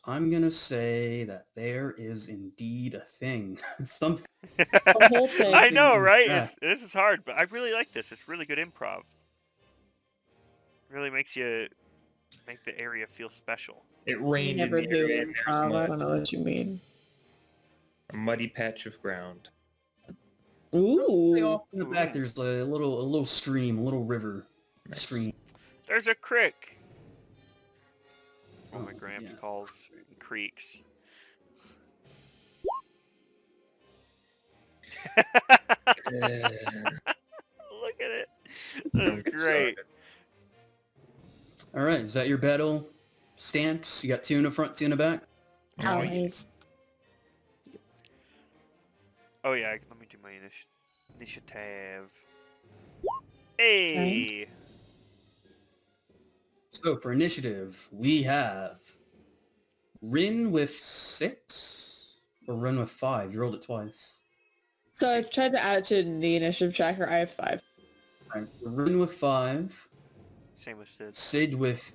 I'm gonna say that there is indeed a thing. Something. The whole thing. I know, right? Yeah. This is hard, but I really like this. It's really good improv. Really makes you make the area feel special. It You rained never in the do. area and there's I mud. don't know what you mean. A muddy patch of ground. Way Ooh. off in the back, there's a little stream, a little river Nice. stream. There's a crick. That's what Oh, my Gramps yeah. calls creeks. Look at it. That's Don't get great. started. All right, is that your battle stance? You got 2 in the front, 2 in the back. Always. Oh yeah, let me do my initiative. Hey! So for initiative, we have Rin with 6 or Rin with 5. You rolled it twice. So I tried to add it to the initiative tracker. I have 5. All right, Rin with 5, Same with Sid. Sid with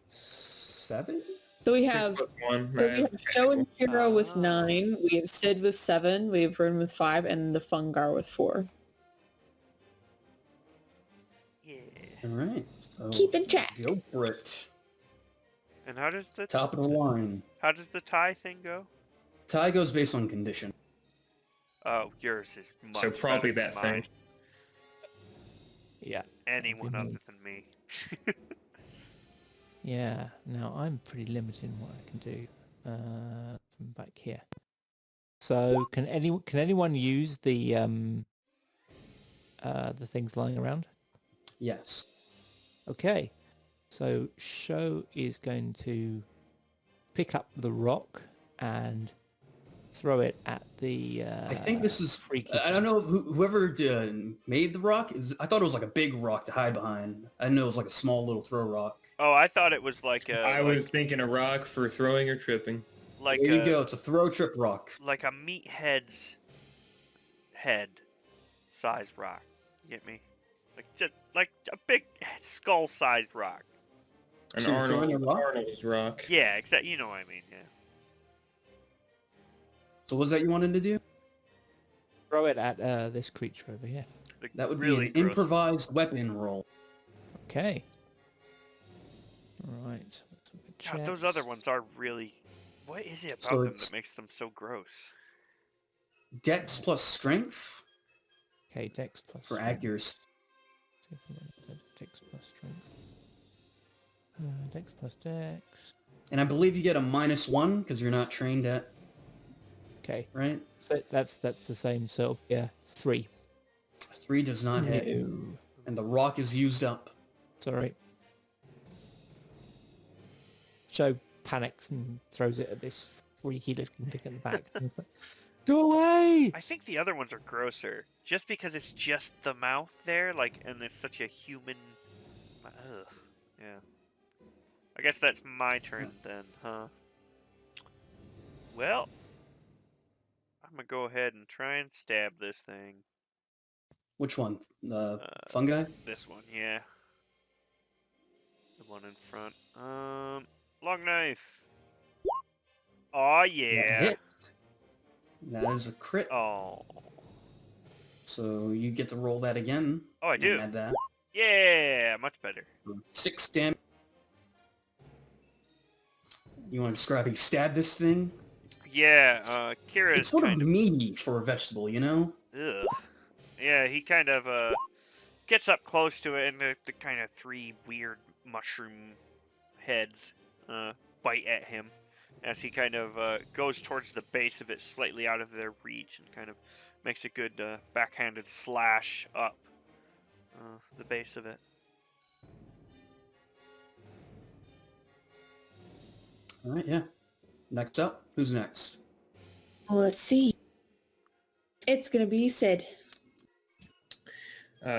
6. 7? So we 6 have plus 1. So we have Joe and Kira with Ah. 9, we have Sid with 7, we have Rin with 5, and the Fungar with 4. Yeah. All right. So Keeping track. go Brit. And how does the Top of the line. tie thing go? Tie goes based on condition. Oh, yours is much So probably better that than mine. thing. Yeah. Anyone Probably other than me. Yeah. Now I'm pretty limited in what I can do from back here. So can anyone use the things lying around? Yes. Okay. So Sho is going to pick up the rock and throw it at the. I think this is. freaky I don't know whoever made the rock is. I thought it was like a big rock to hide behind. I didn't know it was like a small little throw rock. Oh, I thought it was like a I was thinking a rock for throwing or tripping. like There you a go. It's a throw trip rock. like a meathead's head size rock. You get me? Like just like a big skull-sized rock. An So you're throwing a rock? Arnold's rock. Yeah, exactly. You know what I mean? Yeah. So what was that you wanted to do? Throw it at this creature over here. Like, That would really be an gross. improvised weapon roll. Okay. All right. Let's look at God, those checks. other ones are really. What is it about So them it's- that makes them so gross? Dex plus strength Okay, Dex plus. for strength. accuracy. Dex plus strength. Dex plus Dex. And I believe you get a -1 because you're not trained at, Okay, right? so that's the same. So yeah, 3. 3 does not hit. No. And the rock is used up. Sorry. Joe panics and throws it at this freaky looking thing at the back. Go away! I think the other ones are grosser, just because it's just the mouth there, like, and it's such a human. Ugh. Yeah. I guess that's my turn then, huh? Well, I'm gonna go ahead and try and stab this thing. Which one? The fungi? This one, yeah. The one in front. Long knife. Oh That yeah. hits. That is a crit. Oh. So you get to roll that again. Oh, I and do. Add that. Yeah, much better. 6 damage. You want to describe how you stab this thing? Yeah, Kira's It's sort kind of of. meaty for a vegetable, you know? Ugh. Yeah, he kind of gets up close to it, and the kind of 3 weird mushroom heads bite at him as he kind of goes towards the base of it, slightly out of their reach, and kind of makes a good backhanded slash up the base of it. All right, yeah. Next up, who's next? Well, let's see. It's gonna be Sid.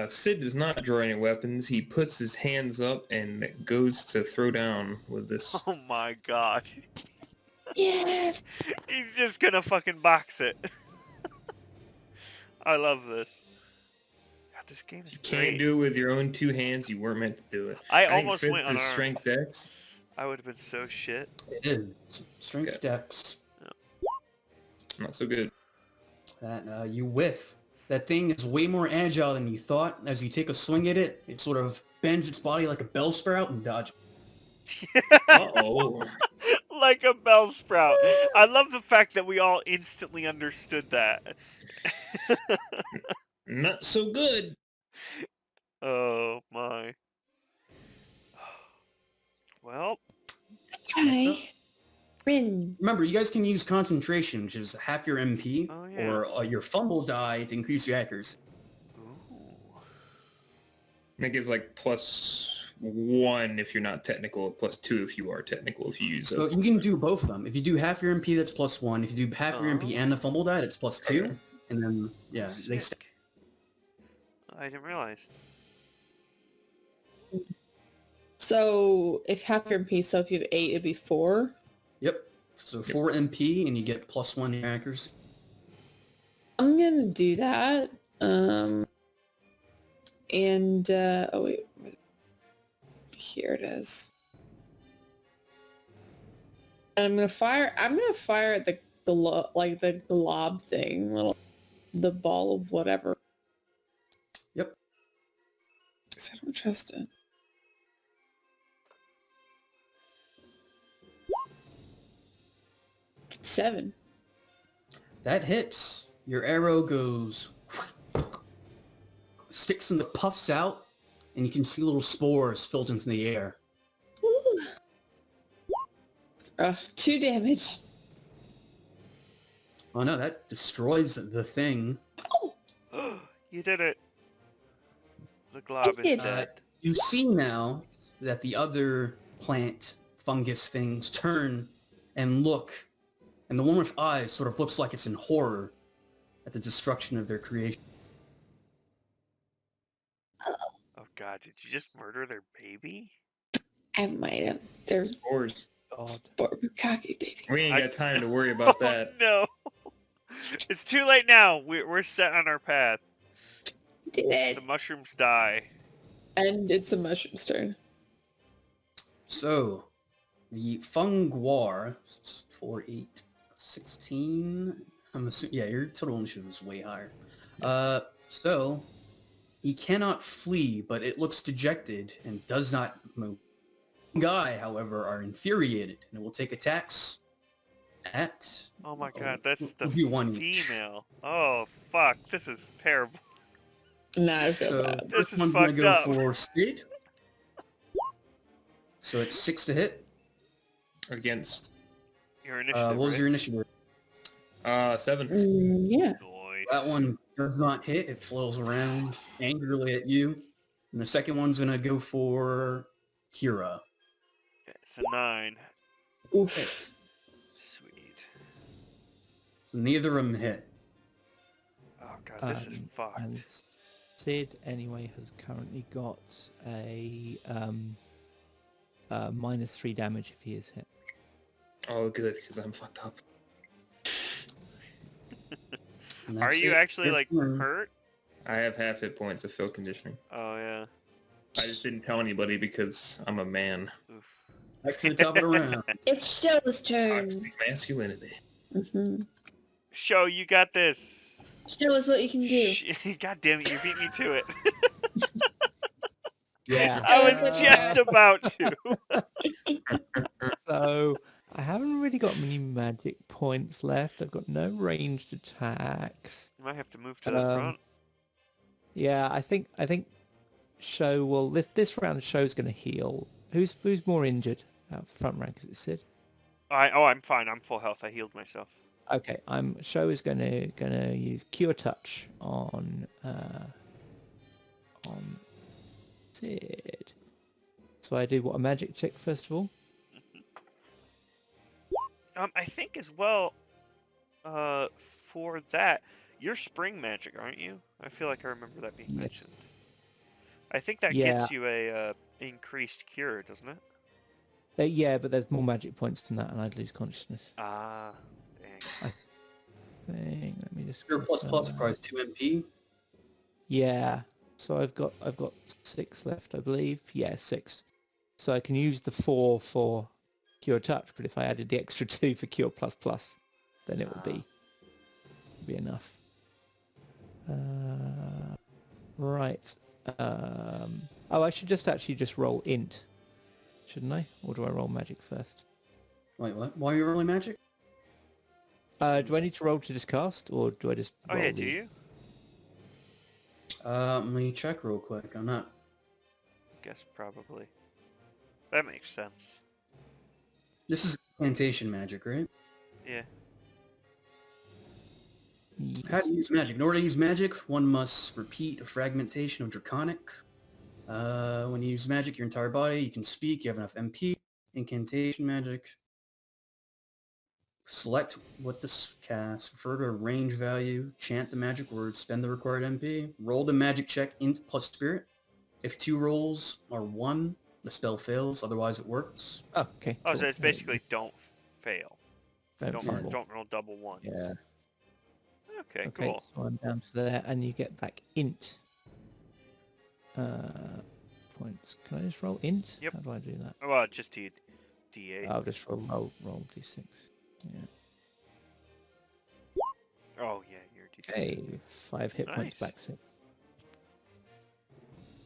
Sid does not draw any weapons. He puts his hands up and goes to throw down with this. Oh my god. Yes. He's just gonna fucking box it. I love this. God, this game is You can't great. do it with your own 2 hands. You weren't meant to do it. I think almost fifth went is unarmed. strength dex. I would have been so shit. It is. Strength Okay. dex. Not so good. That you whiff. That thing is way more agile than you thought. As you take a swing at it, it sort of bends its body like a bell sprout and dodges. Uh-oh. Like a bell sprout. I love the fact that we all instantly understood that. Not so good. Oh my. Well, Try. Rin. Remember, you guys can use concentration, which is half your MP, Oh, yeah. or your fumble die to increase your accuracy. ooh. That gives like +1 if you're not technical, +2 if you are technical if you use So it. you can do both of them. If you do half your MP, that's +1. If you do half your MP and the fumble die, that's +2. Okay. And then, yeah, they Sick. stack. I didn't realize. So if half your MP, so if you have 8, it'd be 4. Yep. So 4 MP, and you get +1 in your accuracy. I'm gonna do that. Oh wait, here it is. I'm gonna fire at the lob thing, the ball of whatever. Yep. 'Cause I don't trust it. Seven. That hits. Your arrow goes, sticks and puffs out, and you can see little spores filled into the air. Woo. 2 damage. Oh no, that destroys the thing. Oh, You did it. The glob I is did. dead. You see now that the other plant fungus things turn and look, and the one with eyes sort of looks like it's in horror at the destruction of their creation. Oh god, did you just murder their baby? I might have. There's Spores. God. Barbukaki, baby. We ain't got time to worry about that. Oh, no. It's too late now. We're set on our path. Did it. The mushrooms die. And it's a mushroom's turn. So, the funguar, 4, 8, 16. I'm assuming, yeah, your total initiative is way higher. So, he cannot flee, but it looks dejected and does not move. Guy, however, are infuriated and will take attacks at... Oh my god, that's the we'll do one each. female. Oh fuck, this is terrible. Nah, I feel So, bad. This first is one's gonna fucked go up. for Sid. So it's 6 to hit. Against Your initiative, What was right? your initiative? 7. Yeah. Nice. That one does not hit. It flails around angrily at you. And the second one's gonna go for Kira. It's a 9. Oof. Sweet. So neither of them hit. Oh god, this is And fucked. Sid, anyway, has currently got a -3 damage if he is hit. Oh, good, because I'm fucked up. And Are that's you it. actually, Your like, turn. hurt? I have half hit points of field conditioning. Oh yeah. I just didn't tell anybody because I'm a man. Oof. Back to the top of the round. It's Show's turn. Toxic masculinity. Mm-hmm. Show, you got this. Show us what you can do. God damn it, you beat me to it. Yeah. I was just about to. So I haven't really got many magic points left. I've got no ranged attacks. You might have to move to the front. Yeah, I think Show will this round Show's gonna heal. Who's more injured out the front rank? Is it Sid? I'm fine. I'm full health. I healed myself. Okay, Show is gonna use Cure Touch on Sid. So I do a magic check first of all. I think as well. For that, you're spring magic, aren't you? I feel like I remember that being Yes. mentioned. I think that Yeah. gets you a increased cure, doesn't it? Yeah, but there's more magic points than that, and I'd lose consciousness. Ah, dang. Let me just. Your plus confirm that. requires 2 MP. Yeah. So I've got 6 left, I believe. Yeah, 6. So I can use the 4 for Cure Touch, but if I added the extra 2 for Cure Plus Plus, then it will be enough. Right. I should just roll int, shouldn't I? Or do I roll magic first? Wait, what? Why are you rolling magic? Do I need to roll to discast, or do I just? Oh roll yeah, the- do you? Let me check real quick. I'm not... Guess probably. That makes sense. This is incantation magic, right? Yeah. How to use magic. In order to use magic, one must repeat a fragmentation of Draconic. When you use magic, your entire body, you can speak, you have enough MP. Incantation magic. Select what to cast, refer to a range value, chant the magic word, spend the required MP, roll the magic check int plus spirit. If 2 rolls are 1, the spell fails, otherwise it works. Oh, okay. Oh, so cool. it's basically don't fail. Don't fumble. Don't roll double ones. Yeah. Okay, Okay, cool. so I'm down to there, and you get back int points. Can I just roll int? Yep. How do I do that? Well, just to D8. I'll just roll d6. Yeah. Oh yeah, you're D6. Okay, 5 hit points Nice. back, Sid.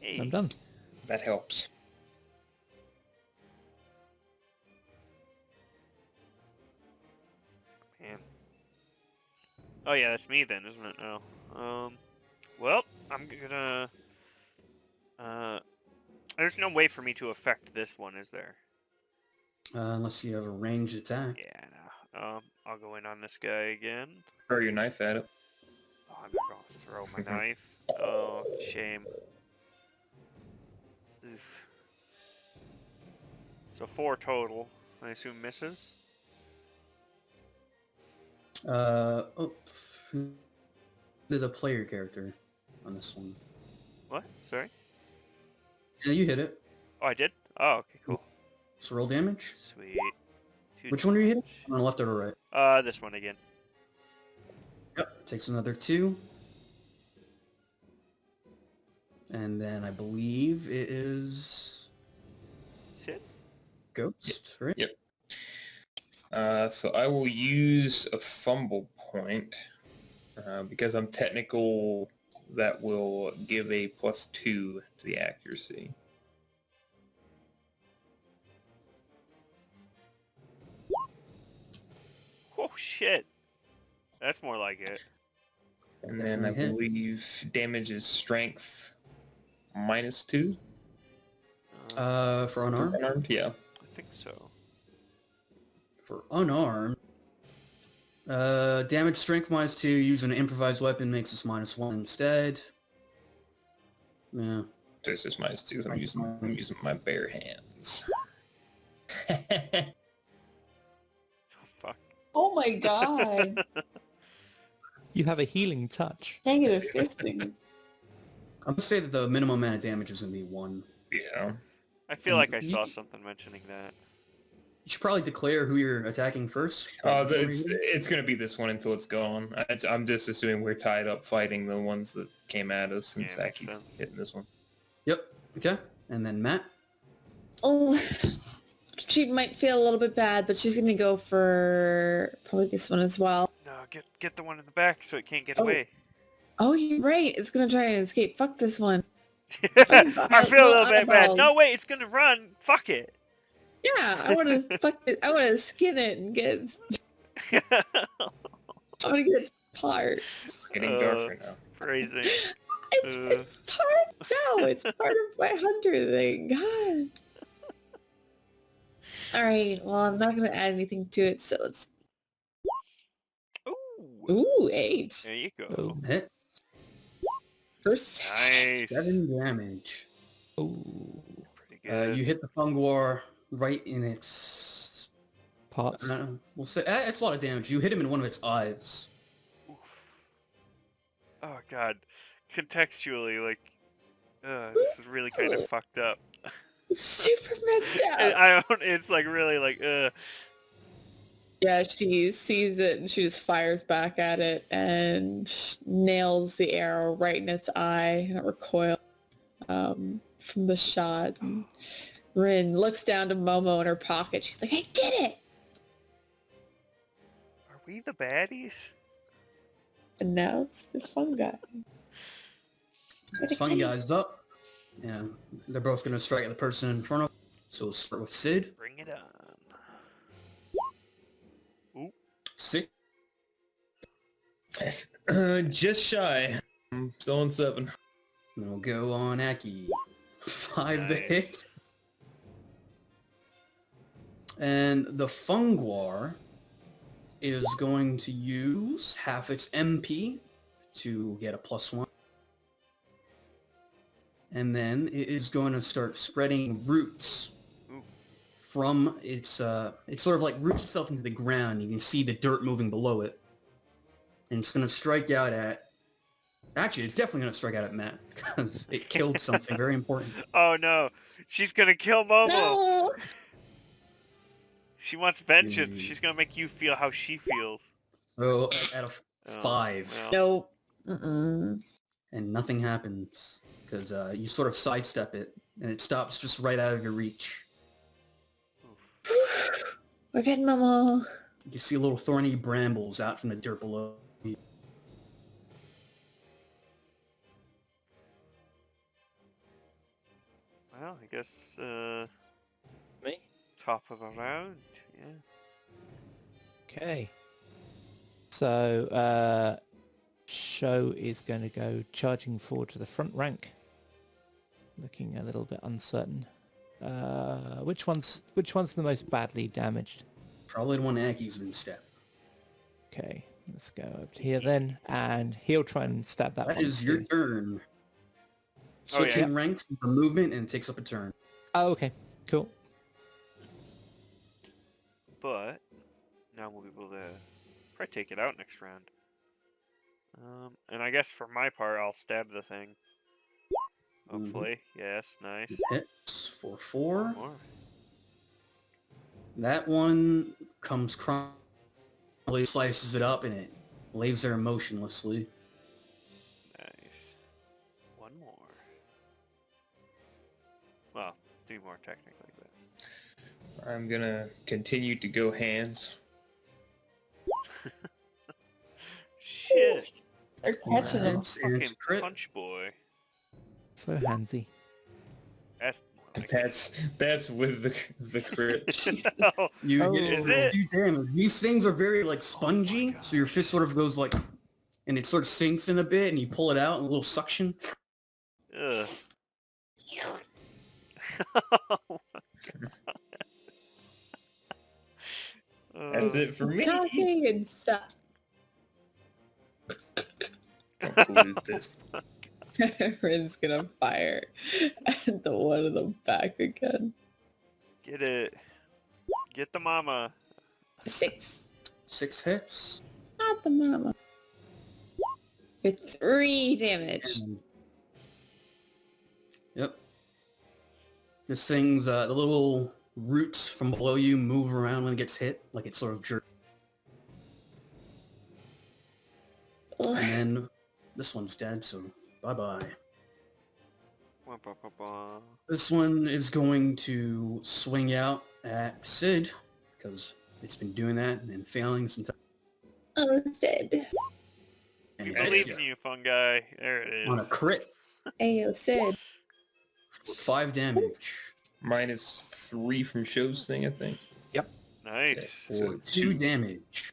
Hey. I'm done. That helps. Man. Oh yeah, that's me then, isn't it? Oh. Well, I'm gonna. There's no way for me to affect this one, is there? Unless you have a ranged attack. Yeah, no. I'll go in on this guy again. Throw your knife at it. Oh, I'm gonna throw my knife. Oh, shame. Oof. So 4 total. I assume misses. Oh, did a player character on this one? What? Sorry? Yeah, you hit it. Oh, I did? Oh, okay, cool. So roll damage. Sweet. 2 Which one are you hitting? damage. On the left or the right? This one again. Yep. Takes another 2. And then I believe it is Sit. Ghost, right? Yep. So I will use a fumble point because I'm technical. That will give a +2 to the accuracy. Oh, shit. That's more like it. And then I Definitely hit. believe damage is strength -2. For unarmed? Unarmed? Yeah. I think so. For unarmed, damage strength -2, using an improvised weapon makes us -1 instead. Yeah. So it's just -2 'cause I'm using my bare hands. Oh, fuck. Oh my god. You have a healing touch. Negative fisting. I'm gonna say that the minimum amount of damage is gonna be 1. Yeah. I feel And like I saw you- something mentioning that. You should probably declare who you're attacking first. Oh, Which one are it's, you it's going to be this one until it's gone. I'm just assuming we're tied up fighting the ones that came at us since Yeah, makes Aki's sense. hitting this one. Yep. Okay. And then Matt. Oh, she might feel a little bit bad, but she's gonna go for probably this one as well. No, get the one in the back so it can't get Oh. away. Oh, you're right. It's gonna try and escape. Fuck this one. I feel a little bit bad. eyeballs. No, wait, it's gonna run. Fuck it. Yeah, I want to fuck it. I want to skin it and get. I want to get its parts. It's getting darker now. Phrasing. It's part. No, it's part of my hunter thing. God. All right. Well, I'm not gonna add anything to it, so let's. Ooh. Ooh, 8. There you go. Oh, Hit. First. Nice. 7 damage. oh, Pretty good. You hit the Fungwar right in its... parts. we'll say... it's a lot of damage. You hit him in one of its eyes. Oof. Oh god. Contextually, like, this is really kind of fucked up. Super messed up. I don't. It's like really like, Yeah, she sees it and she just fires back at it and nails the arrow right in its eye and it recoils from the shot. And Rin looks down to Momo in her pocket. She's like, I did it! Are we the baddies? And now it's the fun guy. This fun guy's up. Yeah. They're both going to strike at the person in front of them. So we'll start with Sid. Bring it on. 6. Just shy. I'm still on 7. Then we'll go on Aki. 5 to Nice. hit. And the Fungwar is going to use half its MP to get a +1. And then it is going to start spreading roots Ooh. from its, it sort of like roots itself into the ground. You can see the dirt moving below it. And it's going to strike out at, actually it's definitely going to strike out at Matt because it killed something very important. Oh no, she's gonna kill Momo. No! She wants vengeance. Mm. She's gonna make you feel how she feels. So at a Oh, 5. well. Nope. Mm-mm. And nothing happens because you sort of sidestep it and it stops just right out of your reach. Oof. We're getting Momo. You see little thorny brambles out from the dirt below. Well, I guess Me? top of the round. Yeah. Okay. So, Show is going to go charging forward to the front rank, looking a little bit uncertain. Which one's the most badly damaged? Probably the one Aki's been stabbed. Okay, let's go over to here then, and he'll try and stab that That one is your too. turn. Oh, yeah. Switching ranks for movement and takes up a turn. Oh, okay, cool. But now we'll be able to probably take it out next round. And I guess for my part, I'll stab the thing. Hopefully. Yes, nice. Hits for 4. More. That one comes crumbly, slices it up, and it lays there motionlessly. Nice. One more. Well, 3 more technically, but I'm gonna continue to go hands. shit. They're catching him. Nice, and it's Fucking crit. punch boy. So handsy. That's more like That's with the crit. Jesus. Oh, You Oh. get Is it? 2 damage. These things are very like spongy, my so your fist sort of goes like, and it sort of sinks in a bit, and you pull it out, and a little suction. ugh. Oh my God. That's it for me. Talking and stuff. Don't believe this. Rin's gonna fire at the one in the back again. Get it. Get the mama. 6. 6 hits. Not the mama. With 3 damage. And- Yep. This thing's, the little roots from below you move around when it gets hit, like it sort of jerks. And then this one's dead, so bye-bye. Wah, bah, bah, bah. This one is going to swing out at Sid, because it's been doing that and failing since. Oh, it's dead. And We it believe hits in you, fungi. There it on a is. crit, Ayo, Sid. 5 damage. Minus 3 from Show's thing, I think. Nice. Okay, So 2 damage.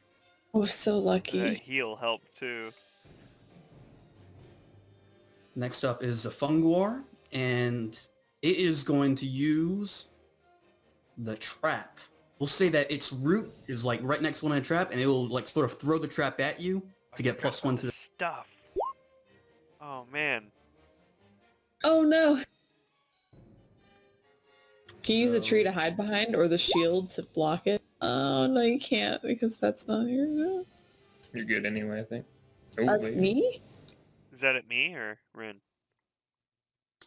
Oh, so lucky. That heal helped too. Next up is a Funguar, and it is going to use the trap. We'll say that its root is like right next to one of the trap, and it will like sort of throw the trap at you to get Forgot +1 about to the the... stuff. Oh man. Oh no. Can you use a tree So- to hide behind or the shield to block it? Oh no, you can't because that's not your. You're good anyway, I think. Oh, That's wait. me? Is that at me or Rin?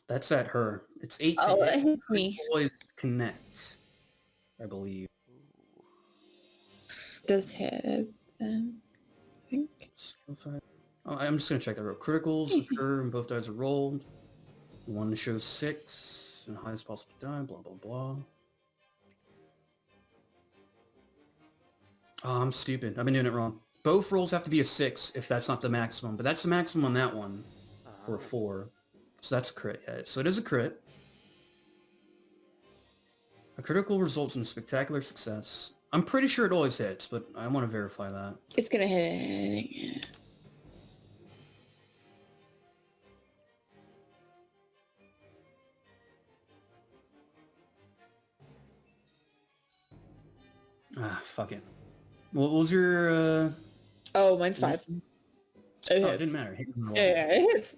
That's at her. It's 8 Oh, to that hit. hits me. Always connect, I believe. Does hit then, I think. Oh, I'm just gonna check that real. Criticals occur and both dice are rolled. One shows 6 and highest possible die. Blah blah blah. Oh, I'm stupid. I've been doing it wrong. Both rolls have to be a 6 if that's not the maximum, but that's the maximum on that one for a 4. So that's a crit hit. So it is a crit. A critical results in a spectacular success. I'm pretty sure it always hits, but I want to verify that. It's gonna hit. Ah, fuck it. What was your, Oh, mine's 5. It Oh, it hits. didn't matter. Hit and roll. Yeah, it hits.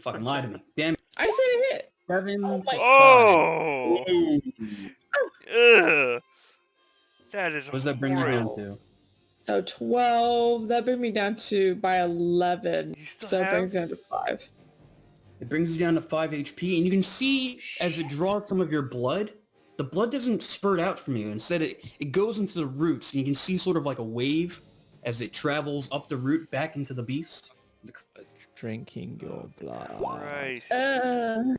Fucking lie to me. Damn it. I said it hit. 7 Oh my- Oh! Ooh. Ugh. That is What does that bring you down horrible. to? So 12. That brings me down to by 11. You still So it have- brings me down to 5. It brings you down to 5 HP, and you can see as it draws some of your blood, the blood doesn't spurt out from you. Instead, it goes into the roots, and you can see sort of like a wave as it travels up the root back into the beast. Drinking your blood. Christ. Uh, Ugh.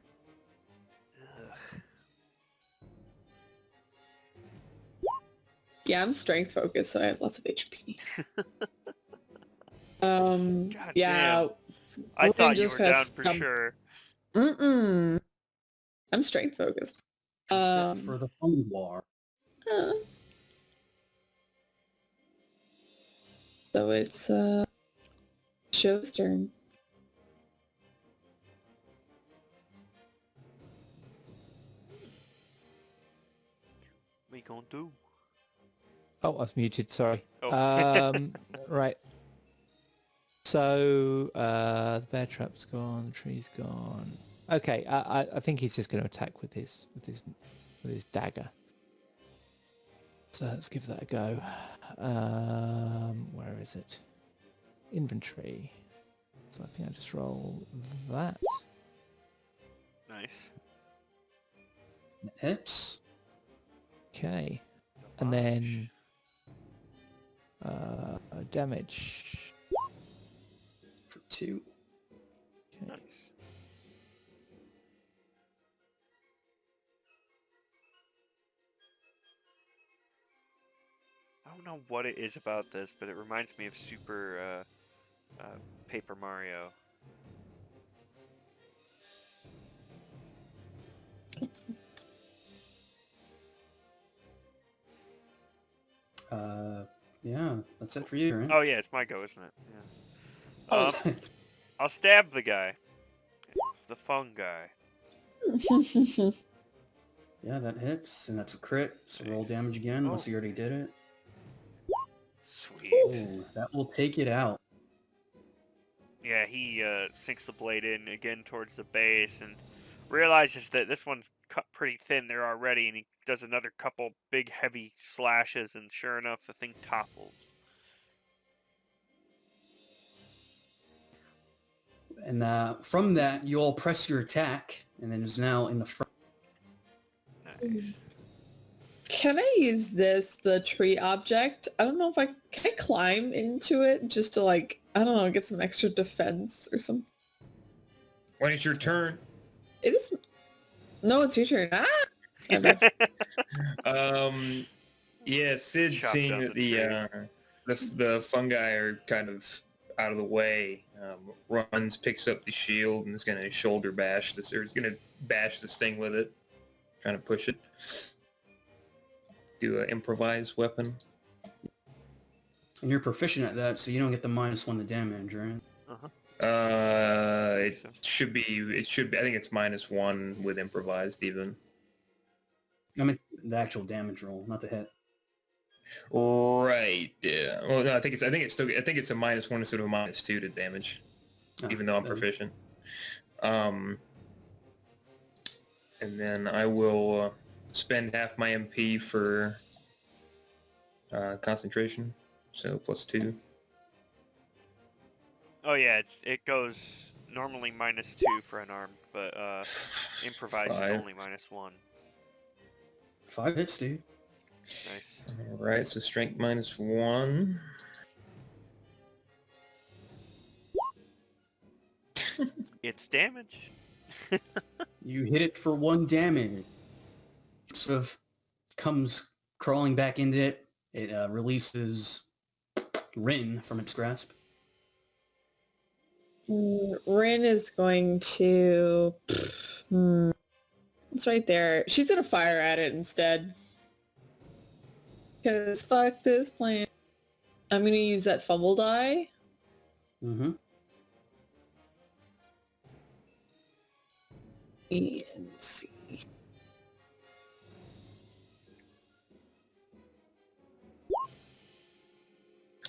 Yeah, I'm strength focused, so I have lots of HP. God yeah. damn. I thought you just were down has for some- sure. I'm strength focused. Except for the fun war. uh, so it's show's turn. We gonna do? Oh, I was muted. Sorry. Oh. Right. So the bear trap's gone. The tree's gone. Okay. I think he's just going to attack with his dagger. So let's give that a go. Where is it? Inventory. So I think I just roll that. Nice. It hits. Okay. And then damage. For 2. Okay. Nice. I don't know what it is about this, but it reminds me of Super Paper Mario. Yeah, that's it for you, right? Oh yeah, it's my go, isn't it? Yeah. Oh, I'll stab the guy. The fun guy. yeah, that hits, and that's a crit. So roll Nice. damage again, unless Oh. you already did it. Sweet. Ooh, that will take it out. Yeah, he sinks the blade in again towards the base and realizes that this one's cut pretty thin there already, and he does another couple big heavy slashes, and sure enough, the thing topples. And from that, you all press your attack, and then is now in the front. Nice. Can I use the tree object? I don't know if can I climb into it just to I don't know, get some extra defense or something. When it's your turn, It is. No, it's your turn. Ah! yeah, Sid, Chop seeing down that the the fungi are kind of out of the way, runs, picks up the shield, and is going to shoulder bash this, or is going to bash this thing with it, trying to push it. Do an improvised weapon. And you're proficient at that, so you don't get the -1 to damage, right? It So. should be. I think it's -1 with improvised even. I mean, the actual damage roll, not the hit. Right. Yeah. Well, no, I think it's a -1 instead of a -2 to damage, even though I'm then- proficient. And then I will spend half my MP for concentration, so +2. Oh yeah, it goes normally -2 for unarmed, but improvised is 5. only -1. 5 hits, dude. Nice. Alright, so strength -1. It's damage. You hit it for 1 damage. Sort of comes crawling back into it. It releases Rin from its grasp. Rin is going to... It's right there. She's going to fire at it instead. Because fuck this plan. I'm going to use that fumble die. Mm-hmm. And see.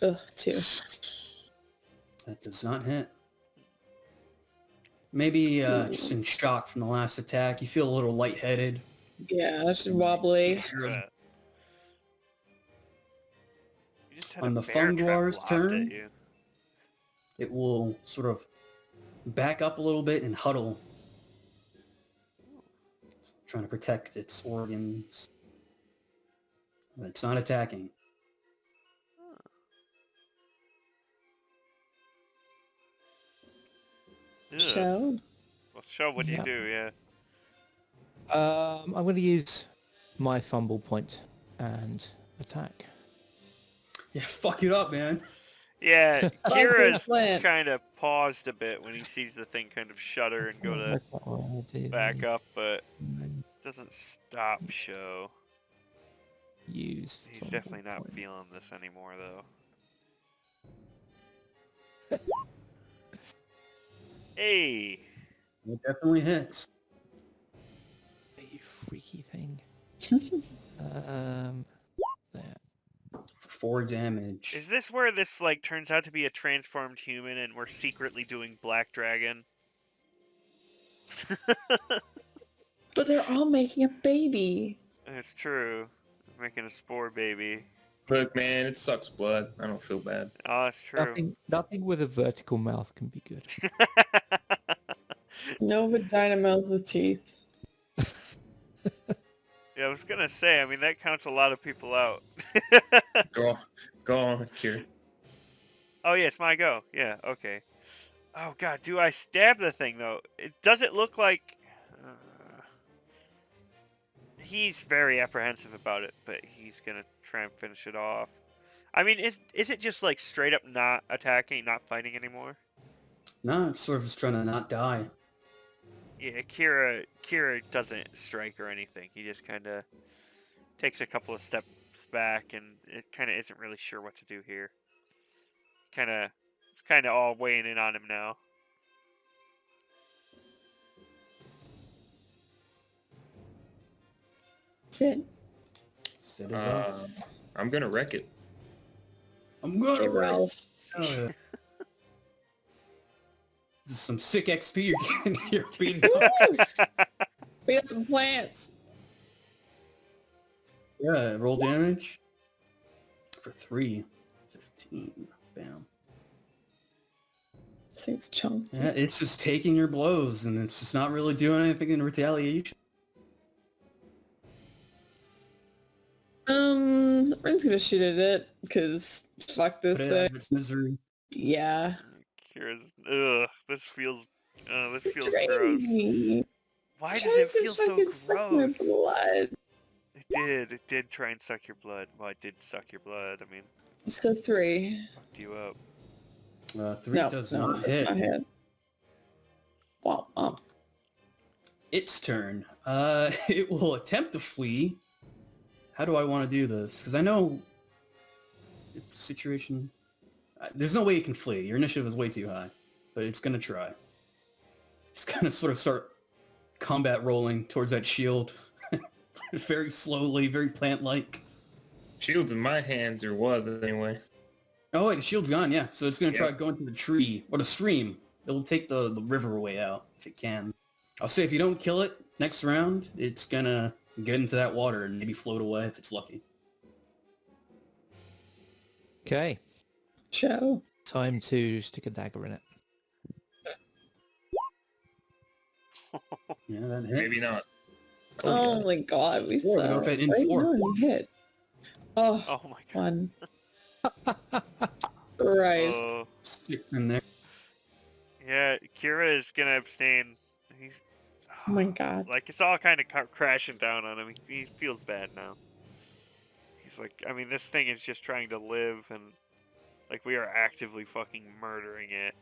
Ugh, 2. That does not hit. Maybe just in shock from the last attack. You feel a little lightheaded. Yeah, that's wobbly. You just had On a the bear trap Funguar's lobbed turn? at you. It will sort of back up a little bit and huddle. Trying to protect its organs. But it's not attacking. Ugh. Show. Well, show what Yeah. you do, yeah. I'm going to use my fumble point and attack. Yeah, fuck it up, man. Yeah, Like this Kira's plant. kind of paused a bit when he sees the thing kind of shudder and go to back up, but doesn't stop show. Use. He's definitely not feeling this anymore, though. Hey! It definitely hits. You freaky thing. There. 4 damage. Is this where this, like, turns out to be a transformed human and we're secretly doing Black Dragon? But they're all making a baby. It's true. Making a spore baby. Look, man, it sucks blood. I don't feel bad. Oh, that's true. Nothing with a vertical mouth can be good. No vagina mouth with teeth. Yeah, I was gonna say, I mean, that counts a lot of people out. Go on, Kira. Oh, yeah, it's my go. Yeah, okay. Oh, God, do I stab the thing, though? Does it look like... he's very apprehensive about it, but he's gonna try and finish it off. I mean, is it just, like, straight up not attacking, not fighting anymore? No, it's sort of just trying to not die. Yeah, Kira doesn't strike or anything. He just kind of takes a couple of steps back, and it kind of isn't really sure what to do here. It's kind of all weighing in on him now. Sit. Sid is up. I'm gonna wreck it. I'm gonna Hey, Ralph. Oh, yeah. This is some sick XP you're getting here, being We got the plants. Yeah, roll damage. For 3. 15. Bam. This thing's chunky. Yeah, it's just taking your blows, and it's just not really doing anything in retaliation. Ren's gonna shoot at it, because fuck this But thing. it's misery. Yeah. Kira's, this feels gross. Draining. Why does Trying it to feel so fucking suck my gross? blood. It did try and suck your blood. Well, it did suck your blood. I mean, So 3. fucked you up. 3 does not hit. Not hit. Wow. Its turn. It will attempt to flee. How do I want to do this? Because I know it's the situation. There's no way it can flee. Your initiative is way too high, but it's gonna try. It's gonna sort of start combat rolling towards that shield, very slowly, very plant-like. Shield's in my hands, or was anyway. Oh wait, the shield's gone. Yeah, so it's gonna try Yep. going to the tree or the stream. It'll take the river way out if it can. I'll say if you don't kill it next round, it's gonna get into that water and maybe float away if it's lucky. Okay. Show. Time to stick a dagger in it. Yeah, that hits. Maybe not. Oh my god, we Four, we suck. go for it in Wait, 4. no, you hit. Oh, Oh my god. 1. Right. Oh. 6 in there. Yeah, Kira is gonna abstain. He's Oh my god. like, it's all kind of crashing down on him. He feels bad now. He's like, I mean, this thing is just trying to live, and like, we are actively fucking murdering it.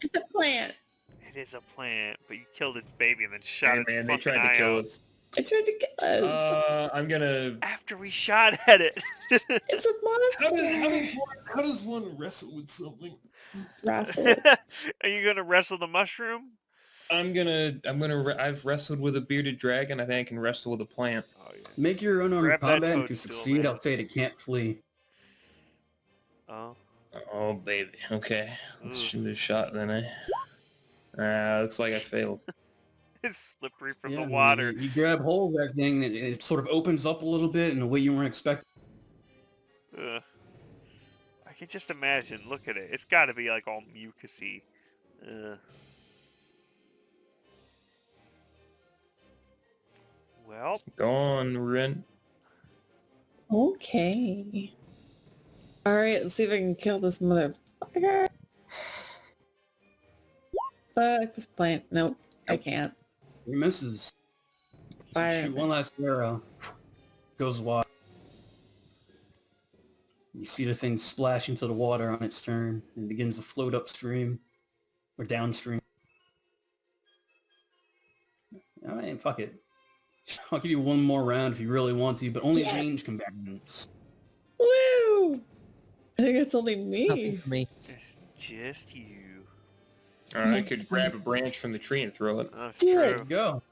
It's a plant. It is a plant, but you killed its baby and then shot Hey, its man, they fucking tried to eye kill out. us. I tried to kill us. I'm gonna... After we shot at it. It's a monster. How does one wrestle with something? Wrestle. Are you gonna wrestle the mushroom? I've wrestled with a bearded dragon. I think I can wrestle with a plant. Oh yeah. Make your unarmed Grab that combat, and if you toadstool, succeed, man. I'll say it can't flee. Oh. Oh, baby. Okay. Let's Ugh. shoot a shot then, eh? Looks like I failed. It's slippery from Yeah, the man, water. You grab hold of that thing, and it sort of opens up a little bit in a way you weren't expecting. Ugh. I can just imagine. Look at it. It's got to be like all mucusy. Ugh. Well, Go on, Ren. Okay. Alright, let's see if I can kill this motherfucker. Fuck this plant. Nope, I can't. He misses. So Fire shoot one miss. last arrow. Goes wide. You see the thing splash into the water on its turn and begins to float upstream or downstream. All right, fuck it. I'll give you one more round if you really want to, but only Yeah. range combatants. Woo! I think it's only Nothing me. for me. It's just you. Or I could grab a branch from the tree and throw it. That's Do it. There you true. go.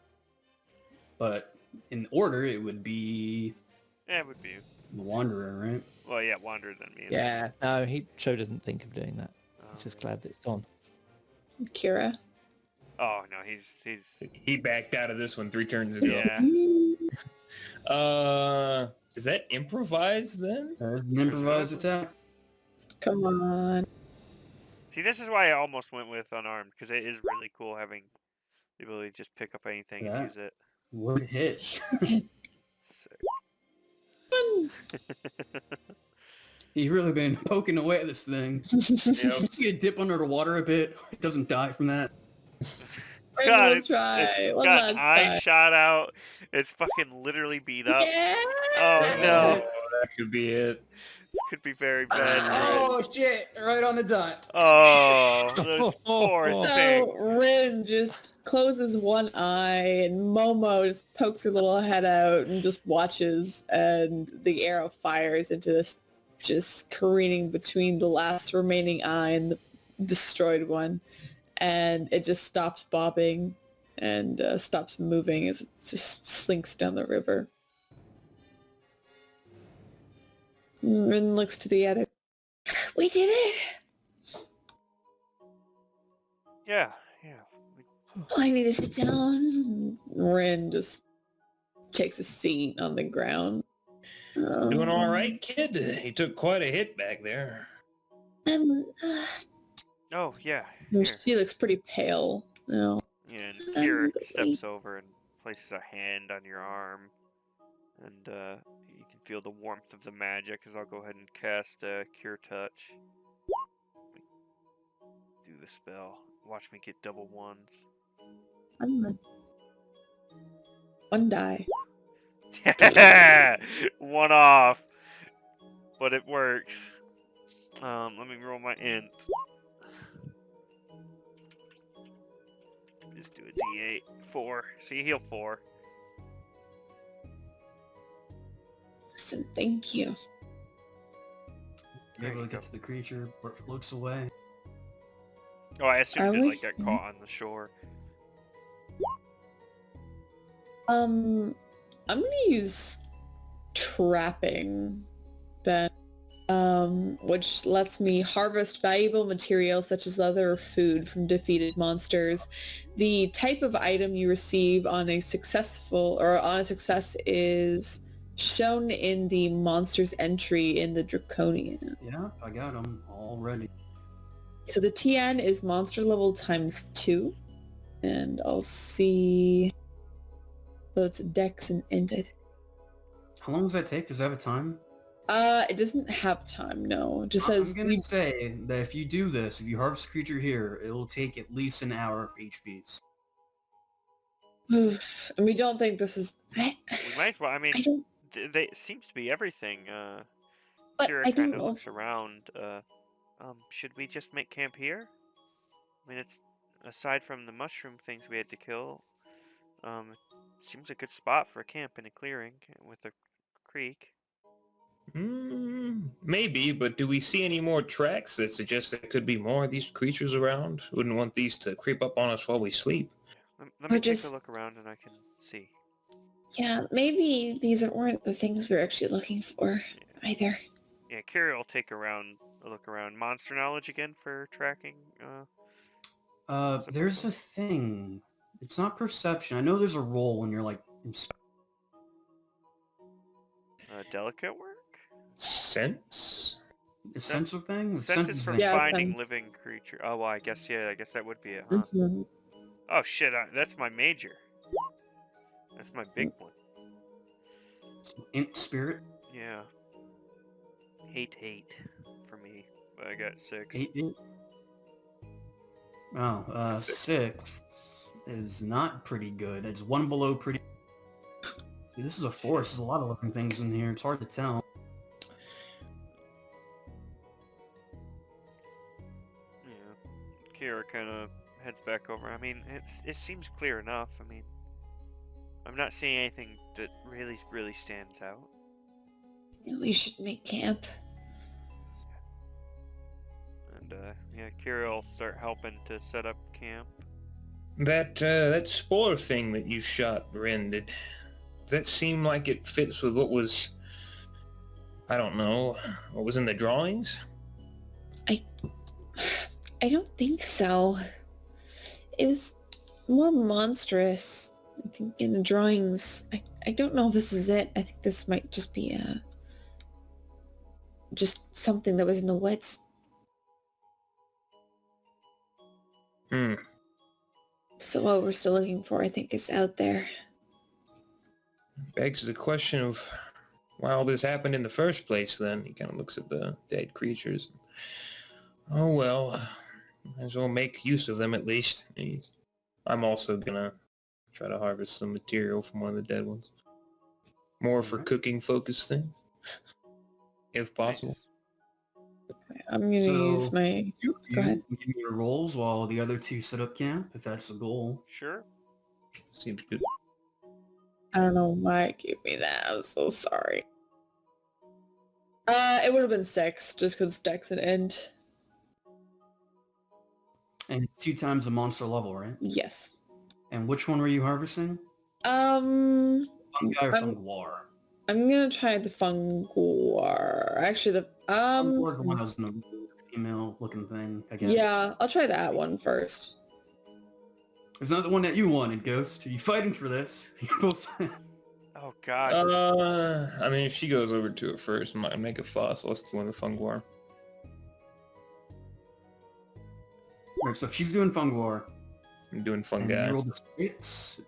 But in order, it would be Yeah, it would be. the Wanderer, right? Well, yeah, Wanderer than me. Yeah, no, Cho doesn't think of doing that. Oh, He's just glad that it's gone. Kira. Oh no, he's. He backed out of this one 3 turns ago. Yeah. Is that improvised then? An improvised attack. Come on. See, this is why I almost went with unarmed, because it is really cool having the ability to just pick up anything Yeah. and use it. Would hit. Sick. Fun. You've really been poking away at this thing. Yep. You get dip under the water a bit. It doesn't die from that. God, We'll it's try. One got last eye time. shot out. It's fucking literally beat up. Yeah. Oh no, That could be it. this could be very bad. Oh shit! Right on the dot. Oh, this poor thing. So Rin just closes one eye and Momo just pokes her little head out and just watches, and the arrow fires into this, just careening between the last remaining eye and the destroyed one, and it just stops bobbing and stops moving as it just slinks down the river. Rin looks to the other. We did it! Yeah. Oh, I need to sit down. Rin just takes a seat on the ground. Doing all right, kid? He took quite a hit back there. Um, Oh yeah. Here. she looks pretty pale. No. Yeah, and Kira steps over and places a hand on your arm, and you can feel the warmth of the magic. As I'll go ahead and cast Cure Touch. Do the spell. Watch me get double ones. One die. One off, but it works. Let me roll my int. Just do a D8. 4. So you heal 4. Listen, thank you. There Able you to go. get to the creature where it floats away. Oh, I assumed Are it we? like got caught on the shore. I'm gonna use trapping then, which lets me harvest valuable materials such as leather or food from defeated monsters. The type of item you receive on a success is shown in the monster's entry in the Draconian. Yeah, I got them all ready. So the TN is monster level times 2, and I'll see. So it's Dex and Int, I think. How long does that take? Does it have a time? It doesn't have time, no. It just says I'm gonna say that if you do this, if you harvest a creature here, it will take at least an hour of HPs. and we don't think this is. We might as well. I mean, I don't. it seems to be everything. But Kira I kind don't of know. looks around. Should we just make camp here? I mean, it's aside from the mushroom things we had to kill. Seems a good spot for a camp in a clearing with a creek. Maybe, but do we see any more tracks that suggest there could be more of these creatures around? Wouldn't want these to creep up on us while we sleep. Let me Or take just- a look around and I can see. Yeah, maybe these weren't the things we were actually looking for either. Yeah, Kira will take a look around. Monster knowledge again for tracking. There's a thing. It's not perception. I know there's a roll when you're like Delicate work. Sense? it's sensor thing. It's Sense is for thing. Yeah, finding sense. living creature. Oh, well, I guess that would be it, huh? Mhm. Oh shit, that's my major. That's my big one. Int spirit. Yeah. 8 for me, but I got 6. 8. Oh, 6 is not pretty good. It's one below pretty. See, this is a forest. There's a lot of living things in here. It's hard to tell. Kira kind of heads back over. I mean, it seems clear enough. I mean, I'm not seeing anything that really stands out. We should make camp. And yeah, Kira will start helping to set up camp. That spore thing that you shot, Rin, does that seem like it fits with what was, I don't know, what was in the drawings? I don't think so. It was more monstrous. I think in the drawings. I don't know if this is it. I think this might just be just something that was in the woods. Hmm. So what we're still looking for, I think, is out there. Begs the question of why all this happened in the first place, then. He kind of looks at the dead creatures. Oh well, might as well make use of them at least. I'm also gonna try to harvest some material from one of the dead ones. More for cooking focused things, if possible. I'm gonna use my... You Go ahead. can give me your rolls while the other two set up camp, if that's the goal. Sure. Seems good. I don't know why it gave me that. I'm so sorry. It would have been 6, just because Dex and End. And it's 2 times the monster level, right? Yes. And which one were you harvesting? Um, Fungi or I'm- funguar? I'm gonna try the funguar. Actually, the Funguar, the one that was in the female-looking thing, I guess. yeah, I'll try that one first. It's not the one that you wanted, Ghost. Are you fighting for this? You're both... Oh God. I mean, if she goes over to it first, might make a fuss. Let's do the funguar. Alright, so if she's doing funguar, I'm doing and fungi. you rolled a 6,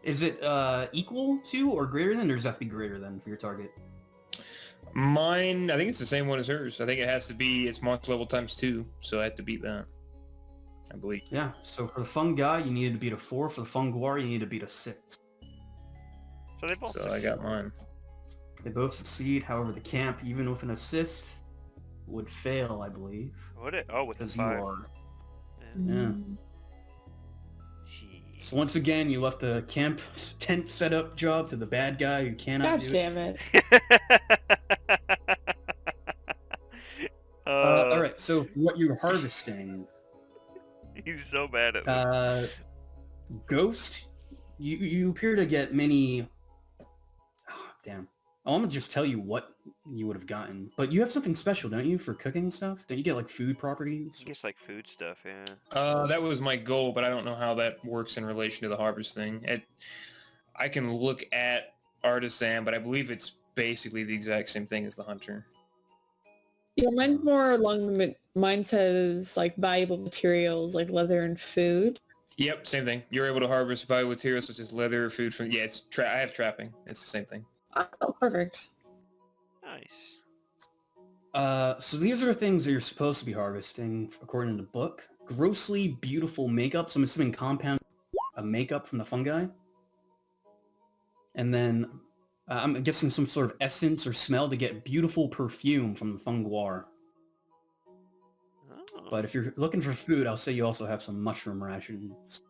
is it equal to or greater than, or does that have to be greater than for your target? Mine, I think it's the same one as hers. I think it has to be, it's monster level times 2, so I have to beat that. I believe. Yeah, so for the fungi, you needed to beat a 4. For the funguar, you need to beat a 6. So they both. So I got mine. They both succeed, however the camp, even with an assist, would fail, I believe. Would it? Oh, with the Because you 5. are... Yeah. Yeah. Jeez. So once again, you left the camp tent setup job to the bad guy who cannot God do it. damn it. Alright, so what you're harvesting... He's so bad at this. Ghost, you appear to get many... Oh, damn. Oh, I'm gonna just tell you what you would have gotten. But you have something special, don't you, for cooking stuff? Don't you get, like, food properties? I guess like food stuff, yeah. That was my goal, but I don't know how that works in relation to the harvesting. I can look at artisan, but I believe it's basically the exact same thing as the hunter. Yeah, mine's more along the... Mine says, like, valuable materials, like leather and food. Yep, same thing. You're able to harvest valuable materials such as leather, food from... Yeah, I have trapping. It's the same thing. Oh, perfect. Nice. So these are things that you're supposed to be harvesting, according to the book. Grossly beautiful makeup, so I'm assuming compound makeup from the fungi. And then I'm guessing some sort of essence or smell to get beautiful perfume from the funguar. Oh, But if you're looking for food, I'll say you also have some mushroom rations.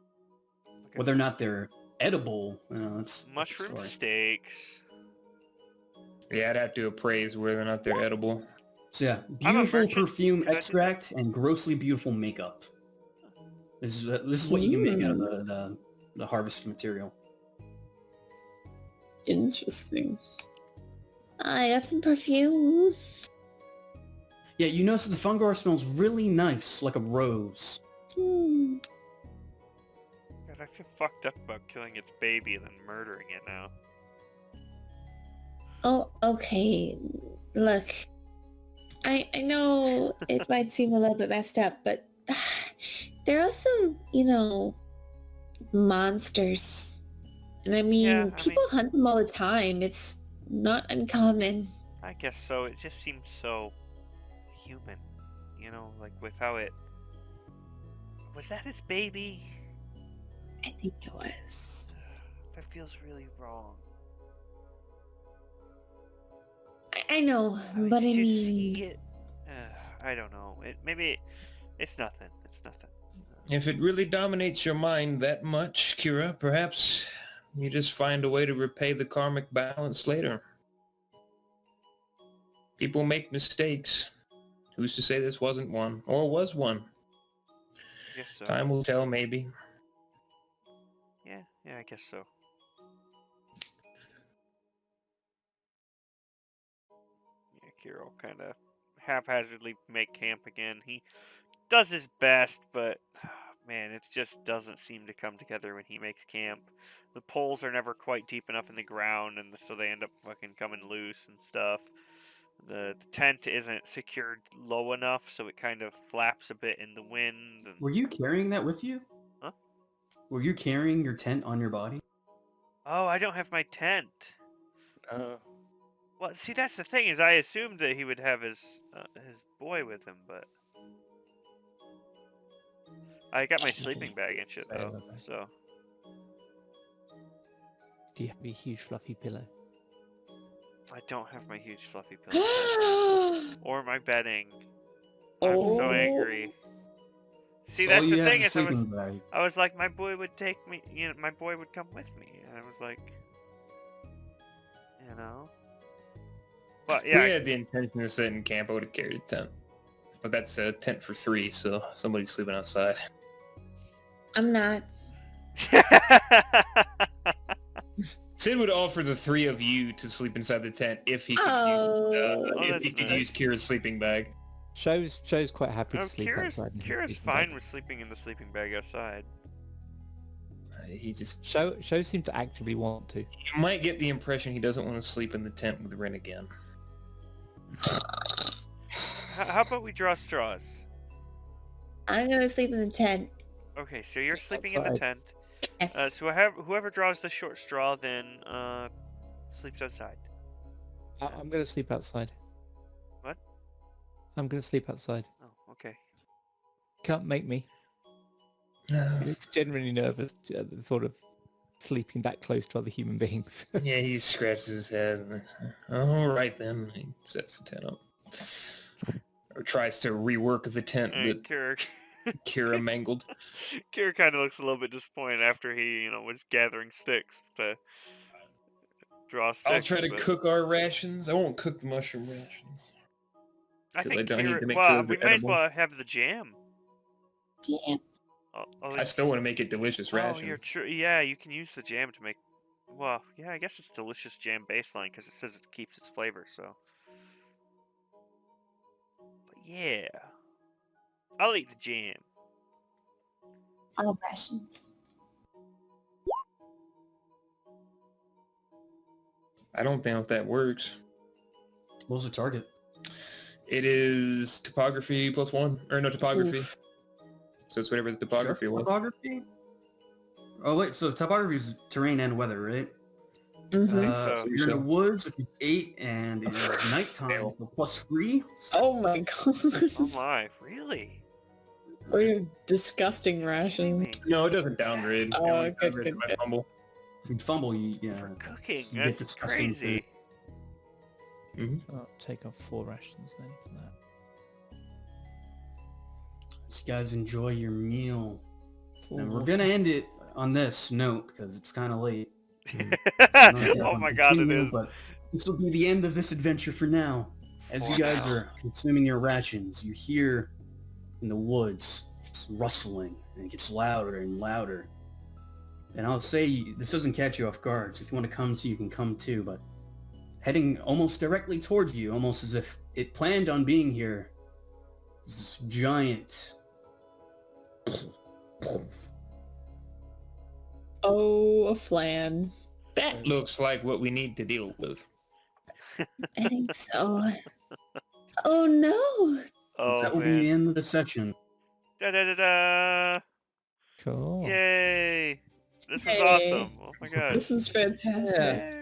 okay, Whether or not they're edible, it's mushroom steaks. Yeah, I'd have to appraise whether or not they're edible. So yeah, I'm a beautiful merchant. perfume Can I do extract and grossly beautiful makeup. This is what you can make out of the harvested material. Interesting. I got some perfume. Yeah, you notice that the fungar smells really nice, like a rose. Hmm. God, I feel fucked up about killing its baby and then murdering it now. Oh, okay. Look, I know it might seem a little bit messed up, but they're also, monsters. And I mean, Yeah, people hunt them all the time. It's not uncommon. I guess so. It just seems so human, like with how it... Was that its baby? I think it was. That feels really wrong. I know, I mean, but did I you mean... see it? I don't know. Maybe It's nothing. It's nothing. If it really dominates your mind that much, Kira, perhaps you just find a way to repay the karmic balance later. People make mistakes. Who's to say this wasn't one, or was one? I guess so. Time will tell, maybe. Yeah, I guess so. Yeah, Kira will kind of haphazardly make camp again. He does his best, but man, it just doesn't seem to come together when he makes camp. The poles are never quite deep enough in the ground, and so they end up fucking coming loose and stuff. The tent isn't secured low enough, so it kind of flaps a bit in the wind. And... Were you carrying that with you? Huh? Were you carrying your tent on your body? Oh, I don't have my tent. Well, see, that's the thing, is I assumed that he would have his boy with him, but... I got my sleeping bag and shit, though, so... Do you have a huge fluffy pillow? I don't have my huge fluffy pillow set. Or my bedding. I'm so angry. See, that's the thing, is I was like, my boy would take me, my boy would come with me, and I was like... But, yeah. We had the intention of setting camp, I would have carried a tent. But that's a tent for 3, so somebody's sleeping outside. I'm not. Sid would offer the 3 of you to sleep inside the tent if he could, use Kira's sleeping bag. Show's quite happy to sleep outside. Kira's fine with sleeping in the sleeping bag outside. He just... Show seemed to actively want to. You might get the impression he doesn't want to sleep in the tent with Ren again. How about we draw straws? I'm gonna sleep in the tent. Okay, so you're sleeping in the tent. Yes. So whoever draws the short straw then sleeps outside. I'm gonna sleep outside. What? I'm gonna sleep outside. Oh, okay. Can't make me. He looks genuinely nervous at the thought of sleeping that close to other human beings. Yeah, he scratches his head. All right, then. He sets the tent up. Or tries to rework the tent that Kira mangled. Kira kind of looks a little bit disappointed after he, was gathering sticks to draw sticks. I'll try to cook our rations. I won't cook the mushroom rations. I think I need to make well, sure we they're might as edible. well have the jam. Yeah. I still want to make it delicious rations. Oh, you're true. Yeah, you can use the jam to make... Well, yeah, I guess it's delicious jam baseline because it says it keeps its flavor, so... But yeah. I'll eat the jam. All rations. I don't know if that works. What was the target? It is topography +1. Or no, topography. Oof. So it's whatever the topography was. Topography? Oh wait, so topography is terrain and weather, right? Mm-hmm. I think so. So you're in the woods, which is 8, and it is nighttime, so +3. Oh my god. Oh my, really? We have disgusting rations. No, it doesn't downgrade. Oh, It good, downgrades good, by good. fumble. You fumble, yeah. For cooking, You get that's disgusting crazy. Mm-hmm. So I'll take off 4 rations then for that. So you guys enjoy your meal. And we're Four. gonna end it on this note because it's kind of late. Oh my god, it is. But this will be the end of this adventure for now. As you guys are consuming your rations, you hear in the woods it's rustling, and it gets louder and louder. And I'll say this doesn't catch you off guard, so if you want to come to, you can come too, but heading almost directly towards you, almost as if it planned on being here, is this giant... Oh, a flan. That looks like what we need to deal with. I think so. Oh no! Oh, that will be man. the end of the session. Da-da-da-da! Cool. Yay! This was Yay. awesome. Oh my god. This is fantastic. Yeah. Yay.